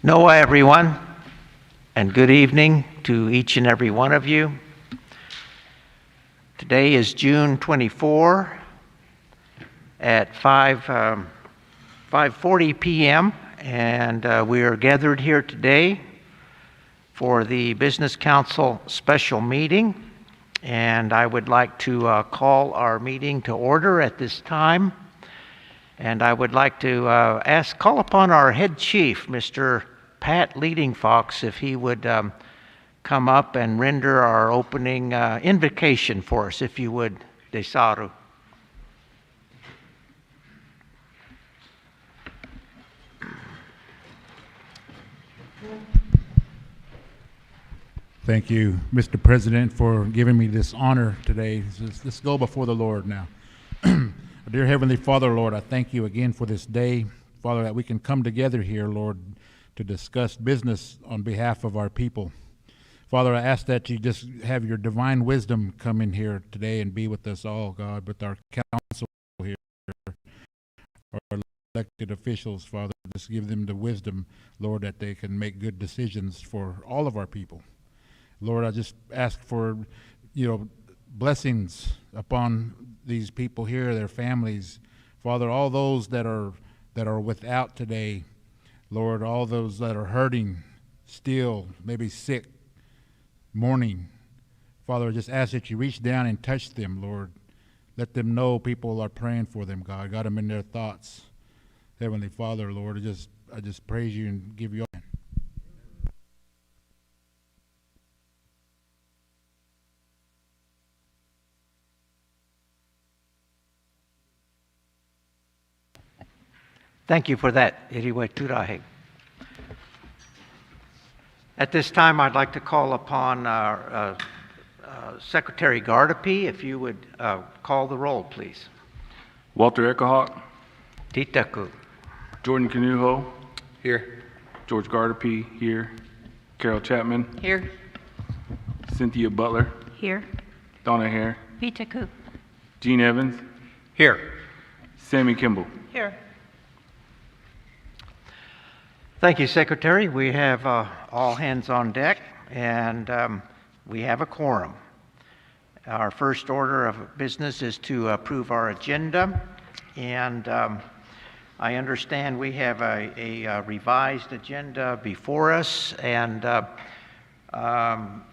Noah, everyone, and good evening to each and every one of you. Today is June 24 at 5:40 p.m. and we are gathered here today for the Business Council special meeting, and I would like to call our meeting to order at this time. And I would like to call upon our head chief, Mr. Pat Leading Fox, if he would come up and render our opening invocation for us, if you would, Desaru. Thank you, Mr. President, for giving me this honor today. Let's go before the Lord now. Dear Heavenly Father, Lord, I thank you again for this day, Father, that we can come together here, Lord, to discuss business on behalf of our people. Father, I ask that you just have your divine wisdom come in here today and be with us all, God, with our council here, our elected officials, Father. Just give them the wisdom, Lord, that they can make good decisions for all of our people. Lord, I just ask for, blessings upon these people here, their families. Father, all those that are without today, Lord, all those that are hurting still, maybe sick, mourning. Father, I just ask that you reach down and touch them, Lord. Let them know people are praying for them, God. Got them in their thoughts. Heavenly Father, Lord, I just praise you and give you all. Thank you for that, Iriwe Turahe. At this time, I'd like to call upon our Secretary Gardapi, if you would call the roll, please. Walter Eckerhawk. Titaku. Jordan Canuho. Here. George Gardapi, here. Carol Chapman. Here. Cynthia Butler. Here. Donna Hare. Vitaku. Gene Evans. Here. Sammy Kimball. Here. Thank you, Secretary. We have all hands on deck, and we have a quorum. Our first order of business is to approve our agenda, and I understand we have a revised agenda before us, and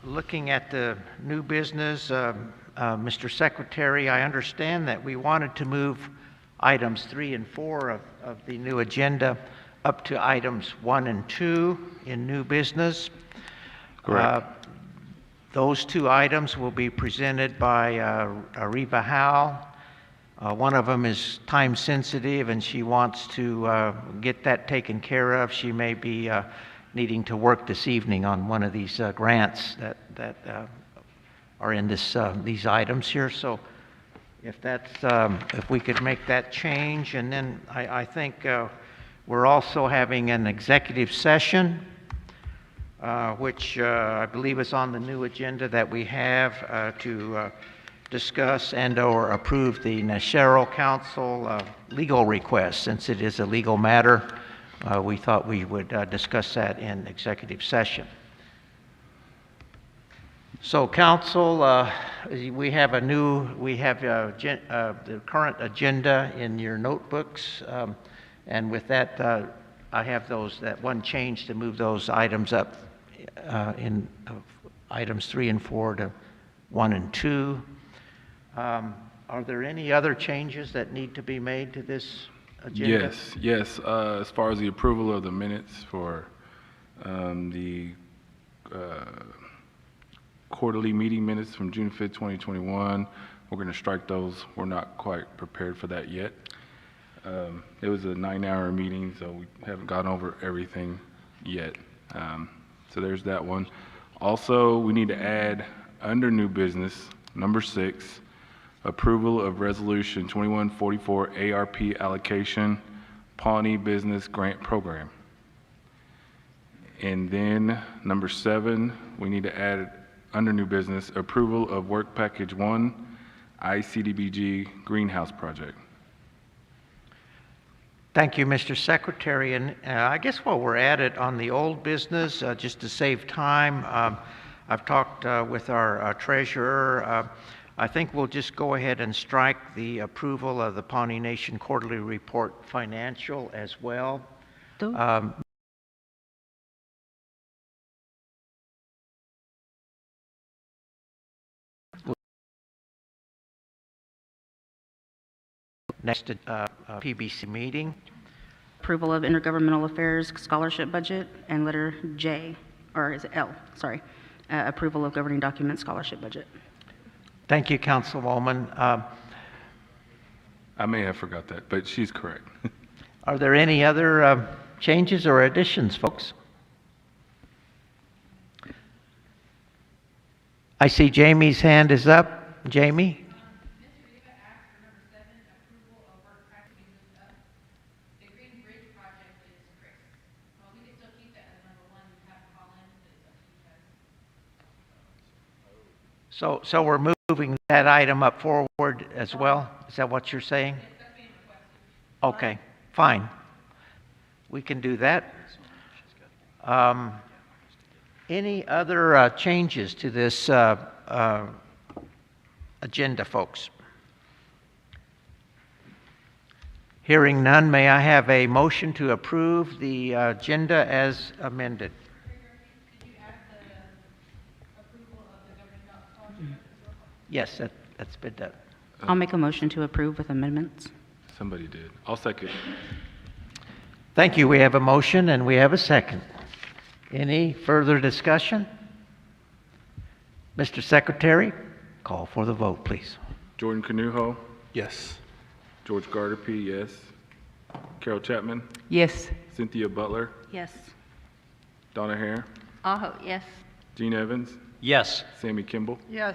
looking at the new business, Mr. Secretary, I understand that we wanted to move items 3 and 4 of the new agenda up to items 1 and 2 in new business. Correct. Those 2 items will be presented by Ariba Howe. One of them is time sensitive and she wants to get that taken care of. She may be needing to work this evening on one of these grants that are in these items here. So if we could make that change, and then I think we're also having an executive session, which I believe is on the new agenda that we have to discuss and/or approve the National Council legal request. Since it is a legal matter, we thought we would discuss that in executive session. So, Council, we have the current agenda in your notebooks. And with that, I have that one change to move those items up in items 3 and 4 to 1 and 2. Are there any other changes that need to be made to this agenda? Yes. As far as the approval of the minutes for the quarterly meeting minutes from June 5th, 2021, we're going to strike those. We're not quite prepared for that yet. It was a 9-hour meeting, so we haven't gone over everything yet. So there's that one. Also, we need to add under new business, number 6, approval of resolution 2144 ARP allocation, Pawnee Business Grant Program. And then number 7, we need to add under new business, approval of work package 1, Icdbg greenhouse project. Thank you, Mr. Secretary. And I guess while we're at it, on the old business, just to save time, I've talked with our treasurer. I think we'll just go ahead and strike the approval of the Pawnee Nation Quarterly Report financial as well. Next PBC meeting. Approval of Intergovernmental Affairs Scholarship Budget, and letter J, or is it L, sorry, approval of Governing Document Scholarship Budget. Thank you, Councilwoman. I may have forgot that, but she's correct. Are there any other changes or additions, folks? I see Jamie's hand is up. Jamie? So we're moving that item up forward as well? Is that what you're saying? Okay, fine. We can do that. Any other changes to this agenda, folks? Hearing none, may I have a motion to approve the agenda as amended? Yes, that's been done. I'll make a motion to approve with amendments. Somebody did. I'll second. Thank you. We have a motion and we have a second. Any further discussion? Mr. Secretary, call for the vote, please. Jordan Canuho, Yes. George Gardapi, yes. Carol Chapman, Yes. Cynthia Butler, Yes. Donna Hare, Aho, yes. Gene Evans, Yes. Sammy Kimball. Yes.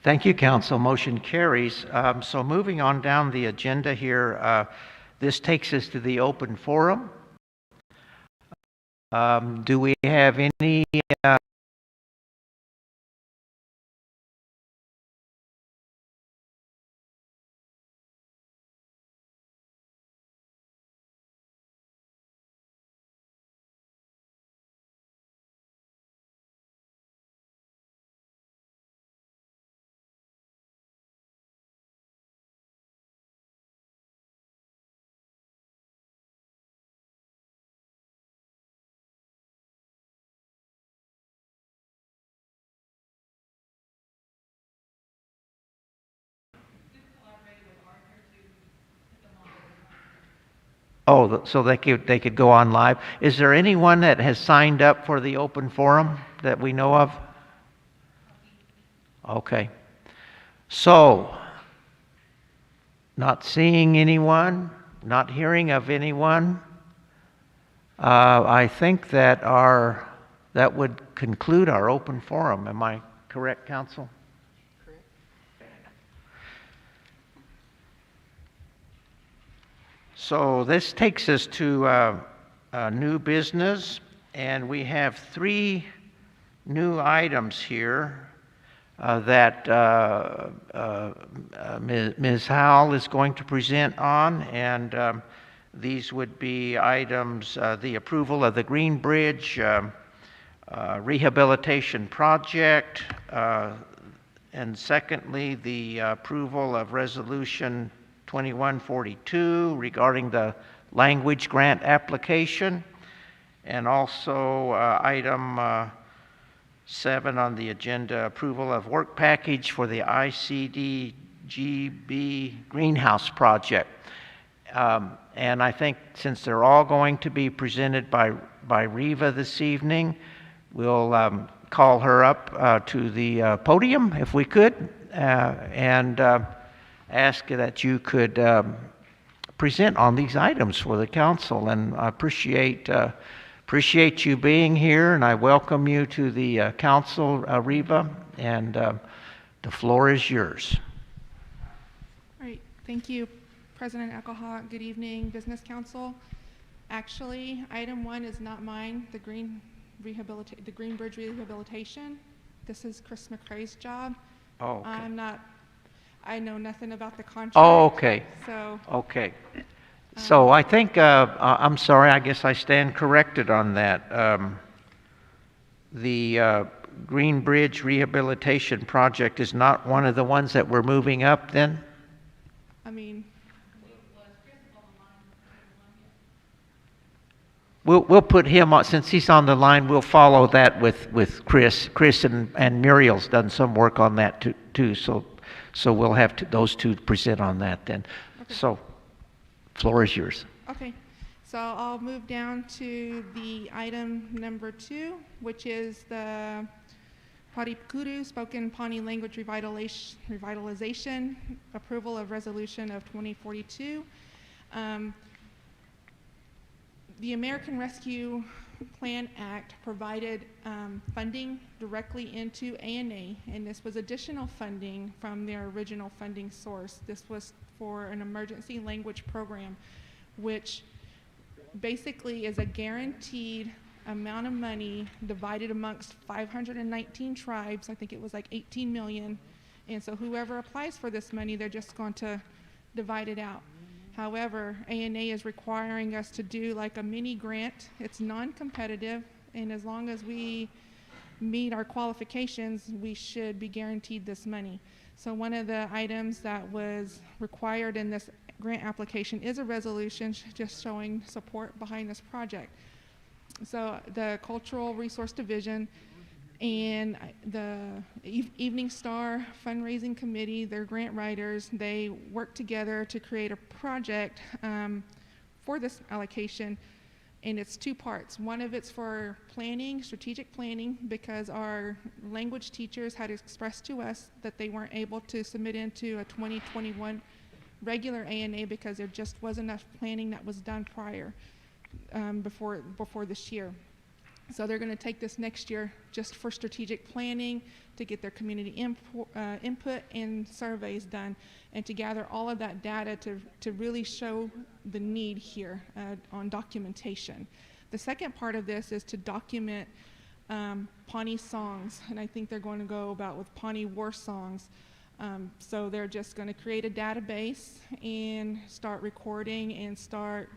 Thank you, Council. Motion carries. So moving on down the agenda here, this takes us to the open forum. Do we have any Oh, so they could go on live. Is there anyone that has signed up for the open forum that we know of? Okay. So, not seeing anyone, not hearing of anyone, I think that that would conclude our open forum. Am I correct, Council? So this takes us to new business, and we have 3 new items here that Ms. Howell is going to present on, and these would be items, the approval of the Green Bridge rehabilitation project, and secondly, the approval of Resolution 2142 regarding the language grant application, and also item 7 on the agenda, approval of work package for the Icdbg greenhouse project. And I think since they're all going to be presented by Riva this evening, we'll call her up to the podium if we could, and ask that you could present on these items for the council. And I appreciate you being here, and I welcome you to the council, Riva, and the floor is yours. All right, thank you, President Eckelhart. Good evening, Business Council. Actually, item 1 is not mine, the Green Bridge rehabilitation. This is Chris McRae's job. Oh, okay. I know nothing about the contract. Oh, okay. So, Okay. So I think, I'm sorry, I guess I stand corrected on that. The Green Bridge Rehabilitation Project is not one of the ones that we're moving up then? I mean, We'll put him on, since he's on the line, we'll follow that with Chris. Chris and Muriel's done some work on that too, so we'll have those two present on that then. Okay. So, floor is yours. okay. So I'll move down to the item number 2, which is the Paripkuru Spoken Pawnee Language Revitalization Approval of Resolution of 2042. The American Rescue Plan Act provided funding directly into ANA, and this was additional funding from their original funding source. This was for an emergency language program, which basically is a guaranteed amount of money divided amongst 519 tribes. I think it was like 18 million. And so whoever applies for this money, they're just going to divide it out. However, ANA is requiring us to do like a mini grant. It's non-competitive, and as long as we meet our qualifications, we should be guaranteed this money. So one of the items that was required in this grant application is a resolution just showing support behind this project. So the Cultural Resource Division and the Evening Star Fundraising Committee, their grant writers, they work together to create a project for this allocation, and it's 2 parts. One of it's for planning, strategic planning, because our language teachers had expressed to us that they weren't able to submit into a 2021 regular ANA because there just wasn't enough planning that was done prior before this year. So they're going to take this next year just for strategic planning, to get their community input and surveys done, and to gather all of that data to really show the need here on documentation. The second part of this is to document Pawnee songs, and I think they're going to go about with Pawnee war songs. So they're just going to create a database and start recording and start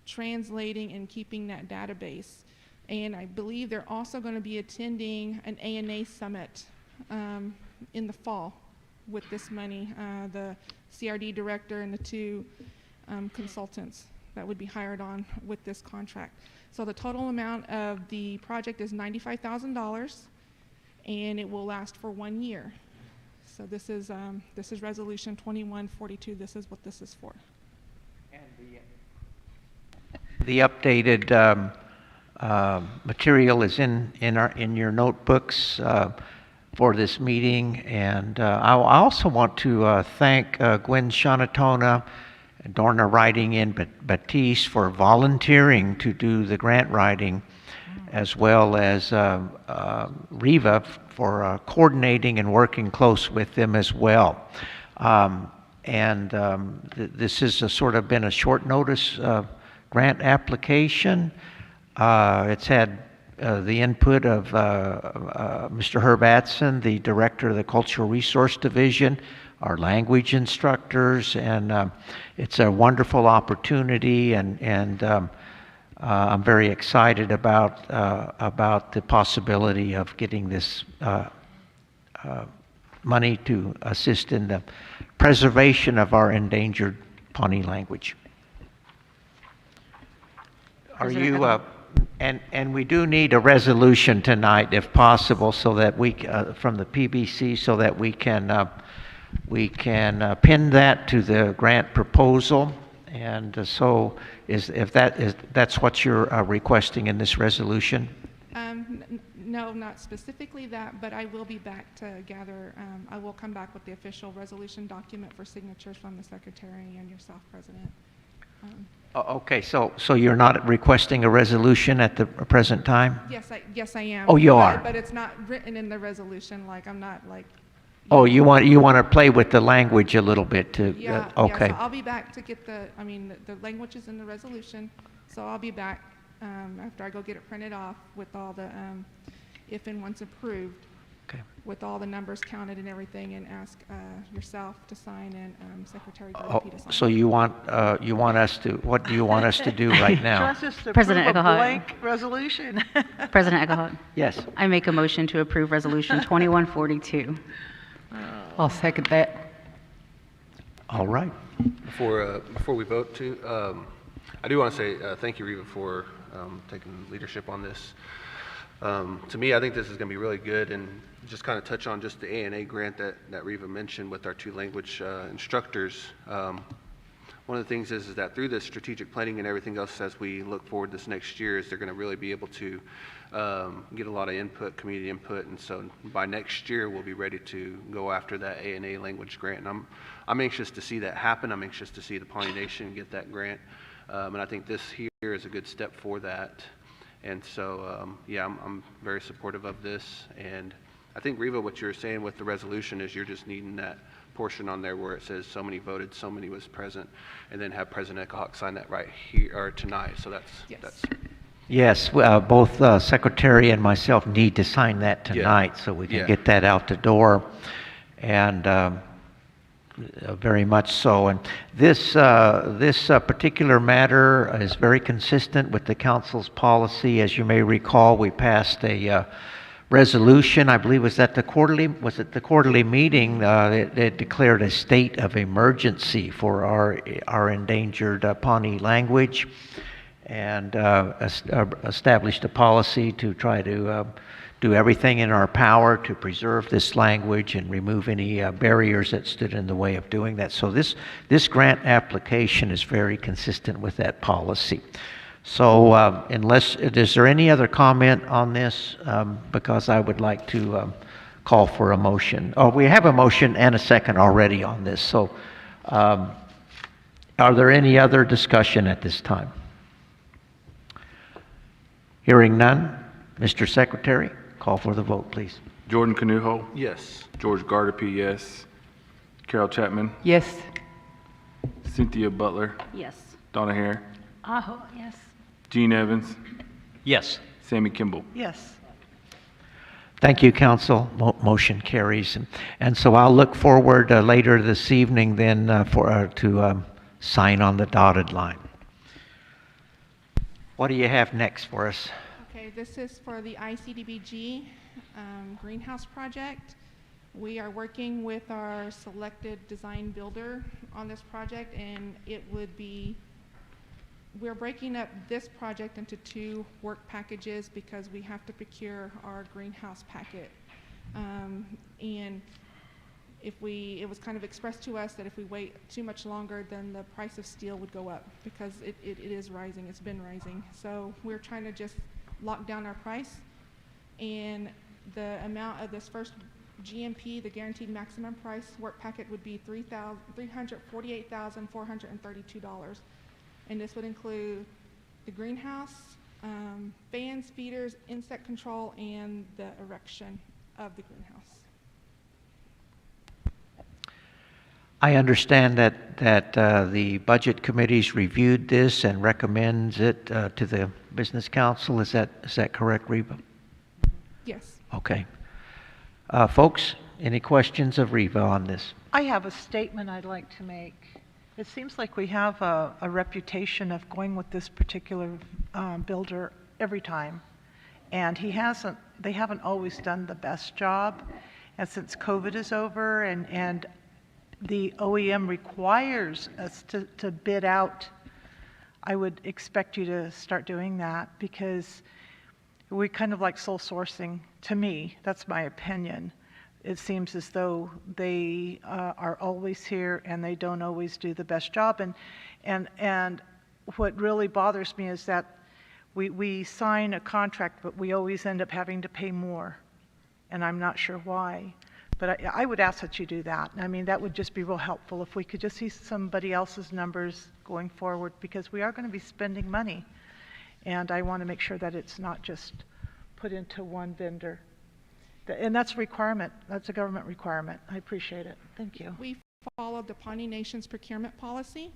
translating and keeping that database. And I believe they're also going to be attending an ANA summit in the fall with this money, the CRD director and the 2 consultants that would be hired on with this contract. So the total amount of the project is $95,000, and it will last for 1 year. So this is Resolution 2142. This is what this is for. And the updated material is in your notebooks for this meeting, and I also want to thank Gwen Shanatona and Dorna Writing in Batiste for volunteering to do the grant writing, as well as Riva for coordinating and working close with them as well. This has sort of been a short notice grant application. It's had the input of Mr. Herb Atson, the director of the Cultural Resource Division, our language instructors, and it's a wonderful opportunity, and I'm very excited about the possibility of getting this money to assist in the preservation of our endangered Pawnee language. Are you? And we do need a resolution tonight, if possible, so that we from the PBC, so that we can pin that to the grant proposal. And so, that's what you're requesting in this resolution? No, not specifically that, but I will be back to gather. I will come back with the official resolution document for signatures from the Secretary and yourself, President. Okay, so you're not requesting a resolution at the present time? Yes, I am. Oh, you are? But it's not written in the resolution. Like, I'm not like. Oh, you want to play with the language a little bit to. Yeah. Okay. Yeah, so I'll be back to get the language is in the resolution, so I'll be back after I go get it printed off with all the if and once approved. Okay. with all the numbers counted and everything, and ask yourself to sign and Secretary Gardapi to sign. So you want us to, what do you want us to do right She now? wants us to President approve a Egelhart. blank resolution. President Egelhart, Yes. I make a motion to approve Resolution 2142. I'll second that. All right. Before we vote, too, I do want to say thank you, Reva, for taking leadership on this. To me, I think this is going to be really good, and just kind of touch on just the A&A grant that Reva mentioned with our 2 language instructors. One of the things is that through this strategic planning and everything else as we look forward this next year, is they're going to really be able to get a lot of input, community input, and so by next year we'll be ready to go after that A&A language grant. And I'm anxious to see that happen. I'm anxious to see the Pawnee Nation get that grant, and I think this here is a good step for that. And so, yeah, I'm very supportive of this. And I think, Reva, what you're saying with the resolution is you're just needing that portion on there where it says so many voted, so many was present, and then have President Egelhart sign that right here or tonight. So that's Yes, both Secretary and myself need to sign that tonight so we can get that out the door. And very much so. And this particular matter is very consistent with the council's policy. As you may recall, we passed a resolution, I believe was the quarterly meeting, it declared a state of emergency for our endangered Pawnee language, and established a policy to try to do everything in our power to preserve this language and remove any barriers that stood in the way of doing that. So this grant application is very consistent with that policy. So is there any other comment on this? Because I would like to call for a motion. Oh, we have a motion and a second already on this. So are there any other discussion at this time? Hearing none, Mr. Secretary, call for the vote, please. Jordan Canuho, yes. George Gardapi, yes. Carol Chapman, Yes. Cynthia Butler, Yes. Donna Hare, Aho, yes. Gene Evans, Yes. Sammy Kimball. Yes. Thank you, Council. Motion carries. And so I'll look forward later this evening then to sign on the dotted line. What do you have next for us? Okay, this is for the Icdbg greenhouse project. We are working with our selected design builder on this project, and we're breaking up this project into 2 work packages because we have to procure our greenhouse packet. And it was kind of expressed to us that if we wait too much longer, then the price of steel would go up because it is rising, it's been rising. So we're trying to just lock down our price, and the amount of this first GMP, the guaranteed maximum price work packet, would be $348,432. And this would include the greenhouse, fans, feeders, insect control, and the erection of the greenhouse. I understand that the Budget Committee's reviewed this and recommends it to the Business Council. Is that correct, Reva? Yes. Okay. Folks, any questions of Reva on this? I have a statement I'd like to make. It seems like we have a reputation of going with this particular builder every time. And they haven't always done the best job. And since COVID is over and the OEM requires us to bid out, I would expect you to start doing that, because we kind of like sole sourcing. To me, that's my opinion. It seems as though they are always here and they don't always do the best job. And what really bothers me is that we sign a contract, but we always end up having to pay more. And I'm not sure why. But I would ask that you do that. I mean, that would just be real helpful if we could just see somebody else's numbers going forward, because we are going to be spending money. And I want to make sure that it's not just put into one vendor. And that's a requirement. That's a government requirement. I appreciate it. Thank you. We followed the Pawnee Nation's procurement policy.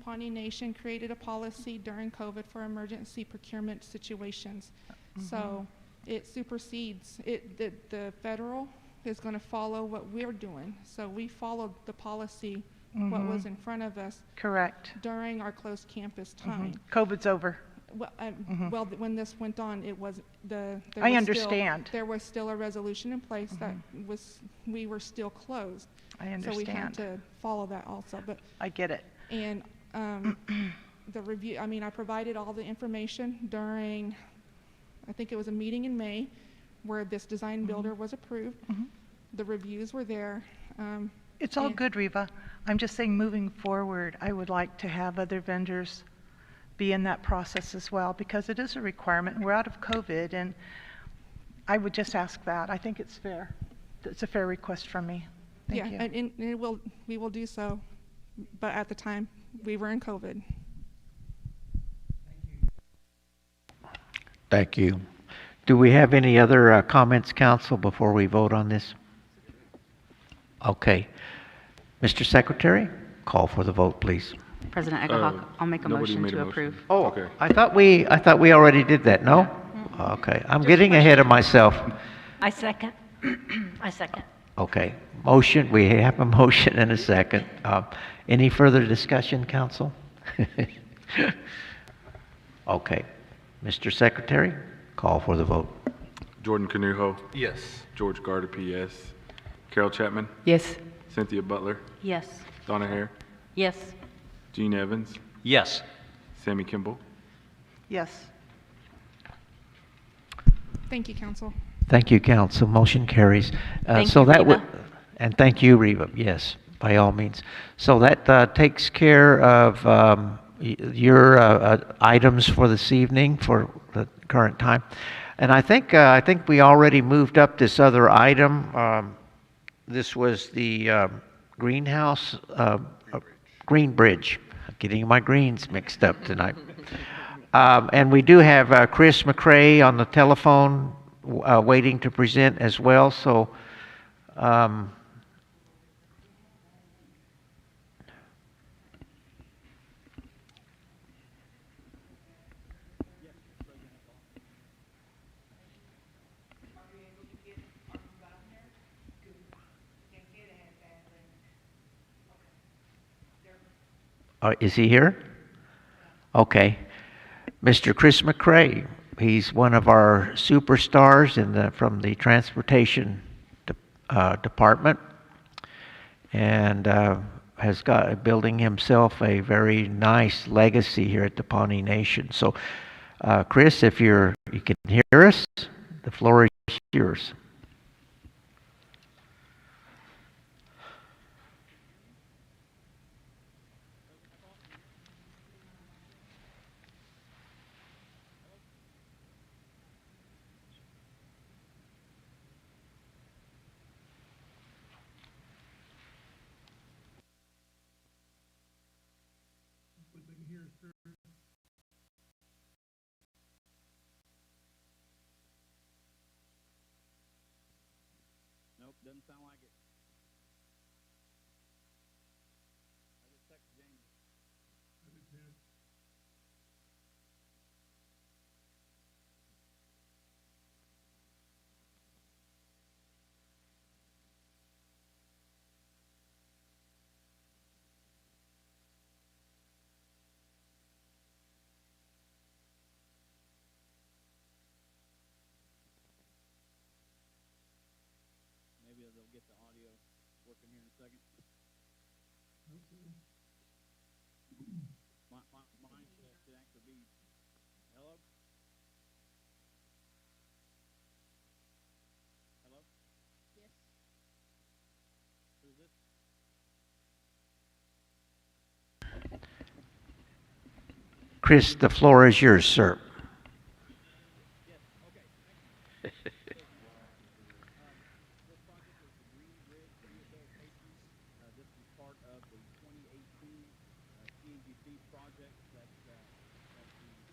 Pawnee Nation created a policy during COVID for emergency procurement situations. Mm-hmm. So it supersedes, the federal is going to follow what we're doing. So we followed the policy, what was in front of us Correct. during our closed campus time. COVID's over. Well, when this went on, it was there I was understand. there was still a resolution in place that we were still closed. I So we had understand. to follow that also. But I get it. and the review, I mean, I provided all the information during, I think it was a meeting in May where this design builder was approved. The reviews were there. It's all and- good, Reva. I'm just saying, moving forward, I would like to have other vendors be in that process as well, because it is a requirement. We're out of COVID, and I would just ask that. I think it's fair. It's a fair request from me. Thank Yeah, you. and we will do so, but at the time, we were in COVID. Thank you. Do we have any other comments, council, before we vote on this? Okay. Mr. Secretary, call for the vote, please. President Egelhoff, I'll make a Nobody motion made a to motion. approve. Oh, Okay. I thought we already did that, no? Okay, I'm getting ahead of myself. I second. I second. Okay, motion, we have a motion and a second. Any further discussion, council? Okay, Mr. Secretary, call for the vote. Jordan Canuho, Yes. George Garda, P.S., Carol Chapman, Yes. Cynthia Butler, Yes. Donna Hare, Yes. Gene Evans, Yes. Sammy Kimball. Yes. Thank you, council. Thank you, council. Motion carries. Thank So you, that would, Reva. and thank you, Reva. Yes, by all means. So that takes care of your items for this evening for the current time. And I think we already moved up this other item. This was the greenhouse, Green Bridge. Getting my greens mixed up tonight. And we do have Chris McCrae on the telephone waiting to present as well. So is he here? Okay. Mr. Chris McCrae, he's one of our superstars from the transportation department, and has got building himself a very nice legacy here at the Pawnee Nation. So, Chris, if you can hear us, the floor is yours. Nope, doesn't sound like it. I just texted Jamie. Maybe they'll get the audio working here in a second. Mine should actually be, hello? Hello? Yes. Who's this? Chris, the floor is yours, sir. Yes, okay. This project is the Green Bridge Rehabilitation. This is part of the 2018 CNGC project that we've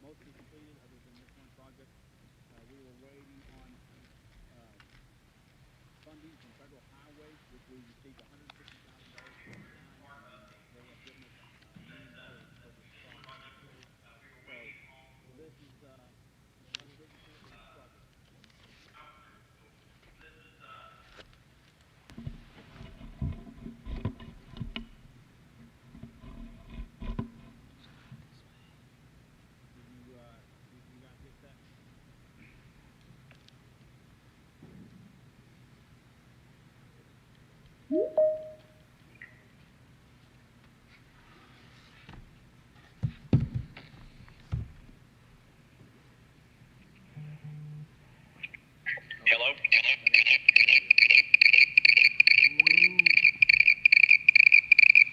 mostly completed, other than this one project. We were waiting on funding from federal highways, which we received $150,000 from. They have given us $1 million for this project. So this is 100% of this project. Hello?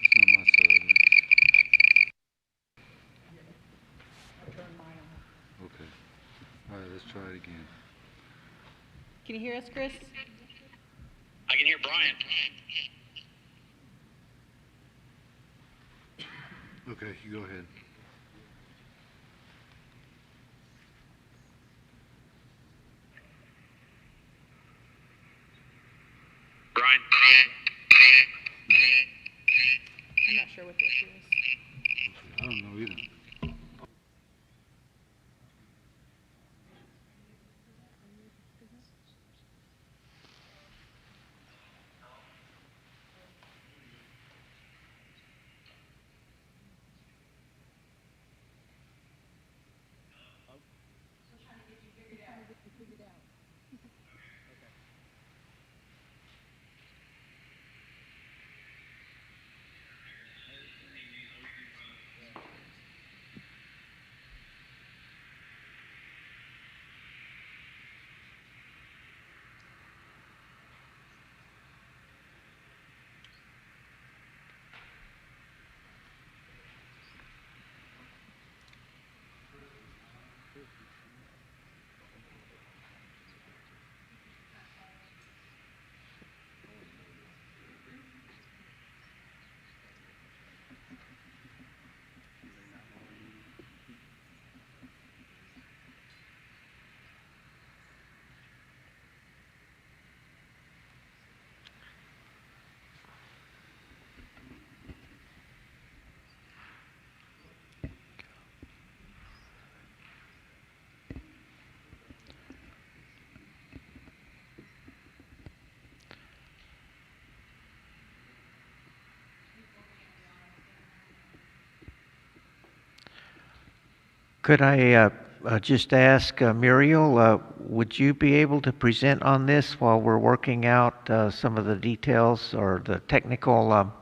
It's not my side. Okay. All right, let's try it again. Can you hear us, Chris? I can hear Brian. Okay, you go ahead. Brian? I'm not sure what this is. I don't know either. Could I just ask Muriel, would you be able to present on this while we're working out some of the details or the technical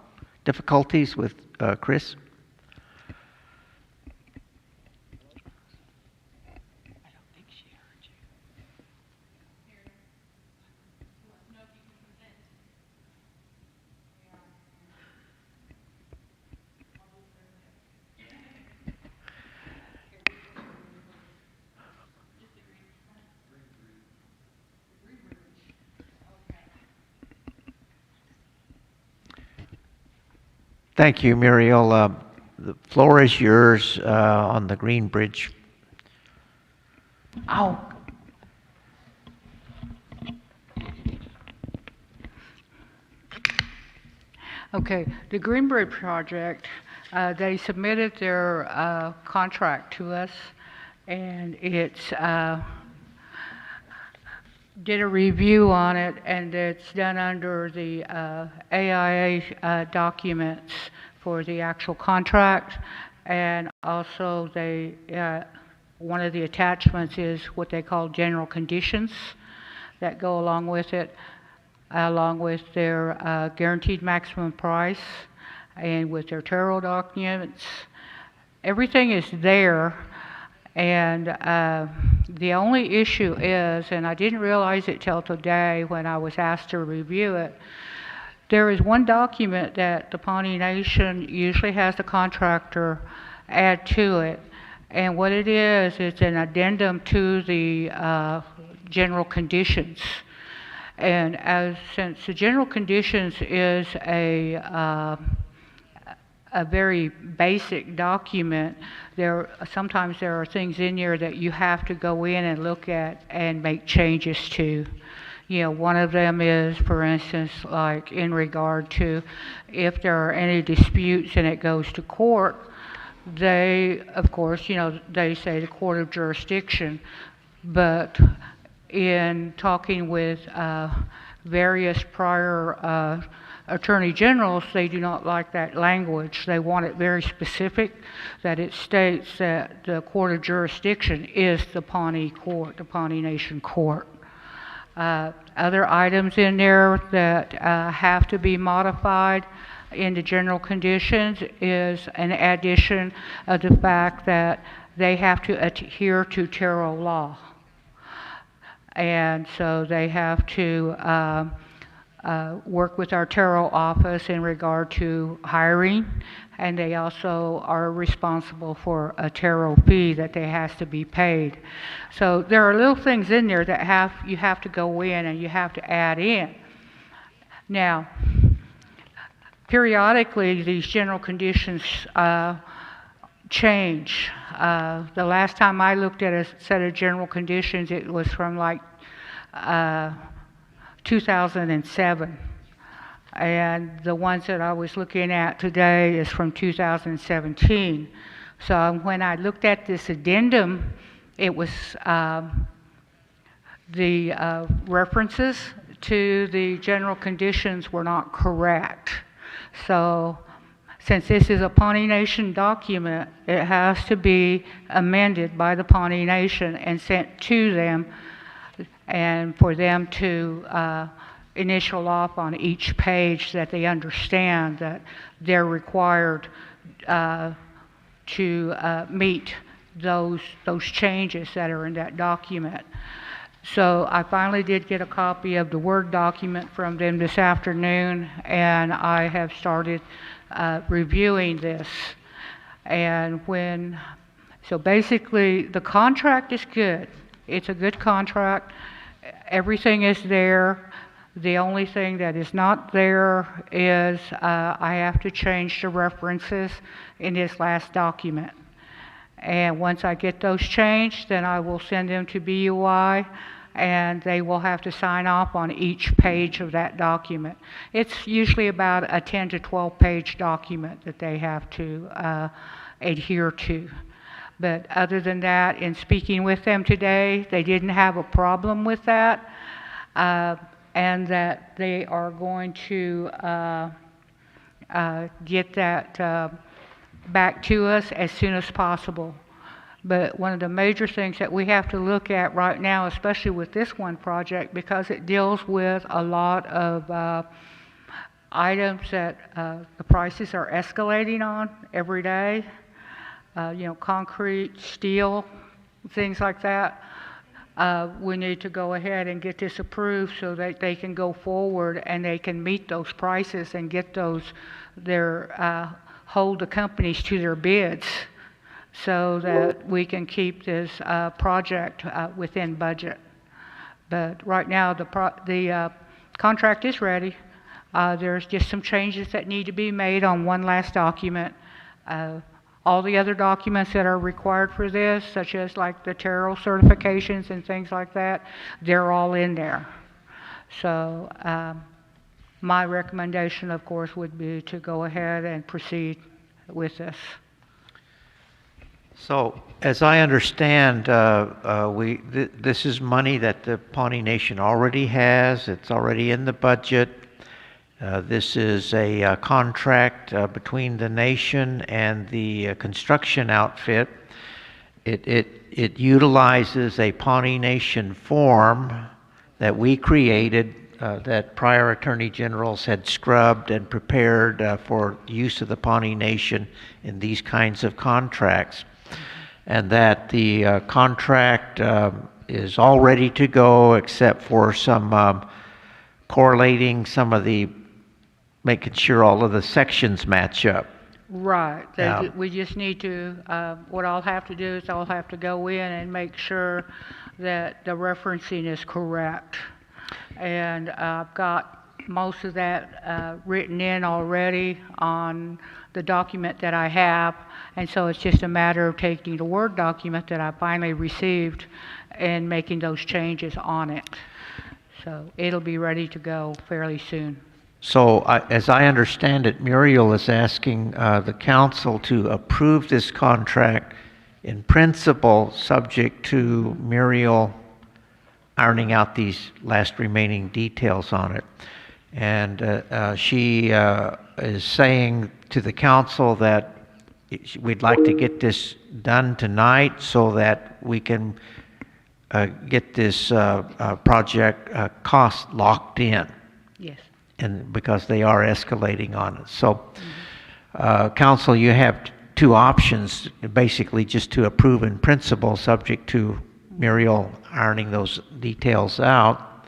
difficulties with Chris? Thank you, Muriel. The floor is yours on the Green Bridge. Oh. Okay, the Greenberry project, they submitted their contract to us, and it's did a review on it, and it's done under the AIA documents for the actual contract, and also they one of the attachments is what they call general conditions that go along with it, along with their guaranteed maximum price and with their tarot documents. Everything is there, and the only issue is, and I didn't realize it till today when I was asked to review it, there is one document that the Pawnee Nation usually has the contractor add to it, and what it is, it's an addendum to the general conditions. And since the general conditions is a very basic document, sometimes there are things in there that you have to go in and look at and make changes to. You know, one of them is, for instance, like in regard to if there are any disputes and it goes to court, they, of course, they say the court of jurisdiction, but in talking with various prior attorney generals, they do not like that language. They want it very specific, that it states that the court of jurisdiction is the Pawnee court, the Pawnee Nation court. Other items in there that have to be modified in the general conditions is an addition of the fact that they have to adhere to Terrell law. And so they have to work with our Terrell office in regard to hiring, and they also are responsible for a Terrell fee that they has to be paid. So there are little things in there that you have to go in and you have to add in. Now, periodically, these general conditions change. The last time I looked at a set of general conditions, it was from like 2007. And the ones that I was looking at today is from 2017. So when I looked at this addendum, it was the references to the general conditions were not correct. So since this is a Pawnee Nation document, it has to be amended by the Pawnee Nation and sent to them, and for them to initial off on each page that they understand that they're required to meet those changes that are in that document. So I finally did get a copy of the Word document from them this afternoon, and I have started reviewing this. And so basically the contract is good. It's a good contract. Everything is there. The only thing that is not there is I have to change the references in this last document. And once I get those changed, then I will send them to BUI, and they will have to sign off on each page of that document. It's usually about a 10 to 12 page document that they have to adhere to. But other than that, in speaking with them today, they didn't have a problem with that, and that they are going to get that back to us as soon as possible. But one of the major things that we have to look at right now, especially with this one project, because it deals with a lot of items that the prices are escalating on every day, concrete, steel, things like that. We need to go ahead and get this approved so that they can go forward and they can meet those prices and get hold the companies to their bids, so that we can keep this project within budget. But right now, the contract is ready. There's just some changes that need to be made on one last document. All the other documents that are required for this, such as like the Terrell certifications and things like that, they're all in there. So my recommendation, of course, would be to go ahead and proceed with this. So, as I understand, this is money that the Pawnee Nation already has. It's already in the budget. This is a contract between the nation and the construction outfit. It utilizes a Pawnee Nation form that we created that prior attorney generals had scrubbed and prepared for use of the Pawnee Nation in these kinds of contracts. And that the contract is all ready to go except for some correlating some of the, making sure all of the sections match up. Right. We just need to, what I'll have to do is I'll have to go in and make sure that the referencing is correct. And I've got most of that written in already on the document that I have, and so it's just a matter of taking the Word document that I finally received and making those changes on it. So it'll be ready to go fairly soon. So as I understand it, Muriel is asking the council to approve this contract in principle, subject to Muriel ironing out these last remaining details on it. And she is saying to the council that we'd like to get this done tonight so that we can get this project cost locked in, Yes. and because they are escalating on it. So, council, you have two options, basically just to approve in principle, subject to Muriel ironing those details out,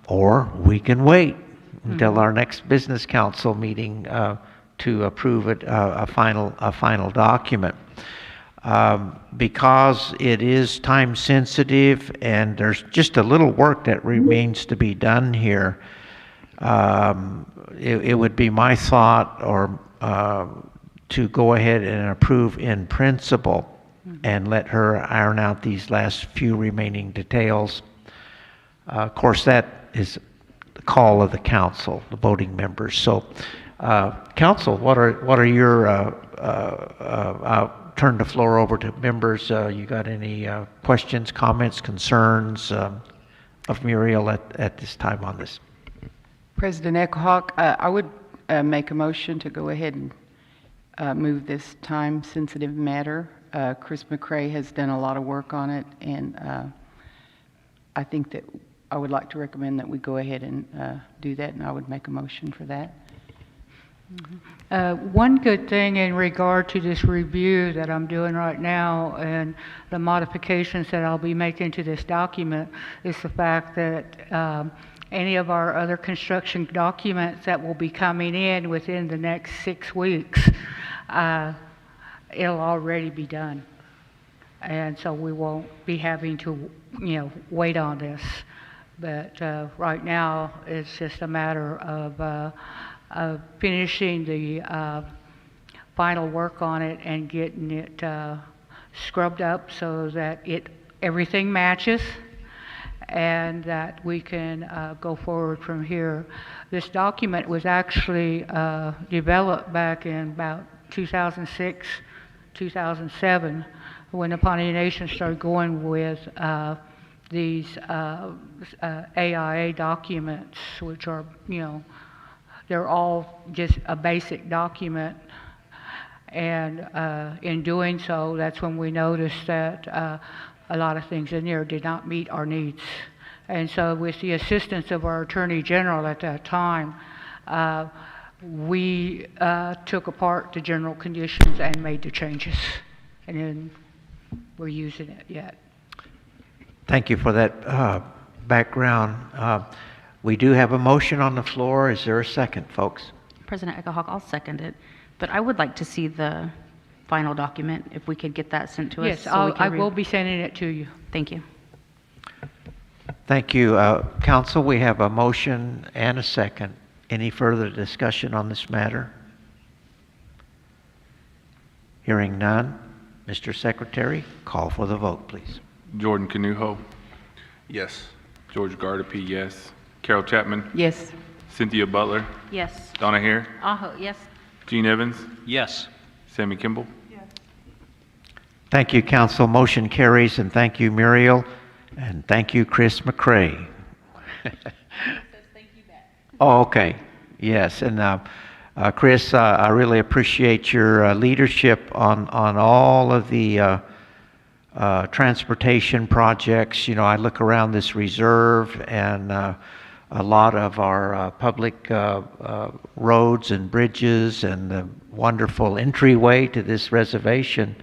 or we can wait until our next business council meeting to approve it, a final document. Because it is time sensitive and there's just a little work that remains to be done here, it would be my thought to go ahead and approve in principle and let her iron out these last few remaining details. Of course, that is the call of the council, the voting members. So, council, what are your? I'll turn the floor over to members. You got any questions, comments, concerns of Muriel at this time on this? President Echohawk, I would make a motion to go ahead and move this time-sensitive matter. Chris McCrae has done a lot of work on it, and I think that I would like to recommend that we go ahead and do that, and I would make a motion for that. One good thing in regard to this review that I'm doing right now and the modifications that I'll be making to this document is the fact that any of our other construction documents that will be coming in within the next 6 weeks, it'll already be done. And so we won't be having to, wait on this. But right now, it's just a matter of finishing the final work on it and getting it scrubbed up so that everything matches and that we can go forward from here. This document was actually developed back in about 2006, 2007, when the Pawnee Nation started going with these AIA documents, which are, they're all just a basic document. And in doing so, that's when we noticed that a lot of things in there did not meet our needs. And so with the assistance of our Attorney General at that time, we took apart the general conditions and made the changes. And then we're using it yet. Thank you for that background. We do have a motion on the floor. Is there a second, folks? President Echohawk, I'll second it, but I would like to see the final document, if we could get that sent to us. Yes, So we can I will be sending it to you. Thank you. Thank you, council. We have a motion and a second. Any further discussion on this matter? Hearing none. Mr. Secretary, call for the vote, please. Jordan Canuho, Yes. George Gardapi, yes. Carol Chapman, Yes. Cynthia Butler, Yes. Donna Hare, Aho, yes. Gene Evans, Yes. Sammy Kimball. Thank you, council. Motion carries, and thank you, Muriel, and thank you, Chris McCrae. Oh, okay. Yes, and Chris, I really appreciate your leadership on all of the transportation projects. I look around this reserve, and a lot of our public roads and bridges and the wonderful entryway to this reservation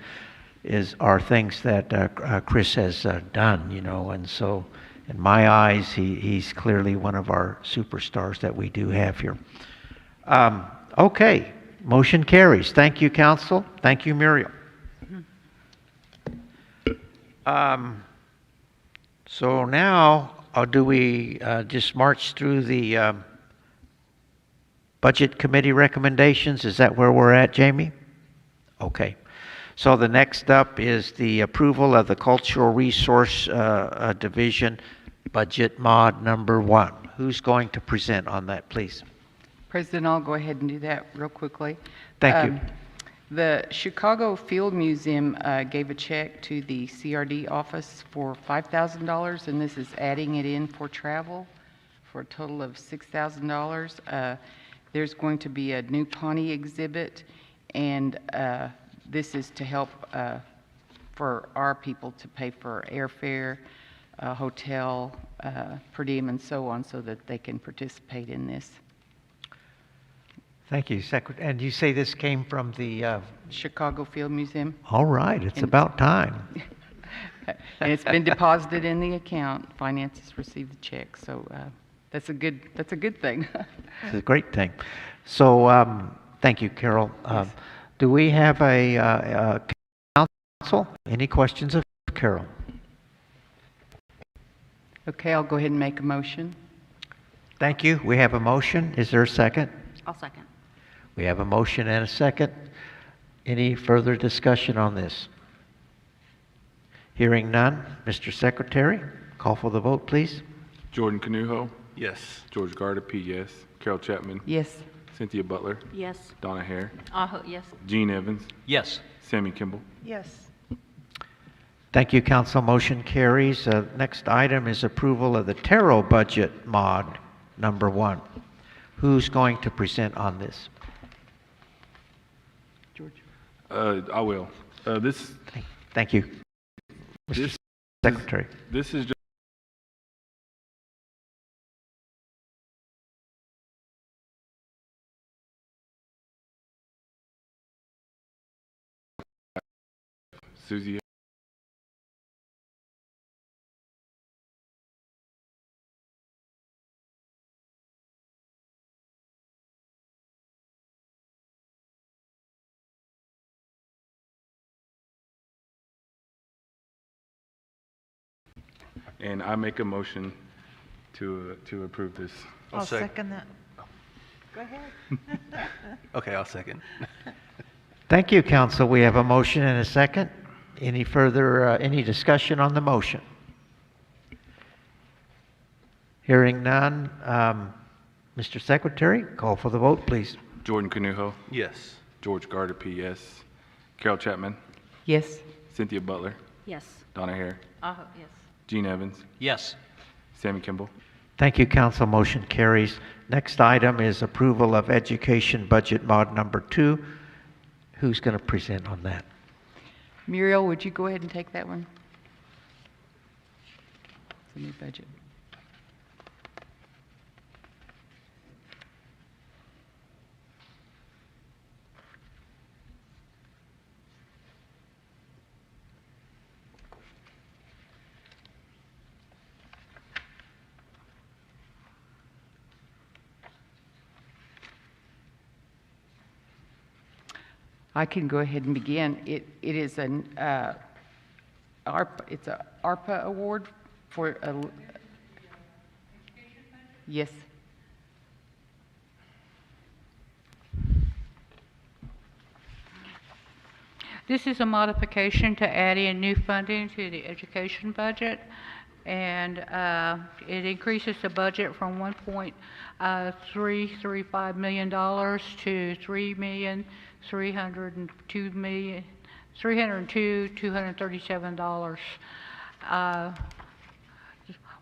are things that Chris has done, and so in my eyes, he's clearly one of our superstars that we do have here. Okay, motion carries. Thank you, council. Thank you, Muriel. So now, do we just march through the Budget Committee recommendations? Is that where we're at, Jamie? Okay. So the next up is the approval of the Cultural Resource Division Budget Mod number 1. Who's going to present on that, please? President, I'll go ahead and do that real quickly. Thank you. The Chicago Field Museum gave a check to the CRD office for $5,000, and this is adding it in for travel for a total of $6,000. There's going to be a new Pawnee exhibit, and this is to help for our people to pay for airfare, hotel, per diem, and so on, so that they can participate in this. Thank you, Secretary. And you say this came from the, Chicago Field Museum. all right, it's And- about time. And it's been deposited in the account. Finance has received the check, so that's a good thing. It's a great thing. So, thank you, Carol. Do we have a council? Any questions of Carol? Okay, I'll go ahead and make a motion. Thank you. We have a motion. Is there a second? I'll second. We have a motion and a second. Any further discussion on this? Hearing none. Mr. Secretary, call for the vote, please. Jordan Canuho, Yes. George Gardapi, yes. Carol Chapman, Yes. Cynthia Butler, Yes. Donna Hare, Yes. Gene Evans, Yes. Sammy Kimball. Yes. Thank you, council. Motion carries. Next item is approval of the Taro budget mod number 1. Who's going to present on this? George. I will. Thank you. Mr. This- Secretary. This is just Susie. And I make a motion to approve this. I'll sec- second that. Go ahead. Okay, I'll second. Thank you, council. We have a motion and a second. Any further, any discussion on the motion? Hearing none. Mr. Secretary, call for the vote, please. Jordan Canuho, Yes. George Gardapi, yes. Carol Chapman, Yes. Cynthia Butler, Yes. Donna Hare, Yes. Gene Evans, Yes. Sammy Kimball. Thank you, council. Motion carries. Next item is approval of education budget mod number 2. Who's going to present on that? Muriel, would you go ahead and take that one? It's a new budget. I can go ahead and begin. It is an ARPA, it's a ARPA award for a, yes. This is a modification to add in new funding to the education budget, and it increases the budget from $1.335 million to $3,302,237.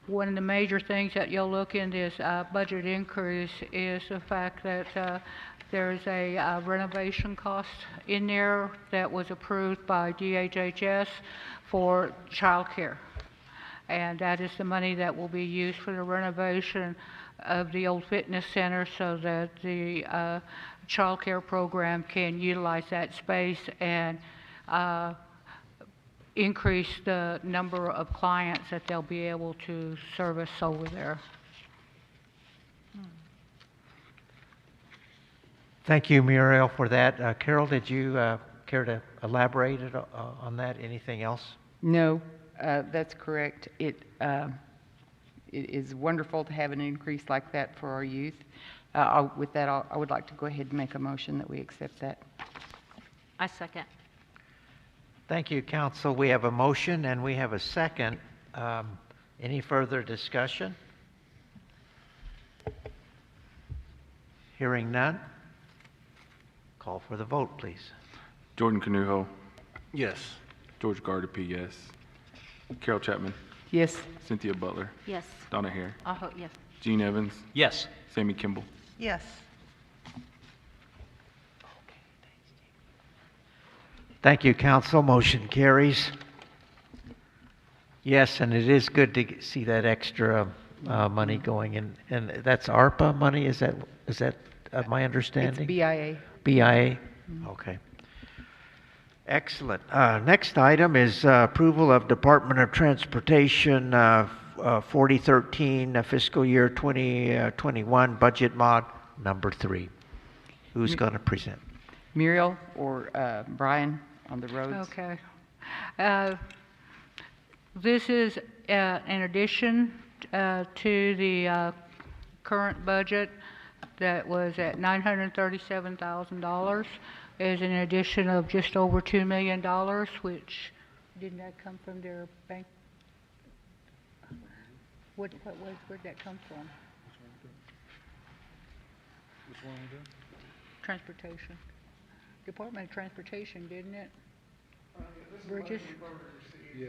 One of the major things that you'll look in this budget increase is the fact that there's a renovation cost in there that was approved by DHHS for childcare. And that is the money that will be used for the renovation of the old fitness center so that the child care program can utilize that space and increase the number of clients that they'll be able to service over there. Thank you, Muriel, for that. Carol, did you care to elaborate on that? Anything else? No, that's correct. It is wonderful to have an increase like that for our youth. With that, I would like to go ahead and make a motion that we accept that. I second. Thank you, council. We have a motion and we have a second. Any further discussion? Hearing none. Call for the vote, please. Jordan Canuho, Yes. George Gardapi, yes. Carol Chapman, Yes. Cynthia Butler, Yes. Donna Hare, Yes. Gene Evans, Yes. Sammy Kimball. Yes. Thank you, council. Motion carries. Yes, and it is good to see that extra money going in. And that's ARPA money, is that my It's understanding? BIA. BIA? Okay. Excellent. Next item is approval of Department of Transportation 4013 fiscal year 2021 budget mod number 3. Who's going to present? Muriel or Brian on the roads? Okay. This is in addition to the current budget that was at $937,000, is an addition of just over $2 million, which, didn't that come from their bank? Where'd that come from? Transportation. Department of Transportation, didn't it? Bridges? Yeah.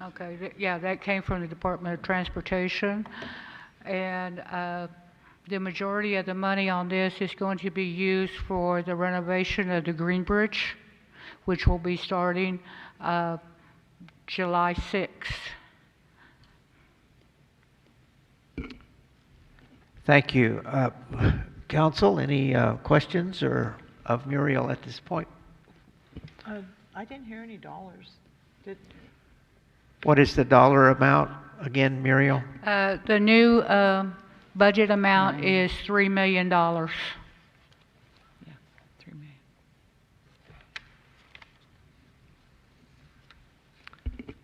Okay, yeah, that came from the Department of Transportation. And the majority of the money on this is going to be used for the renovation of the Green Bridge, which will be starting July 6th. Thank you. Council, any questions of Muriel at this point? I didn't hear any dollars. What is the dollar amount again, Muriel? The new budget amount is $3 million. Yeah, 3 million.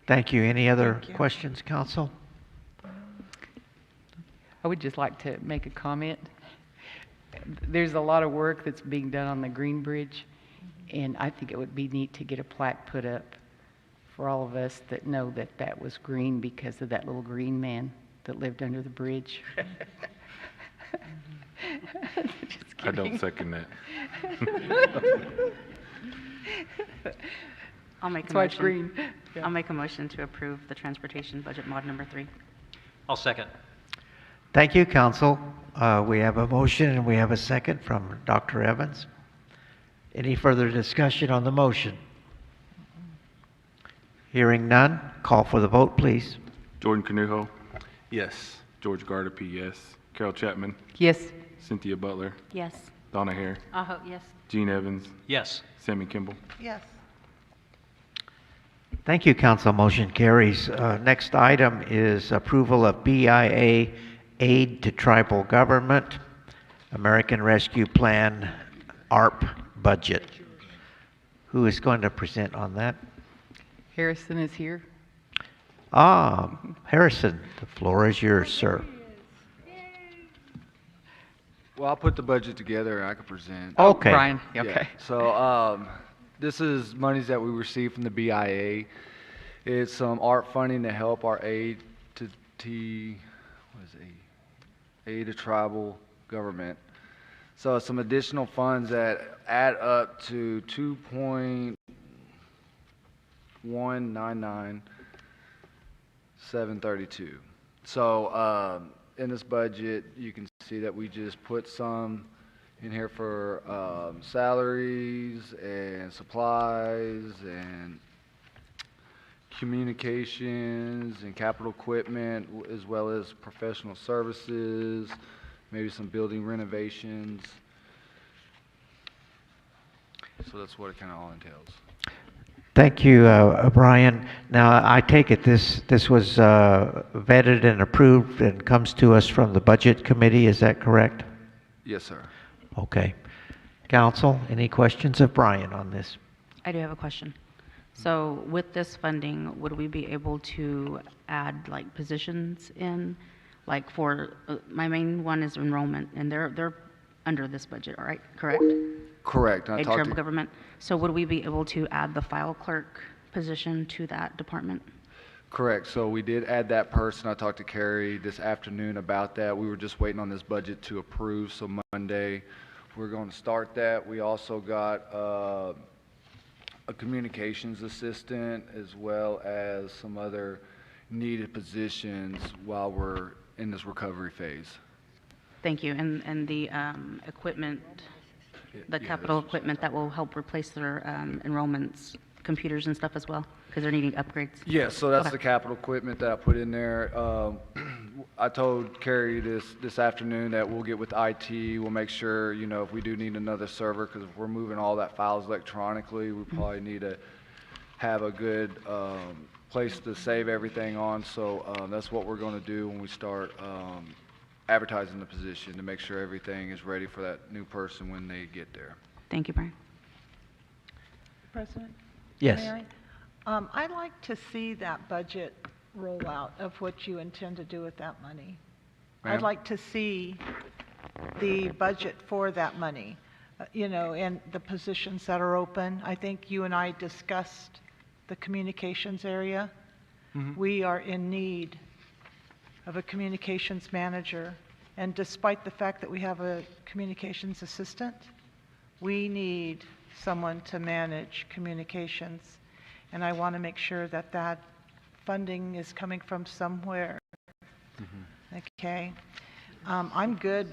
Thank you. Any other Thank you. questions, Council? I would just like to make a comment. There's a lot of work that's being done on the Green Bridge, and I think it would be neat to get a plaque put up for all of us that know that that was green because of that little green man that lived under the bridge. Just I don't kidding. second that. I'll make a That's why it's motion. green. Yeah. I'll make a motion to approve the transportation budget mod number 3. I'll second. Thank you, Council. We have a motion and we have a second from Dr. Evans. Any further discussion on the motion? Hearing none, call for the vote, please. Jordan Canuho, Yes. George Gardapi, yes. Carol Chapman, Yes. Cynthia Butler, Yes. Donna Hare, Yes. Gene Evans, Yes. Sammy Kimball. Yes. Thank you, Council. Motion carries. Next item is approval of BIA aid to tribal government, American Rescue Plan, ARP budget. Who is going to present on that? Harrison is here. Harrison, the floor is yours, sir. Well, I'll put the budget together and I can present. Okay. Brian, Yeah. okay. So, this is monies that we received from the BIA. It's some ARP funding to help our aid to aid to tribal government. So some additional funds that add up to 2.199732. So in this budget, you can see that we just put some in here for salaries and supplies and communications and capital equipment, as well as professional services, maybe some building renovations. So that's what it kind of all entails. Thank you, Brian. Now, I take it this was vetted and approved and comes to us from the Budget Committee, is that correct? Yes, sir. Okay. Council, any questions of Brian on this? I do have a question. So with this funding, would we be able to add like positions in, like for, my main one is enrollment, and they're under this budget, all right, correct? Correct. I Aid talked tribal to, government. So would we be able to add the file clerk position to that department? correct. So we did add that person. I talked to Carrie this afternoon about that. We were just waiting on this budget to approve. So Monday, we're going to start that. We also got a communications assistant, as well as some other needed positions while we're in this recovery phase. Thank you. And the equipment, the Yeah, capital equipment that will help replace their enrollments computers and stuff as well? Because they're needing upgrades. Yeah, so that's Okay. the capital equipment that I put in there. I told Carrie this afternoon that we'll get with IT, we'll make sure, you know, if we do need another server, because if we're moving all that files electronically, we probably need to have a good place to save everything on, so that's what we're going to do when we start advertising the position, to make sure everything is ready for that new person when they get there. Thank you, Brian. President? Yes. May I? I'd like to see that budget rollout of what you intend to do with that money. I'd Ma'am? like to see the budget for that money, you know, and the positions that are open. I think you and I discussed the communications area. We are in need of a communications manager, and despite the fact that we have a communications assistant, we need someone to manage communications, and I want to make sure that that funding is coming from somewhere. Okay. I'm good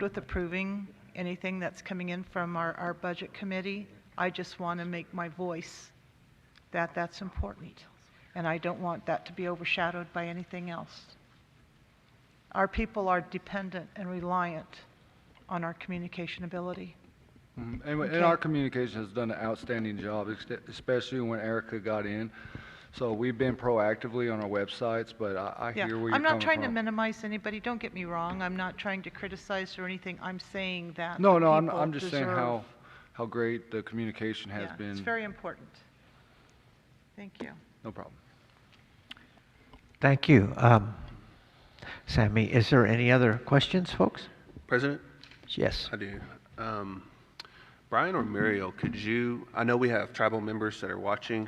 with approving anything that's coming in from our budget committee. I just want to make my voice that that's important, and I don't want that to be overshadowed by anything else. Our people are dependent and reliant on our communication ability. And our communication has done an outstanding job, especially when Erica got in. So we've been proactively on our websites, but I Yeah, hear where you're I'm not coming trying to from. minimize anybody, don't get me wrong. I'm not trying to criticize or anything. I'm saying that No, the no, people I'm just saying deserve- how great the communication has Yeah, been. it's very important. Thank you. No problem. Thank you. Sammy, is there any other questions, folks? President? Yes. I do. Brian or Muriel, could you, I know we have tribal members that are watching.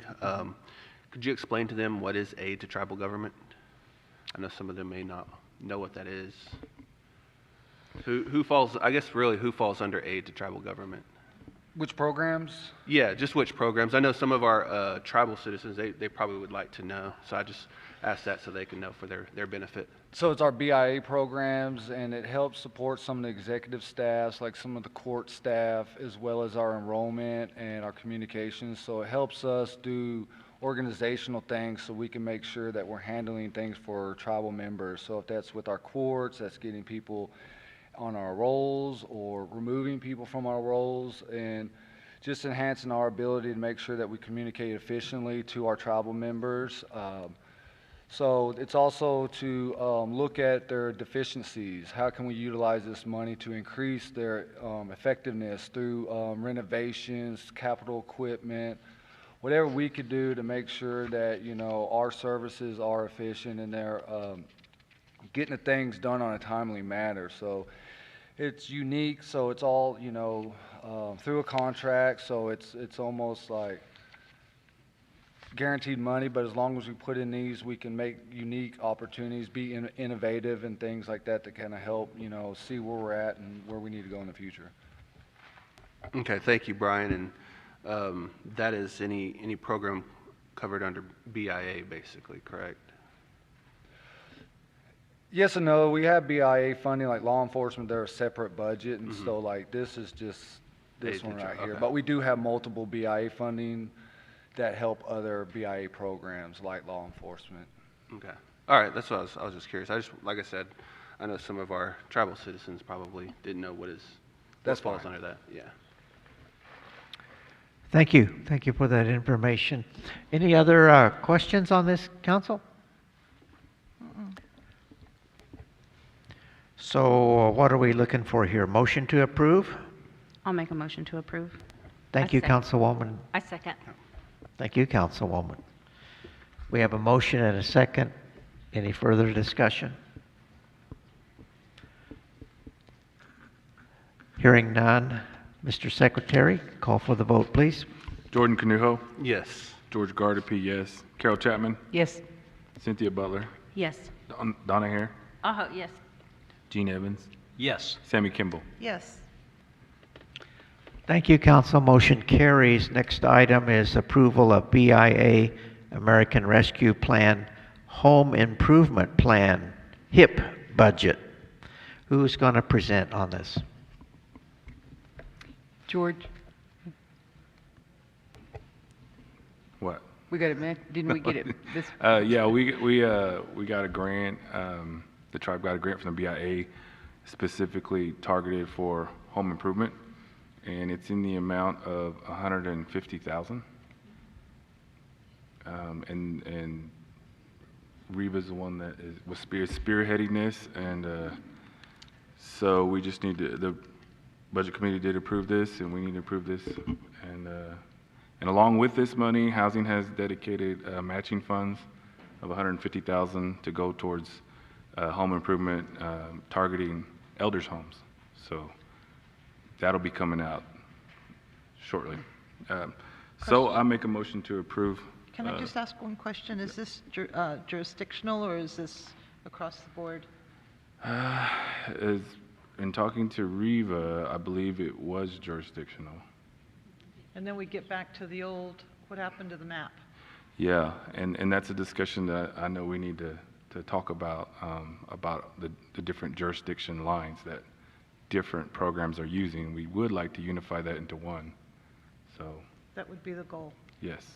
Could you explain to them what is aid to tribal government? I know some of them may not know what that is. Who falls, I guess really, who falls under aid to tribal government? Which programs? Yeah, just which programs? I know some of our tribal citizens, they probably would like to know. So I just asked that so they can know for their benefit. So it's our BIA programs, and it helps support some of the executive staffs, like some of the court staff, as well as our enrollment and our communications. So it helps us do organizational things so we can make sure that we're handling things for tribal members. So if that's with our courts, that's getting people on our rolls or removing people from our rolls, and just enhancing our ability to make sure that we communicate efficiently to our tribal members. So it's also to look at their deficiencies. How can we utilize this money to increase their effectiveness through renovations, capital equipment, whatever we could do to make sure that, you know, our services are efficient and they're getting the things done on a timely manner. So it's unique, so it's all, you know, through a contract, so it's almost like guaranteed money, but as long as we put in these, we can make unique opportunities, be innovative and things like that that kind of help, you know, see where we're at and where we need to go in the future. Okay, thank you, Brian. And that is any program covered under BIA, basically, correct? Yes and no. We have BIA funding, like law enforcement, they're a separate budget, and so like this is just this Aid to one right here. okay. But we do have multiple BIA funding that help other BIA programs like law enforcement. Okay. All right, that's what I was just curious. Like I said, I know some of our tribal citizens probably didn't know what That's falls fine. under that. Yeah. Thank you. Thank you for that information. Any other questions on this, council? So what are we looking for here? Motion to approve? I'll make a motion to approve. Thank I you, second. Councilwoman. I second. Thank you, Councilwoman. We have a motion and a second. Any further discussion? Hearing none. Mr. Secretary, call for the vote, please. Jordan Canujo, Yes. George Gardapi, yes. Carol Chapman, Yes. Cynthia Butler, Yes. Donna Hare, Yes. Gene Evans, Yes. Sammy Kimball. Yes. Thank you, Council. Motion carries. Next item is approval of BIA American Rescue Plan Home Improvement Plan, HIP budget. Who's going to present on this? George? What? We got it, didn't we get it this? Yeah, we got a grant. The tribe got a grant from the BIA specifically targeted for home improvement, and it's in the amount of 150,000. And Reva's the one that was spearheading this, and so we just need to, the budget committee did approve this, and we need to approve this, and along with this money, housing has dedicated matching funds of 150,000 to go towards home improvement targeting elders' homes. So that'll be coming out shortly. So I make a motion to approve. Can I just ask one question? Is this jurisdictional, or is this across the board? In talking to Riva, I believe it was jurisdictional. And then we get back to the old, what happened to the map? Yeah, and that's a discussion that I know we need to talk about the different jurisdiction lines that different programs are using. We would like to unify that into one. So That would be the goal. yes.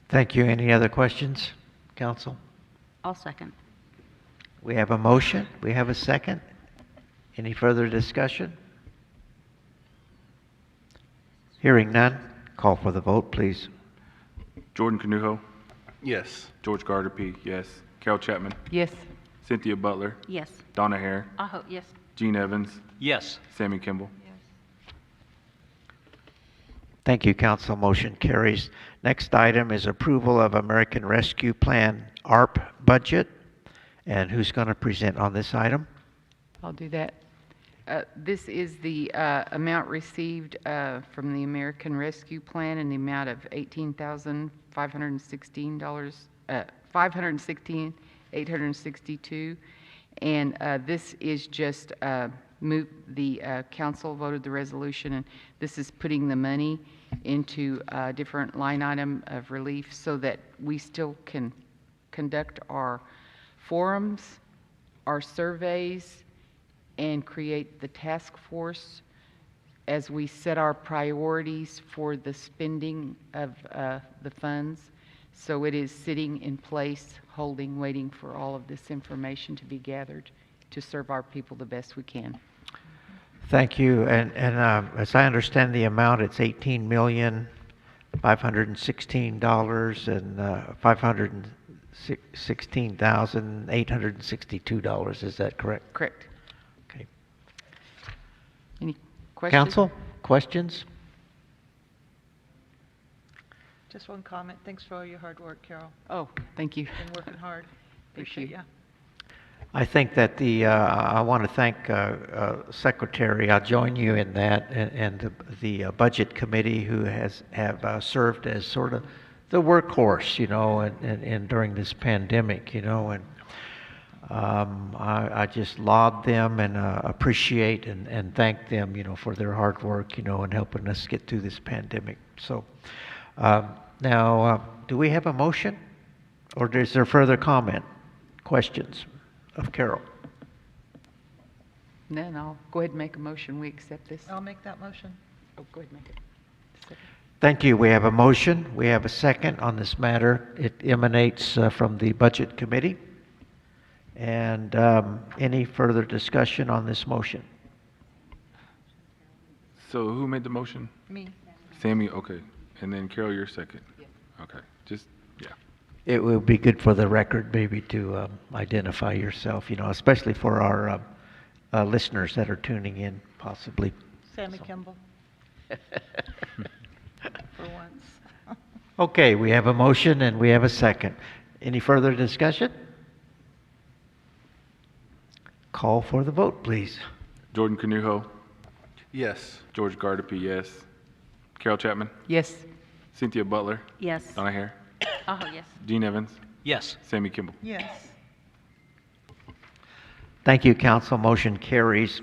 Thank you. Any other questions, council? I'll second. We have a motion. We have a second. Any further discussion? Hearing none, call for the vote, please. Jordan Canujo, Yes. George Gardapi, yes. Carol Chapman, Yes. Cynthia Butler, Yes. Donna Hare, Aho, yes. Gene Evans, Yes. Sammy Kimball. Thank you, council. Motion carries. Next item is approval of American Rescue Plan ARP budget. And who's going to present on this item? I'll do that. This is the amount received from the American Rescue Plan in the amount of $18,516, $516,862. And this is just the council voted the resolution, and this is putting the money into a different line item of relief so that we still can conduct our forums, our surveys, and create the task force as we set our priorities for the spending of the funds. So it is sitting in place, holding, waiting for all of this information to be gathered to serve our people the best we can. Thank you. And as I understand the amount, it's $18,516 and $516,862. Is that correct? Correct. Okay. Any questions? Council, questions? Just one comment. Thanks for all your hard work, Carol. Oh, thank you. Been working hard. Appreciate you. I think that I want to thank Secretary, I'll join you in that, and the Budget Committee who have served as sort of the workhorse, you know, and during this pandemic, you know, and I just laud them and appreciate and thank them, you know, for their hard work, you know, in helping us get through this pandemic. So now, do we have a motion, or is there further comment, questions of Carol? Then I'll go ahead and make a motion. We accept this. I'll make that motion. Oh, go ahead and make it. Second. Thank you. We have a motion. We have a second on this matter. It emanates from the Budget Committee. And any further discussion on this motion? So who made the motion? Me. Sammy, okay. And then Carol, you're second? Yes. Okay, just, yeah. It would be good for the record maybe to identify yourself, you know, especially for our listeners that are tuning in possibly. Sammy Kimball. For once. Okay, we have a motion and we have a second. Any further discussion? Call for the vote, please. Jordan Canujo, Yes. George Gardapi, yes. Carol Chapman, Yes. Cynthia Butler, Yes. Donna Hare, Aho, yes. Gene Evans, Yes. Sammy Kimball. Yes. Thank you, council. Motion carries.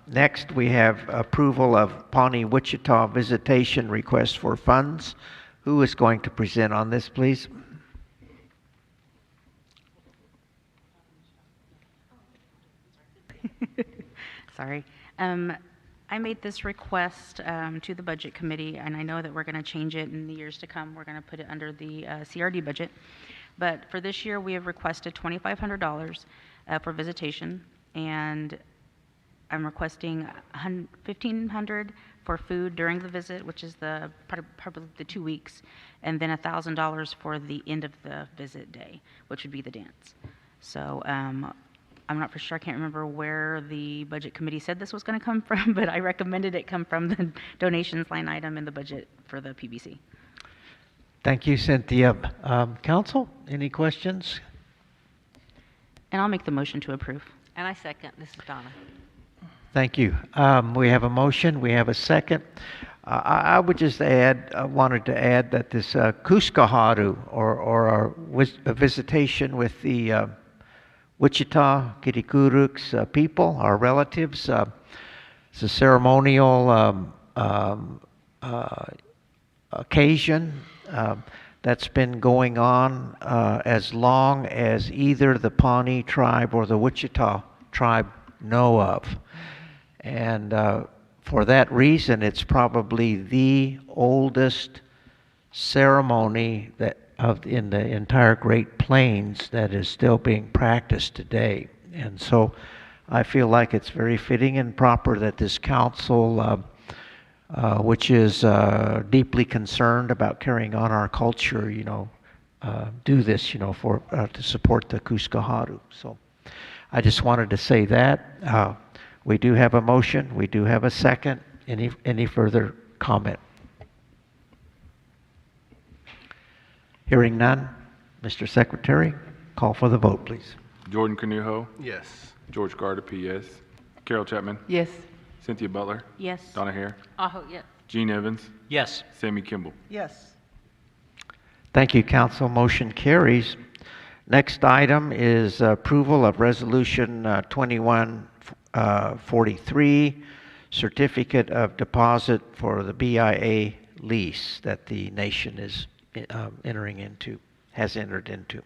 Next, we have approval of Pawnee, Wichita visitation request for funds. Who is going to present on this, please? Sorry. I made this request to the Budget Committee, and I know that we're going to change it in the years to come. We're going to put it under the CRD budget. But for this year, we have requested $2,500 for visitation, and I'm requesting $1,500 for food during the visit, which is probably the 2 weeks, and then $1,000 for the end of the visit day, which would be the dance. So I'm not for sure. I can't remember where the Budget Committee said this was going to come from, but I recommended it come from the donations line item in the budget for the PBC. Thank you, Cynthia. Council, any questions? And I'll make the motion to approve. And I second. This is Donna. Thank you. We have a motion, we have a second. I would just wanted to add that this Kuskaharu, or our visitation with the Wichita, Kitikuruks people, our relatives, it's a ceremonial occasion that's been going on as long as either the Pawnee tribe or the Wichita tribe know of. And for that reason, it's probably the oldest ceremony in the entire Great Plains that is still being practiced today. And so I feel like it's very fitting and proper that this council, which is deeply concerned about carrying on our culture, do this, to support the Kuskaharu. So I just wanted to say that. We do have a motion. We do have a second. Any further comment? Hearing none. Mr. Secretary, call for the vote, please. Jordan Canuho, Yes. George Gardapi, yes. Carol Chapman, Yes. Cynthia Butler, Yes. Donna Hare, Oh, yeah. Gene Evans, Yes. Sammy Kimball. Yes. Thank you, Council. Motion carries. Next item is approval of Resolution 2143, Certificate of Deposit for the BIA lease that the nation is has entered into.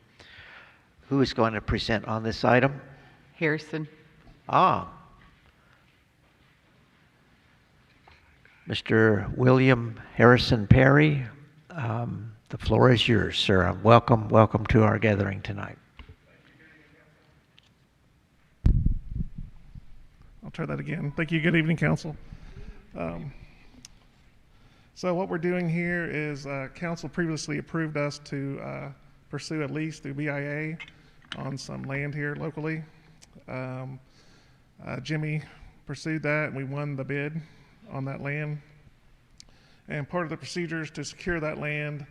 Who is going to present on this item? Harrison. Mr. William Harrison Perry, the floor is yours, sir. Welcome to our gathering tonight. I'll try that again. Thank you. Good evening, Council. So what we're doing here is Council previously approved us to pursue a lease through BIA on some land here locally. Jimmy pursued that, and we won the bid on that land. And part of the procedures to secure that land,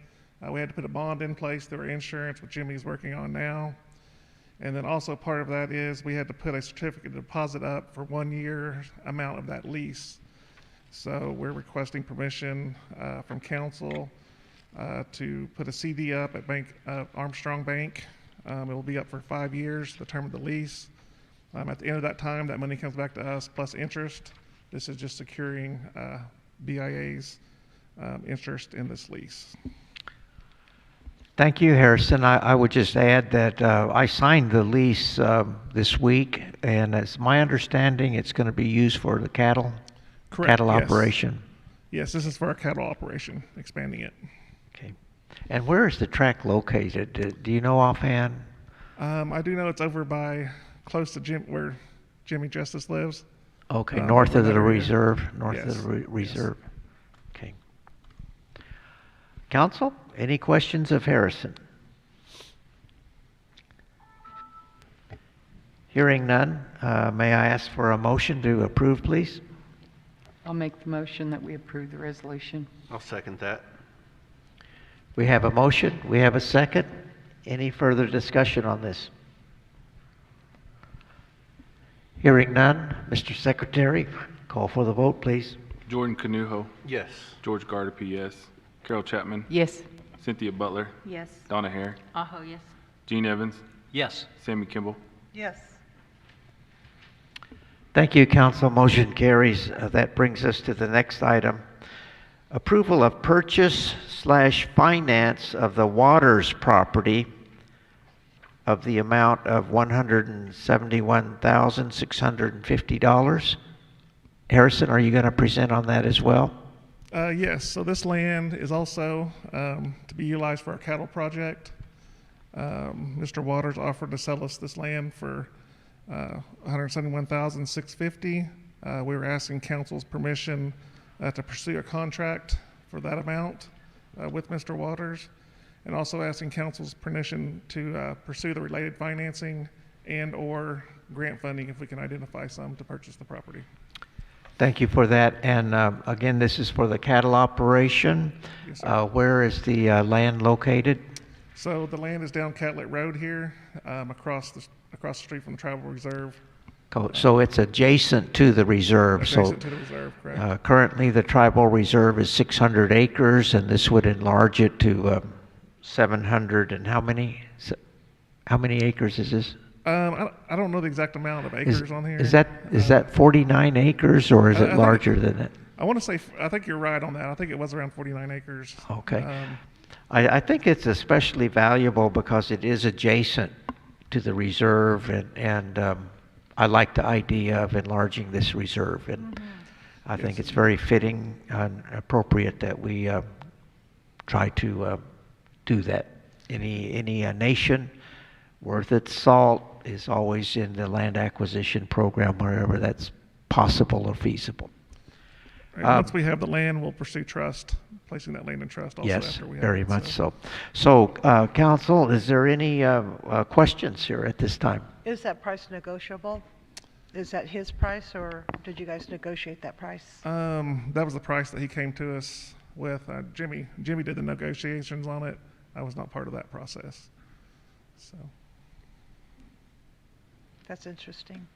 we had to put a bond in place through our insurance, which Jimmy's working on now. And then also part of that is we had to put a certificate of deposit up for 1 year amount of that lease. So we're requesting permission from council to put a CD up at Armstrong Bank. It will be up for 5 years, the term of the lease. At the end of that time, that money comes back to us plus interest. This is just securing BIA's interest in this lease. Thank you, Harrison. I would just add that I signed the lease this week, and it's my understanding it's going to be used for the cattle Correct, yes. operation. Yes, this is for our cattle operation, expanding it. Okay. And where is the track located? Do you know offhand? I do know it's over by close to where Jimmy Justice lives. Okay, north of the area. reserve. North Yes, of the reserve. yes. Okay. Council, any questions of Harrison? Hearing none, may I ask for a motion to approve, please? I'll make the motion that we approve the resolution. I'll second that. We have a motion. We have a second. Any further discussion on this? Hearing none, Mr. Secretary, call for the vote, please. Jordan Canuho, Yes. George Gardapi, yes. Carol Chapman, Yes. Cynthia Butler, Yes. Donna Hare, Oh, yes. Gene Evans, Yes. Sammy Kimball. Yes. Thank you, Council. Motion carries. That brings us to the next item. Approval of purchase/finance of the Waters property of the amount of $171,650. Harrison, are you going to present on that as well? Yes, so this land is also to be utilized for our cattle project. Mr. Waters offered to sell us this land for $171,650. We were asking council's permission to pursue a contract for that amount with Mr. Waters, and also asking council's permission to pursue the related financing and/or grant funding if we can identify some to purchase the property. Thank you for that. And again, this is for the cattle operation. Yes, sir. Where is the land located? So the land is down Catlett Road here, across the street from the Tribal Reserve. So it's adjacent to the reserve. Adjacent to the reserve, correct. Currently, the tribal reserve is 600 acres, and this would enlarge it to 700 and how many? How many acres is this? I don't know the exact amount of acres on here. Is that 49 acres, or is it larger than that? I want to say, I think you're right on that. I think it was around 49 acres. Okay. I think it's especially valuable because it is adjacent to the reserve, and I like the idea of enlarging this reserve, and I think it's very fitting and appropriate that we try to do that. Any nation worth its salt is always in the land acquisition program wherever that's possible or feasible. Once we have the land, we'll pursue trust, placing that land in trust also Yes, after we have very it, much so. So, council, is there any questions here at this time? Is that price negotiable? Is that his price, or did you guys negotiate that price? That was the price that he came to us with. Jimmy did the negotiations on it. I was not part of that process. So. That's interesting.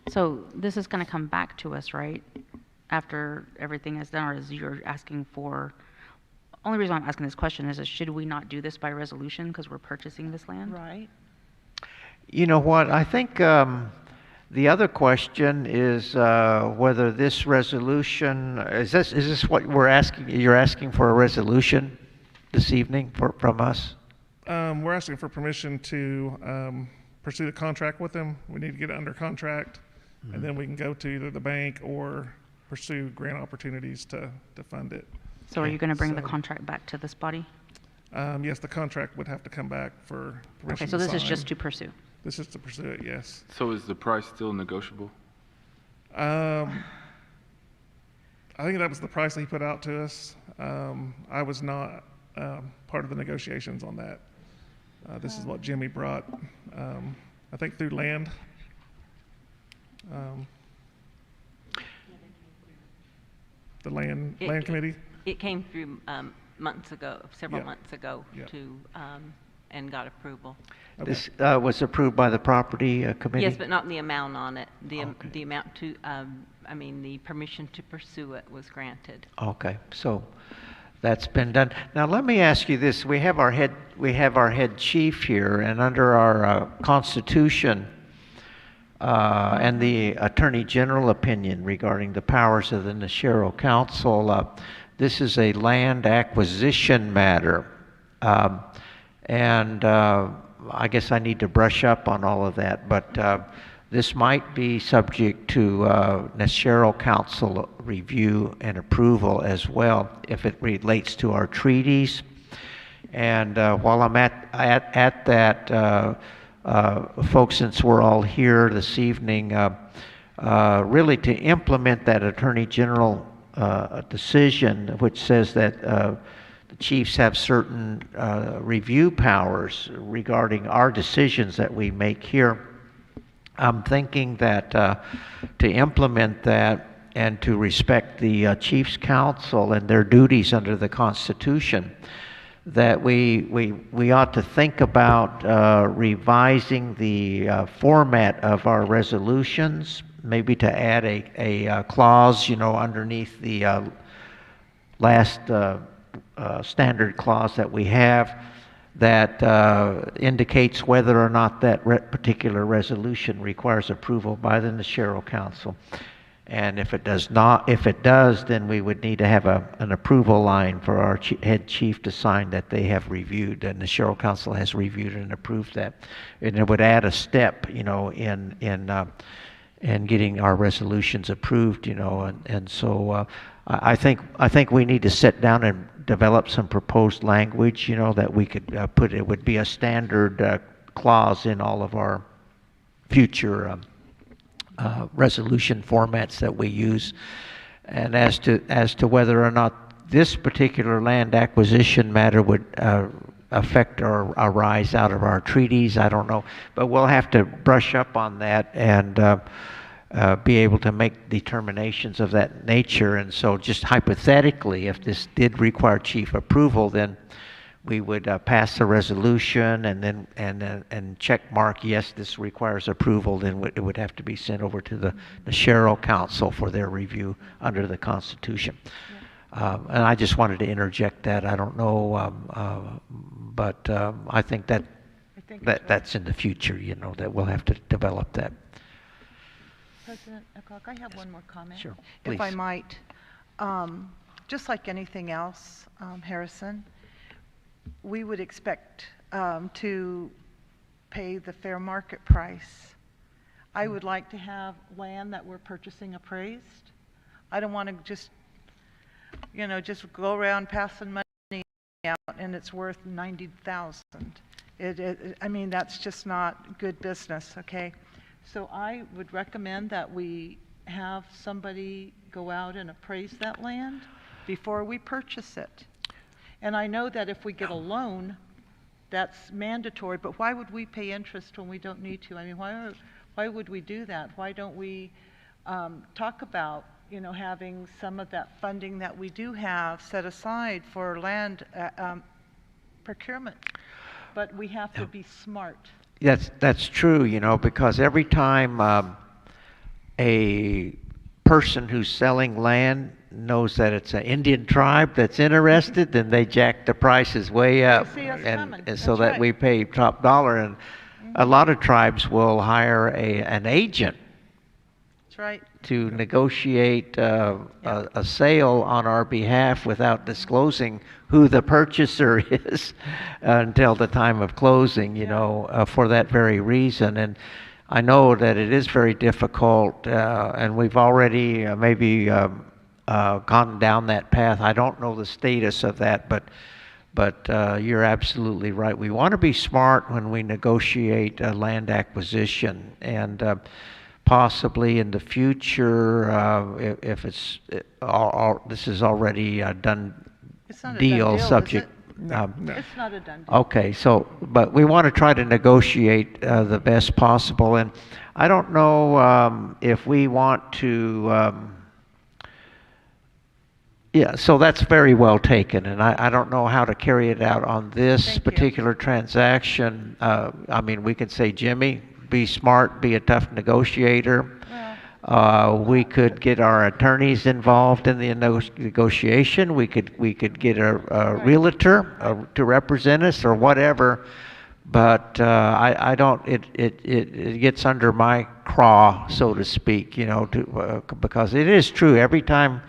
So this is going to come back to us, right? After everything is done, or is you're asking for, only reason I'm asking this question is should we not do this by resolution because we're purchasing this land? Right. You know what, I think the other question is whether this resolution, is this what we're asking, you're asking for a resolution this evening from us? We're asking for permission to pursue the contract with them. We need to get it under contract, and then we can go to either the bank or pursue grant opportunities to fund it. So are you going to bring the contract back to this body? Yes, the contract would have to come back for permission Okay, so to this is sign. just to pursue. This is to pursue it, yes. So is the price still negotiable? I think that was the price that he put out to us. I was not part of the negotiations on that. This is what Jimmy brought, I think through land. The land committee? It came through months ago, several Yeah. months ago, Yeah. and got approval. This was approved by the property committee? Yes, but not the amount on it. Okay. The amount to, the permission to pursue it was granted. Okay, so that's been done. Now let me ask you this: we have our head chief here, and under our Constitution and the Attorney General opinion regarding the powers of the Nashero Council, this is a land acquisition matter, and I guess I need to brush up on all of that, but this might be subject to Nashero Council review and approval as well if it relates to our treaties. And while I'm at that, folks, since we're all here this evening, really to implement that Attorney General decision, which says that the chiefs have certain review powers regarding our decisions that we make here. I'm thinking that to implement that and to respect the Chiefs Council and their duties under the Constitution, that we ought to think about revising the format of our resolutions, maybe to add a clause, underneath the last standard clause that we have, that indicates whether or not that particular resolution requires approval by the Nashero Council. And if it does not, then we would need to have an approval line for our head chief to sign that they have reviewed, and the Nashero Council has reviewed and approved that. And it would add a step, in and getting our resolutions approved, and so I think we need to sit down and develop some proposed language, that we could put. It would be a standard clause in all of our future resolution formats that we use. And as to whether or not this particular land acquisition matter would affect or arise out of our treaties, I don't know. But we'll have to brush up on that and be able to make determinations of that nature. And so just hypothetically, if this did require chief approval, then we would pass a resolution and then and check mark, yes, this requires approval. Then it would have to be sent over to the Sherrill Council for their review under the Constitution. And I just wanted to interject that. I don't know, but I think that's in the future, that we'll have to develop that. President Eckhoff, I have one more comment. Sure, please. If I might. Just like anything else, Harrison, we would expect to pay the fair market price. I would like to have land that we're purchasing appraised. I don't want to just go around passing money out and it's worth $90,000. I mean, that's just not good business, okay? So I would recommend that we have somebody go out and appraise that land before we purchase it. And I know that if we get a loan, that's mandatory, but why would we pay interest when we don't need to? I mean, why would we do that? Why don't we talk about, having some of that funding that we do have set aside for land procurement? But we have to be smart. That's true, because every time a person who's selling land knows that it's an Indian tribe that's interested, then they jack the prices way up, and so that we pay top dollar. And a lot of tribes will hire an agent. That's right. To negotiate a sale on our behalf without disclosing who the purchaser is until the time of closing, for that very reason. And I know that it is very difficult, and we've already maybe gone down that path. I don't know the status of that, but you're absolutely right. We want to be smart when we negotiate land acquisition, and possibly in the future, if it's this is already a done deal subject. It's not a done deal. Okay, but we want to try to negotiate the best possible, and I don't know if we want to. So that's very well taken, and I don't know how to carry it out on this particular transaction. I mean, we could say, Jimmy, be smart, be a tough negotiator. We could get our attorneys involved in the negotiation. We could get a realtor to represent us or whatever. But I don't. It gets under my craw, so to speak. Because it is true. Every time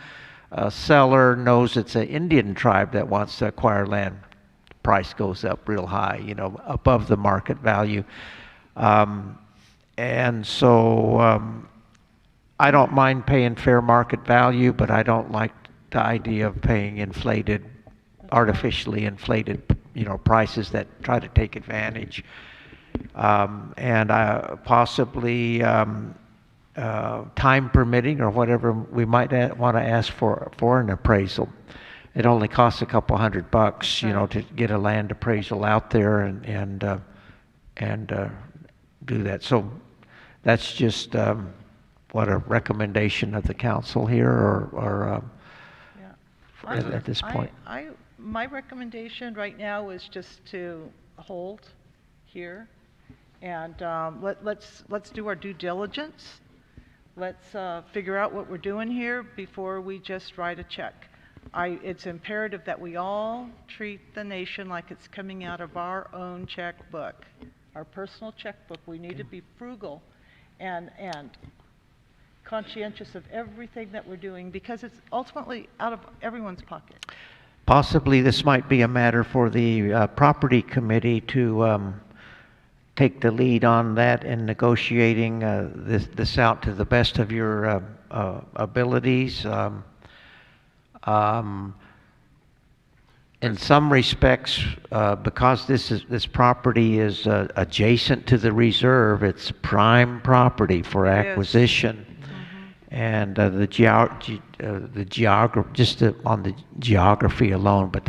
a seller knows it's an Indian tribe that wants to acquire land, the price goes up real high. Above the market value. And so I don't mind paying fair market value, but I don't like the idea of paying artificially inflated, prices that try to take advantage. And possibly time permitting or whatever, we might want to ask for an appraisal. It only costs a couple $100, to get a land appraisal out there and do that. So that's just what a recommendation of the council here, or at this point. My recommendation right now is just to hold here, and let's do our due diligence. Let's figure out what we're doing here before we just write a check. It's imperative that we all treat the nation like it's coming out of our own checkbook, our personal checkbook. We need to be frugal and conscientious of everything that we're doing, because it's ultimately out of everyone's pocket. Possibly this might be a matter for the property committee to take the lead on that in negotiating this out to the best of your abilities. In some respects, because this property is adjacent to the reserve, it's prime property for acquisition. And the geography, just on the geography alone, but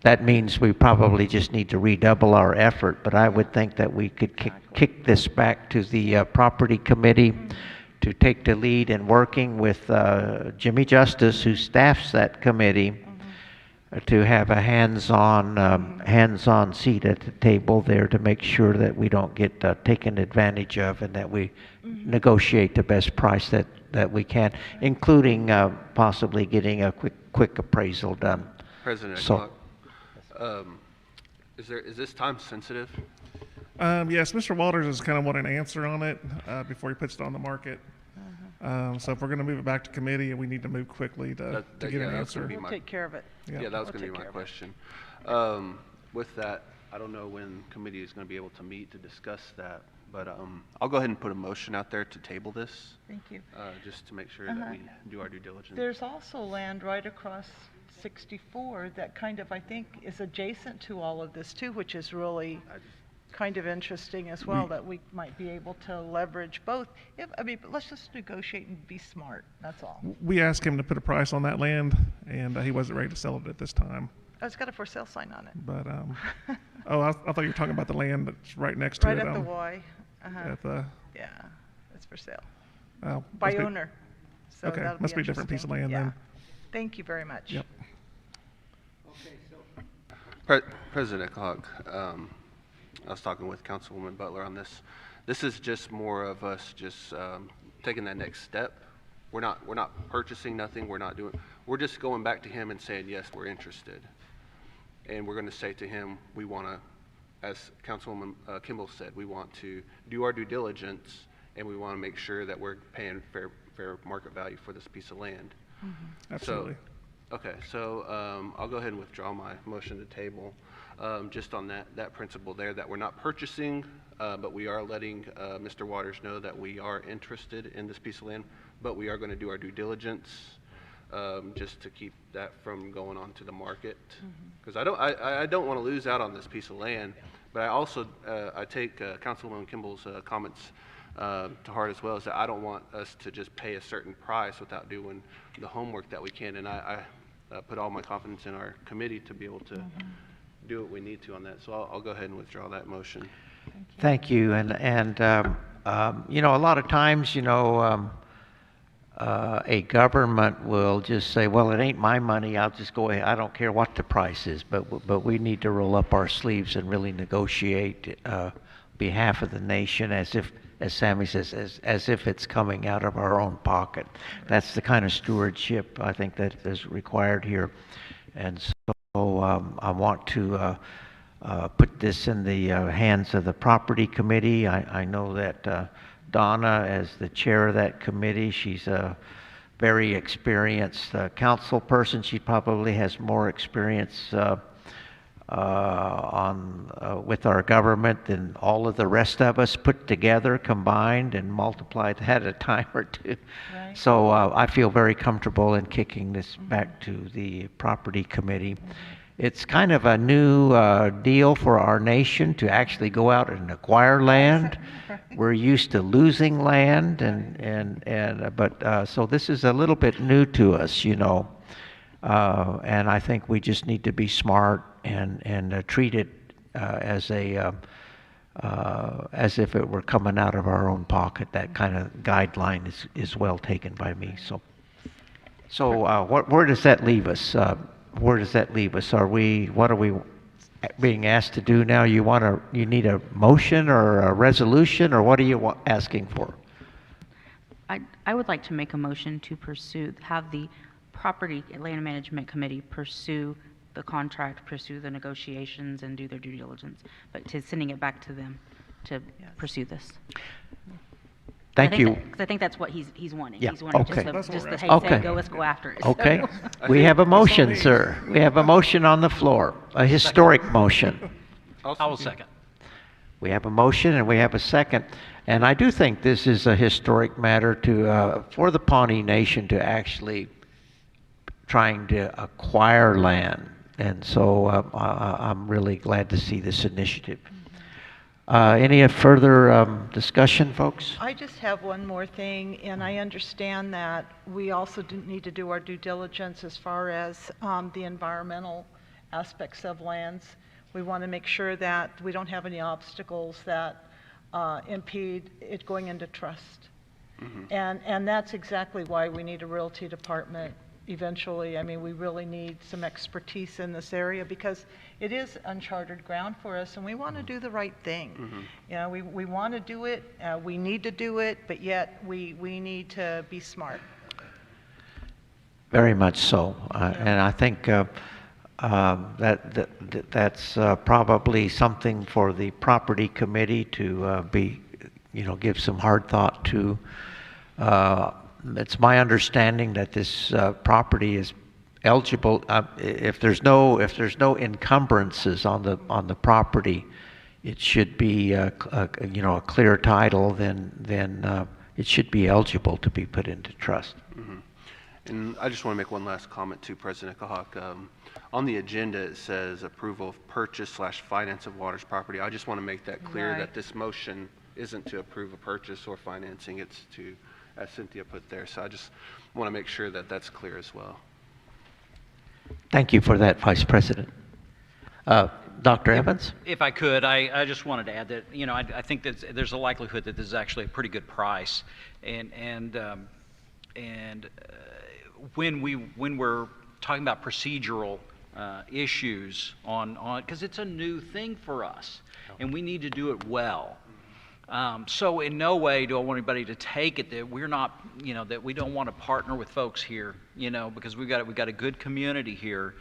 that means we probably just need to redouble our effort. But I would think that we could kick this back to the property committee to take the lead in working with Jimmy Justice, who staffs that committee, to have a hands-on seat at the table there to make sure that we don't get taken advantage of, and that we negotiate the best price that we can, including possibly getting a quick appraisal done. President, So, is this time sensitive? Yes, Mr. Walters is kind of wanting an answer on it before he puts it on the market. So if we're going to move it back to committee, we need to move quickly to get an answer. We'll take care of it. Yeah, that was going to be my question. With that, I don't know when committee is going to be able to meet to discuss that, but I'll go ahead and put a motion out there to table this. Thank you. Just to make sure that we do our due diligence. There's also land right across 64 that kind of, I think, is adjacent to all of this too, which is really kind of interesting as well, that we might be able to leverage both. But let's just negotiate and be smart, that's all. We asked him to put a price on that land, and he wasn't ready to sell it at this time. Oh, it's got a for sale sign on it. But, I thought you were talking about the land that's right next to it. Right at the Y. At the, Yeah, it's for sale. oh, By must be- owner. So Okay, that'll must be a different piece of land interesting. then. Yeah. Thank you very much. Yep. President Cog, I was talking with Councilwoman Butler on this. This is just more of us just taking that next step. We're not purchasing nothing. We're just going back to him and saying, yes, we're interested. And we're going to say to him, we want to, as Councilwoman Kimball said, we want to do our due diligence, and we want to make sure that we're paying fair market value for this piece of land. Absolutely. So I'll go ahead and withdraw my motion to table, just on that principle there, that we're not purchasing, but we are letting Mr. Waters know that we are interested in this piece of land, but we are going to do our due diligence, just to keep that from going on to the market. Because I don't want to lose out on this piece of land, but I also I take Councilwoman Kimball's comments to heart as well, is that I don't want us to just pay a certain price without doing the homework that we can. And I put all my confidence in our committee to be able to do what we need to on that. So I'll go ahead and withdraw that motion. thank you. And you know, a lot of times, you know, a government will just say, well, it ain't my money, I'll just go ahead, I don't care what the price is, but we need to roll up our sleeves and really negotiate behalf of the nation, as if, as Sammy says, as if it's coming out of our own pocket. That's the kind of stewardship I think that is required here. And so I want to put this in the hands of the property committee. I know that Donna, as the chair of that committee, she's a very experienced council person. She probably has more experience with our government than all of the rest of us put together, combined, and multiplied that a time or two. Right. So I feel very comfortable in kicking this back to the property committee. It's kind of a new deal for our nation to actually go out and acquire land. We're used to losing land, but so this is a little bit new to us, you know. And I think we just need to be smart and treat it as if it were coming out of our own pocket. That kind of guideline is well taken by me. So where does that leave us? Where does that leave us? What are we being asked to do now? You need a motion or a resolution, or what are you asking for? I would like to make a motion to have the Property Land Management Committee pursue the contract, pursue the negotiations, and do their due diligence, but to sending it back to them to pursue this. Thank you. Because I think that's what he's wanting. Yeah, He's wanting okay. just the hey, Okay. say, let's go after it. Okay. We have a motion, sir. We have a motion on the floor, a historic motion. I will second. We have a motion and we have a second. And I do think this is a historic matter for the Pawnee Nation to actually trying to acquire land. And so I'm really glad to see this initiative. Any further discussion, folks? I just have one more thing, and I understand that we also need to do our due diligence as far as the environmental aspects of lands. We want to make sure that we don't have any obstacles that impede it going into trust. And that's exactly why we need a realty department eventually. I mean, we really need some expertise in this area because it is uncharted ground for us, and we want to do the right thing. You know, we want to do it, we need to do it, but yet we need to be smart. Very much so. And I think that's probably something for the property committee to give some hard thought to. It's my understanding that this property is eligible if there's no encumbrances on the property. It should be a clear title. Then it should be eligible to be put into trust. And I just want to make one last comment too, President Kahak. On the agenda, it says approval of purchase/finance of Waters property. I just want to make that clear that this motion isn't to approve a purchase or financing. It's to, as Cynthia put there. So I just want to make sure that that's clear as well. Thank you for that, Vice President. Dr. Evans? If I could, I just wanted to add that, I think that there's a likelihood that this is actually a pretty good price. And when we're talking about procedural issues because it's a new thing for us, and we need to do it well. So in no way do I want anybody to take it that we're not, that we don't want to partner with folks here, because we've got a good community here.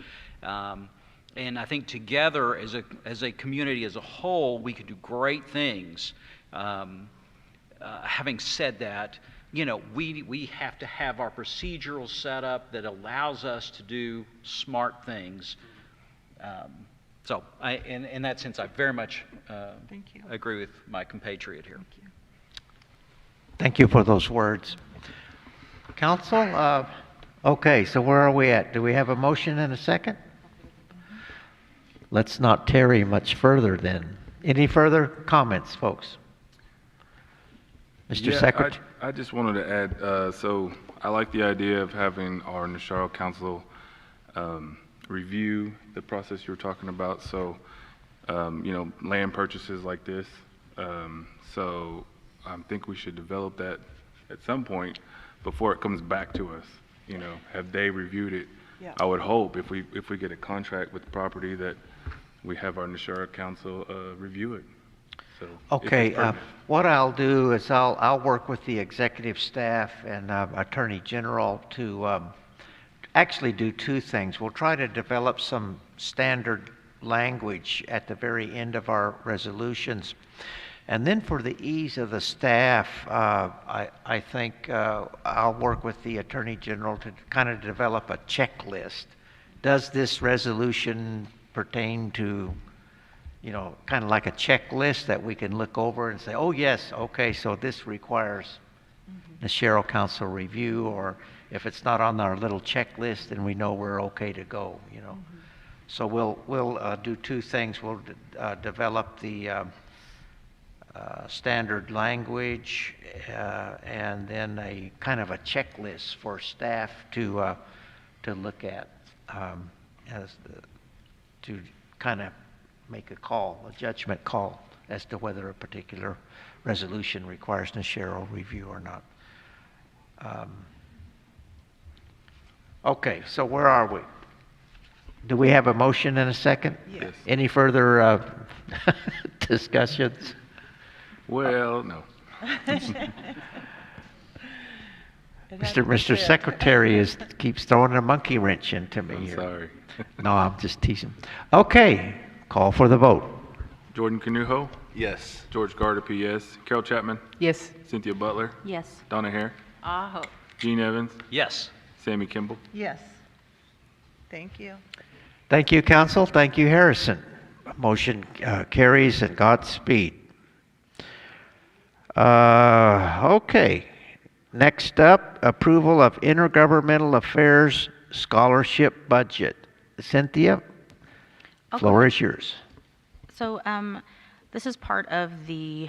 And I think together as a community as a whole, we could do great things. Having said that, we have to have our procedural setup that allows us to do smart things. So in that sense, I very much agree with my compatriot here. Thank you for those words. Council, okay, so where are we at? Do we have a motion and a second? Let's not tarry much further then. Any further comments, folks? Mr. Secretary? I just wanted to add, so I like the idea of having our Nasharo Council review the process you were talking about. So, land purchases like this. So I think we should develop that at some point before it comes back to us. Have they reviewed it? Yeah. I would hope if we get a contract with the property that we have our Nasharo Council review it. So okay, what I'll do is I'll work with the executive staff and Attorney General to actually do two things. We'll try to develop some standard language at the very end of our resolutions. And then for the ease of the staff, I think I'll work with the Attorney General to kind of develop a checklist. Does this resolution pertain to, kind of like a checklist that we can look over and say, oh yes, okay, so this requires the Nasharo Council review, or if it's not on our little checklist, then we know we're okay to go, So we'll do two things. We'll develop the standard language and then a kind of a checklist for staff to look at to kind of make a judgment call as to whether a particular resolution requires Nasharo review or not. Okay, so where are we? Do we have a motion and a second? Yes. Any further discussions? Well, no. Mr. Secretary keeps throwing a monkey wrench into me here. Sorry. No, I'm just teasing. Okay, call for the vote. Jordan Canuho? Yes. George Gardapi, yes. Carol Chapman? Yes. Cynthia Butler? Yes. Donna Hare? Aho. Gene Evans? Yes. Sammy Kimball? Yes. Thank you. Thank you, Council. Thank you, Harrison. Motion carries, and Godspeed. Okay. Next up, approval of Intergovernmental Affairs Scholarship Budget. Cynthia, floor is yours. So this is part of the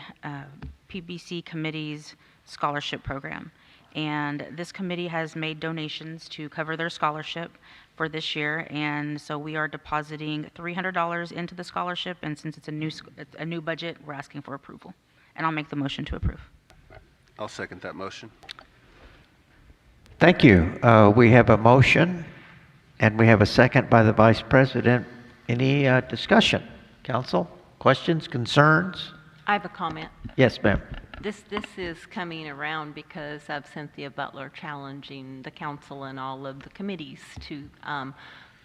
PBC committee's scholarship program. And this committee has made donations to cover their scholarship for this year. And so we are depositing $300 into the scholarship. And since it's a new budget, we're asking for approval. And I'll make the motion to approve. I'll second that motion. Thank you. We have a motion, and we have a second by the Vice President. Any discussion? Council, questions, concerns? I have a comment. Yes, ma'am. This is coming around because of Cynthia Butler challenging the council and all of the committees to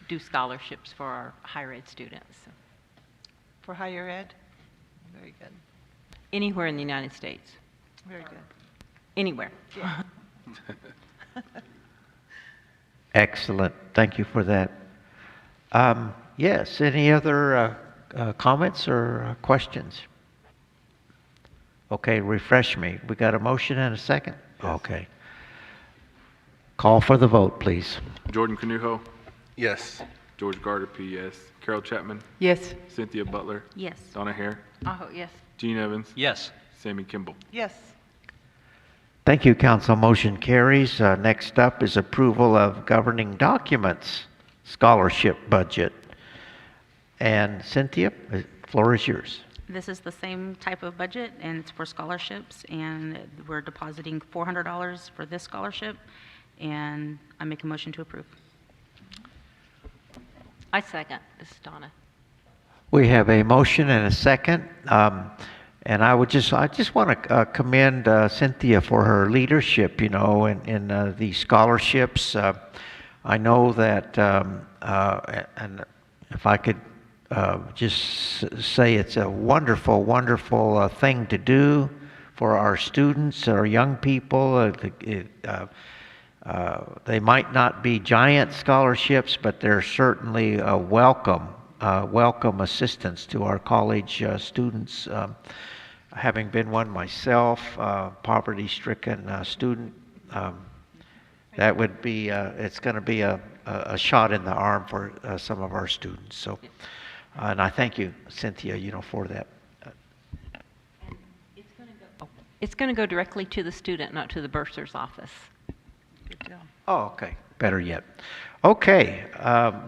do scholarships for our higher ed students. For higher ed? Very good. Anywhere in the United States. Very good. Anywhere. Excellent. Thank you for that. Yes, any other comments or questions? Okay, refresh me. We got a motion and a second? Okay. Call for the vote, please. Jordan Canujo, Yes. George Gardner, yes. Carol Chapman, Yes. Cynthia Butler, Yes. Donna Hare, Oh, yes. Gene Evans, Yes. Sammy Kimball. Yes. Thank you, Council. Motion carries. Next up is approval of governing documents, scholarship budget. And Cynthia, the floor is yours. This is the same type of budget, and it's for scholarships, and we're depositing $400 for this scholarship, and I make a motion to approve. I second. This is Donna. We have a motion and a second. And I just want to commend Cynthia for her leadership, in these scholarships. I know that, and if I could just say it's a wonderful, wonderful thing to do for our students, our young people. They might not be giant scholarships, but they're certainly a welcome assistance to our college students. Having been one myself, poverty-stricken student, that would be, it's going to be a shot in the arm for some of our students. So, and I thank you, Cynthia, for that. It's going to go directly to the student, not to the bursar's office. Good deal. Oh, okay. Better yet. Okay.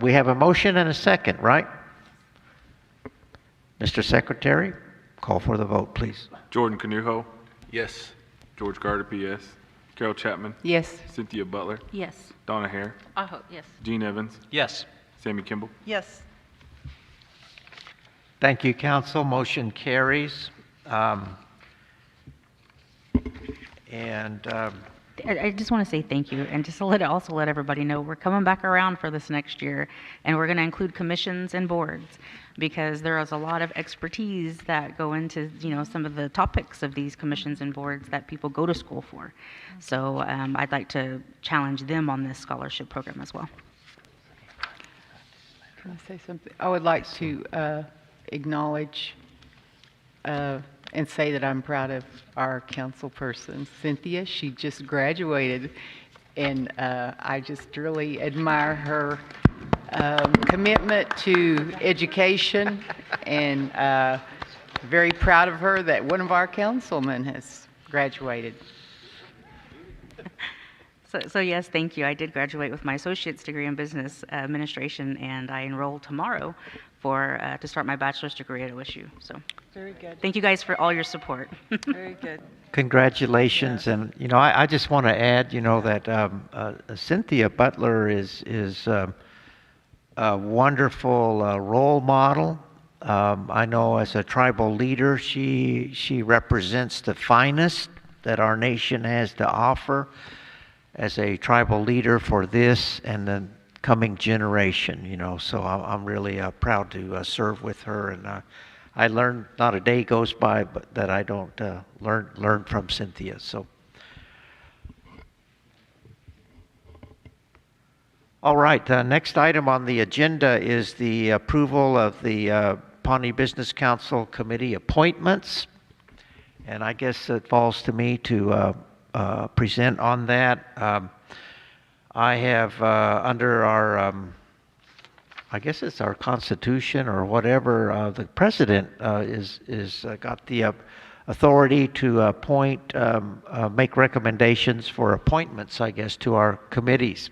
We have a motion and a second, right? Mr. Secretary, call for the vote, please. Jordan Canujo, Yes. George Gardner, yes. Carol Chapman, Yes. Cynthia Butler, Yes. Donna Hare, Oh, yes. Gene Evans, Yes. Sammy Kimball. Yes. Thank you, Council. Motion carries. I just want to say thank you, and just to also let everybody know we're coming back around for this next year, and we're going to include commissions and boards, because there is a lot of expertise that go into some of the topics of these commissions and boards that people go to school for. So I'd like to challenge them on this scholarship program as well. Can I say something? I would like to acknowledge and say that I'm proud of our council person, Cynthia. She just graduated, and I just really admire her commitment to education, and very proud of her that one of our councilmen has graduated. So yes, thank you. I did graduate with my associate's degree in business administration, and I enroll tomorrow to start my bachelor's degree at OSU. So Very good. thank you guys for all your support. Very good. Congratulations. And, I just want to add, that Cynthia Butler is a wonderful role model. I know as a tribal leader, she represents the finest that our nation has to offer as a tribal leader for this and the coming generation, so I'm really proud to serve with her, and I learned, not a day goes by but that I don't learn from Cynthia. So, all right, next item on the agenda is the approval of the Pawnee Business Council Committee appointments. And I guess it falls to me to present on that. I have, under our, I guess it's our Constitution or whatever, the President is got the authority to appoint, make recommendations for appointments, I guess, to our committees.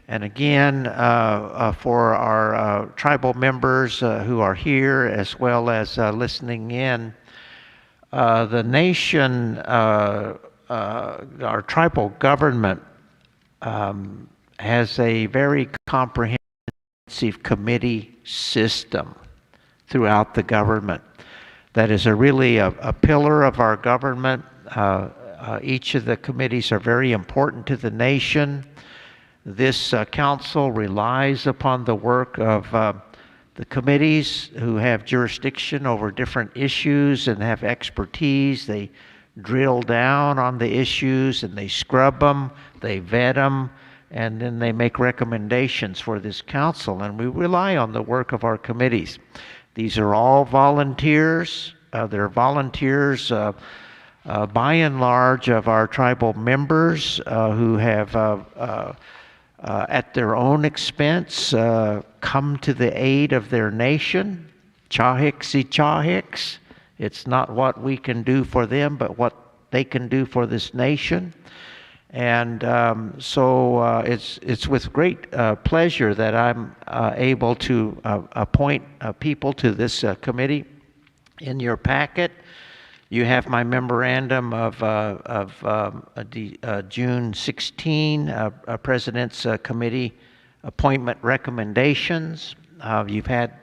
And again, for our tribal members who are here as well as listening in, the nation, our tribal government, has a very comprehensive committee system throughout the government. That is really a pillar of our government. Each of the committees are very important to the nation. This council relies upon the work of the committees who have jurisdiction over different issues and have expertise. They drill down on the issues and they scrub them, they vet them, and then they make recommendations for this council. And we rely on the work of our committees. These are all volunteers. They're volunteers by and large of our tribal members who have at their own expense come to the aid of their nation. Chahiksi chahiksi. It's not what we can do for them, but what they can do for this nation. And so it's with great pleasure that I'm able to appoint people to this committee. In your packet, you have my memorandum of June 16, President's Committee appointment recommendations. You've had,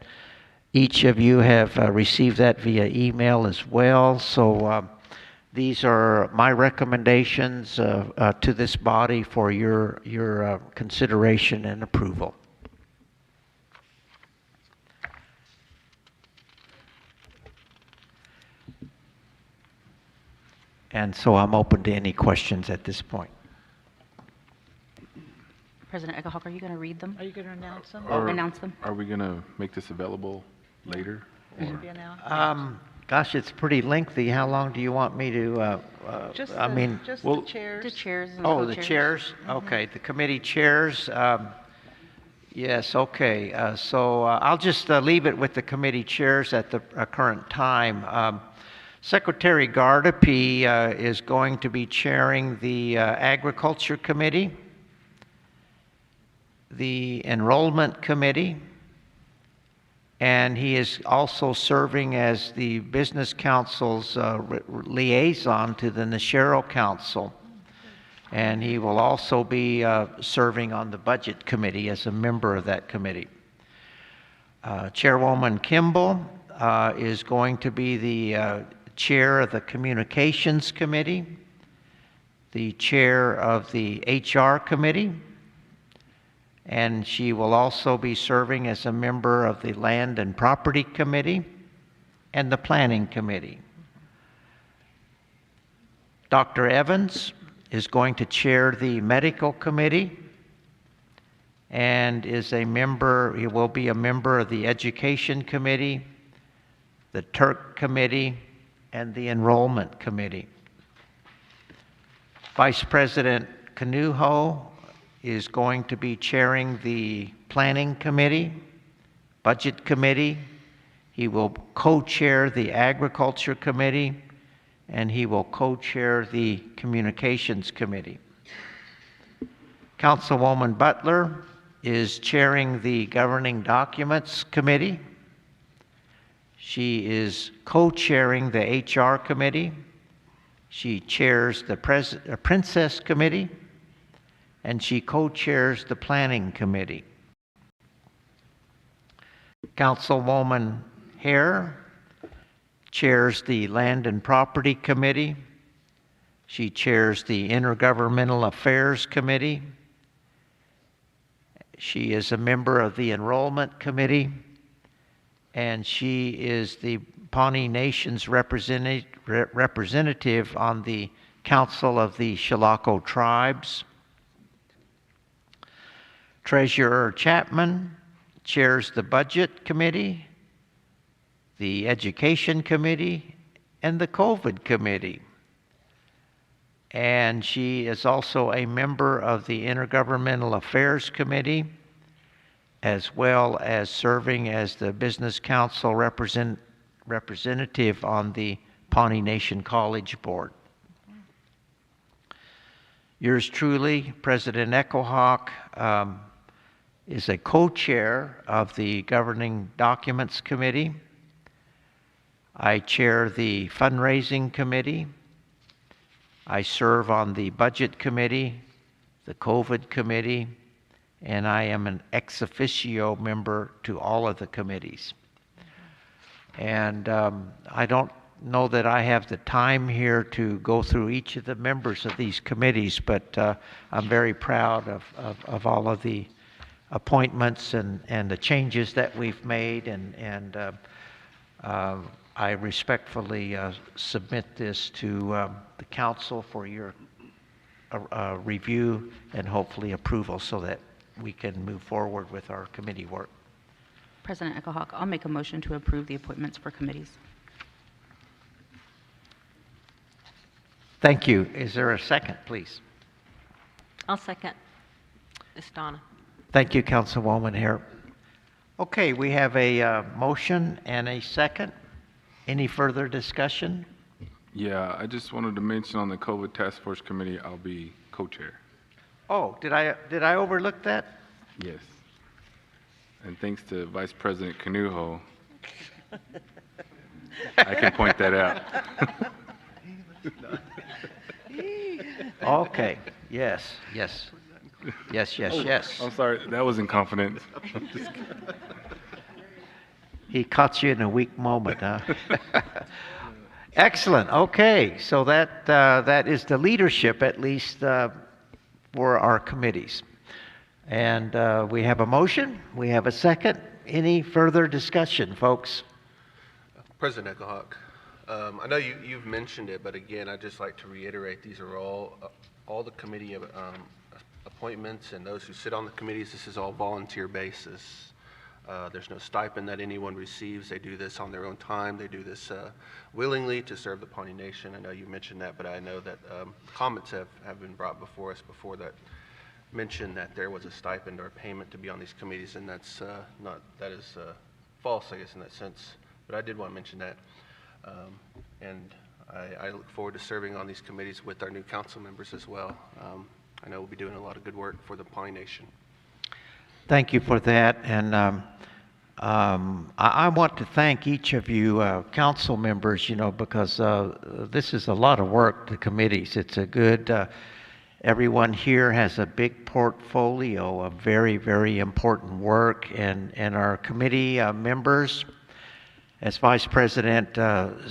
each of you have received that via email as well. So these are my recommendations to this body for your consideration and approval. And so I'm open to any questions at this point. President Egelhawk, are you going to read them? Are you going to announce them? Or Announce them? Are we going to make this available later? Should be announced. Gosh, it's pretty lengthy. How long do you want me to, Just I mean, just well, the chairs. The chairs and oh, the co-chairs. chairs? Okay, the committee chairs. Yes, okay. So I'll just leave it with the committee chairs at the current time. Secretary Gardapi is going to be chairing the Agriculture Committee, the Enrollment Committee, and he is also serving as the Business Council's liaison to the Nashero Council. And he will also be serving on the Budget Committee as a member of that committee. Chairwoman Kimball is going to be the chair of the Communications Committee, the chair of the HR Committee, and she will also be serving as a member of the Land and Property Committee and the Planning Committee. Dr. Evans is going to chair the Medical Committee and is a member, he will be a member of the Education Committee, the Turk Committee, and the Enrollment Committee. Vice President Kanuho is going to be chairing the Planning Committee, Budget Committee. He will co-chair the Agriculture Committee, and he will co-chair the Communications Committee. Councilwoman Butler is chairing the Governing Documents Committee. She is co-chairing the HR Committee. She chairs the Princess Committee, and she co-chairs the Planning Committee. Councilwoman Hare chairs the Land and Property Committee. She chairs the Intergovernmental Affairs Committee. She is a member of the Enrollment Committee, and she is the Pawnee Nation's representative on the Council of the Chilocco Tribes. Treasurer Chapman chairs the Budget Committee, the Education Committee, and the COVID Committee. And she is also a member of the Intergovernmental Affairs Committee, as well as serving as the Business Council representative on the Pawnee Nation College Board. Yours truly, President Echohawk, is a co-chair of the Governing Documents Committee. I chair the Fundraising Committee. I serve on the Budget Committee, the COVID Committee, and I am an ex officio member to all of the committees. And I don't know that I have the time here to go through each of the members of these committees, but I'm very proud of all of the appointments and the changes that we've made, and I respectfully submit this to the council for your review and hopefully approval so that we can move forward with our committee work. President Echohawk, I'll make a motion to approve the appointments for committees. Thank you. Is there a second, please? I'll second. Ms. Donna. Thank you, Councilwoman Hare. Okay, we have a motion and a second. Any further discussion? Yeah, I just wanted to mention on the COVID Task Force Committee, I'll be co-chair. Oh, did I overlook that? Yes. And thanks to Vice President Canuho, I can point that out. Okay, yes. I'm sorry, that was in confidence. He caught you in a weak moment, huh? Excellent. Okay, so that is the leadership, at least for our committees. And we have a motion. We have a second. Any further discussion, folks? President Echohawk, I know you've mentioned it, but again, I'd just like to reiterate, these are all the committee appointments and those who sit on the committees. This is all volunteer basis. There's no stipend that anyone receives. They do this on their own time. They do this willingly to serve the Pawnee Nation. I know you mentioned that, but I know that comments have been brought before us before that mentioned that there was a stipend or a payment to be on these committees, and that is false, I guess, in that sense. But I did want to mention that. And I look forward to serving on these committees with our new council members as well. I know we'll be doing a lot of good work for the Pawnee Nation. Thank you for that. And I want to thank each of you council members, because this is a lot of work, the committees. It's a good, everyone here has a big portfolio of very, very important work. And our committee members, as Vice President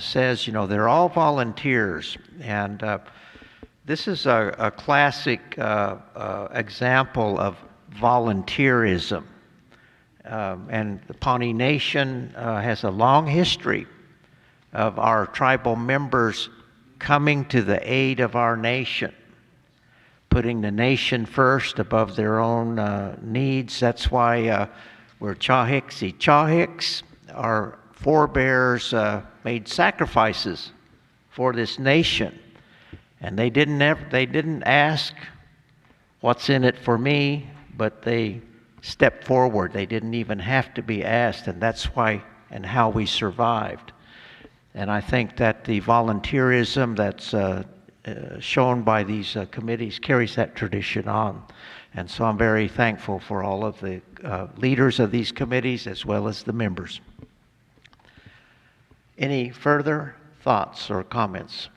says, they're all volunteers. And this is a classic example of volunteerism. And the Pawnee Nation has a long history of our tribal members coming to the aid of our nation, putting the nation first above their own needs. That's why we're Chahiksi. Our forebears made sacrifices for this nation, and they didn't ask, "What's in it for me?" But they stepped forward. They didn't even have to be asked, and that's why and how we survived. And I think that the volunteerism that's shown by these committees carries that tradition on. And so I'm very thankful for all of the leaders of these committees as well as the members. Any further thoughts or comments?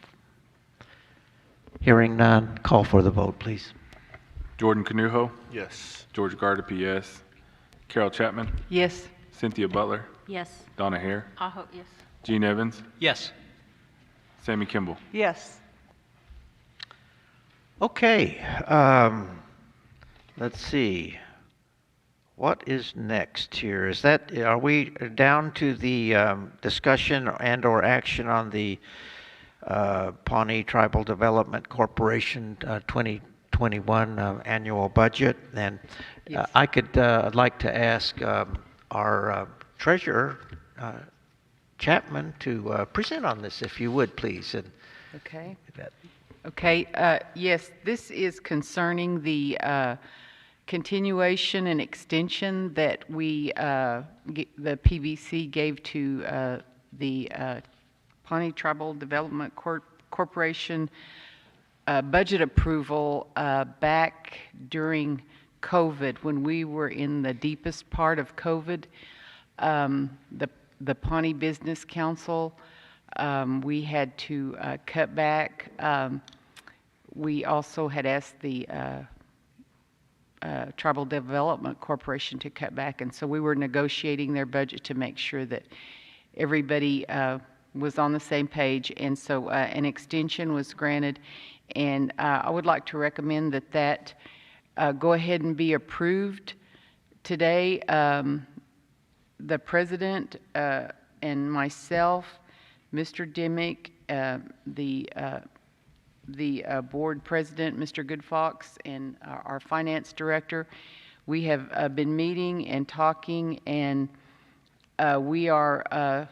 Hearing none, call for the vote, please. Jordan Canuho? Yes. George Gardapi, yes. Carol Chapman? Yes. Cynthia Butler? Yes. Donna Hare? Aho, yes. Gene Evans? Yes. Sammy Kimball? Yes. Okay, let's see. What is next here? Are we down to the discussion and or action on the Pawnee Tribal Development Corporation 2021 annual budget? And Yes. I'd like to ask our treasurer, Chapman to present on this, if you would, please. And Okay. that- Okay, yes, this is concerning the continuation and extension that the PBC gave to the Pawnee Tribal Development Corporation budget approval back during COVID, when we were in the deepest part of COVID. The Pawnee Business Council, we had to cut back. We also had asked the Tribal Development Corporation to cut back, and so we were negotiating their budget to make sure that everybody was on the same page, and so an extension was granted, and I would like to recommend that go ahead and be approved today. The president and myself, Mr. Dimick, the board president, Mr. Goodfox, and our finance director, we have been meeting and talking, and we are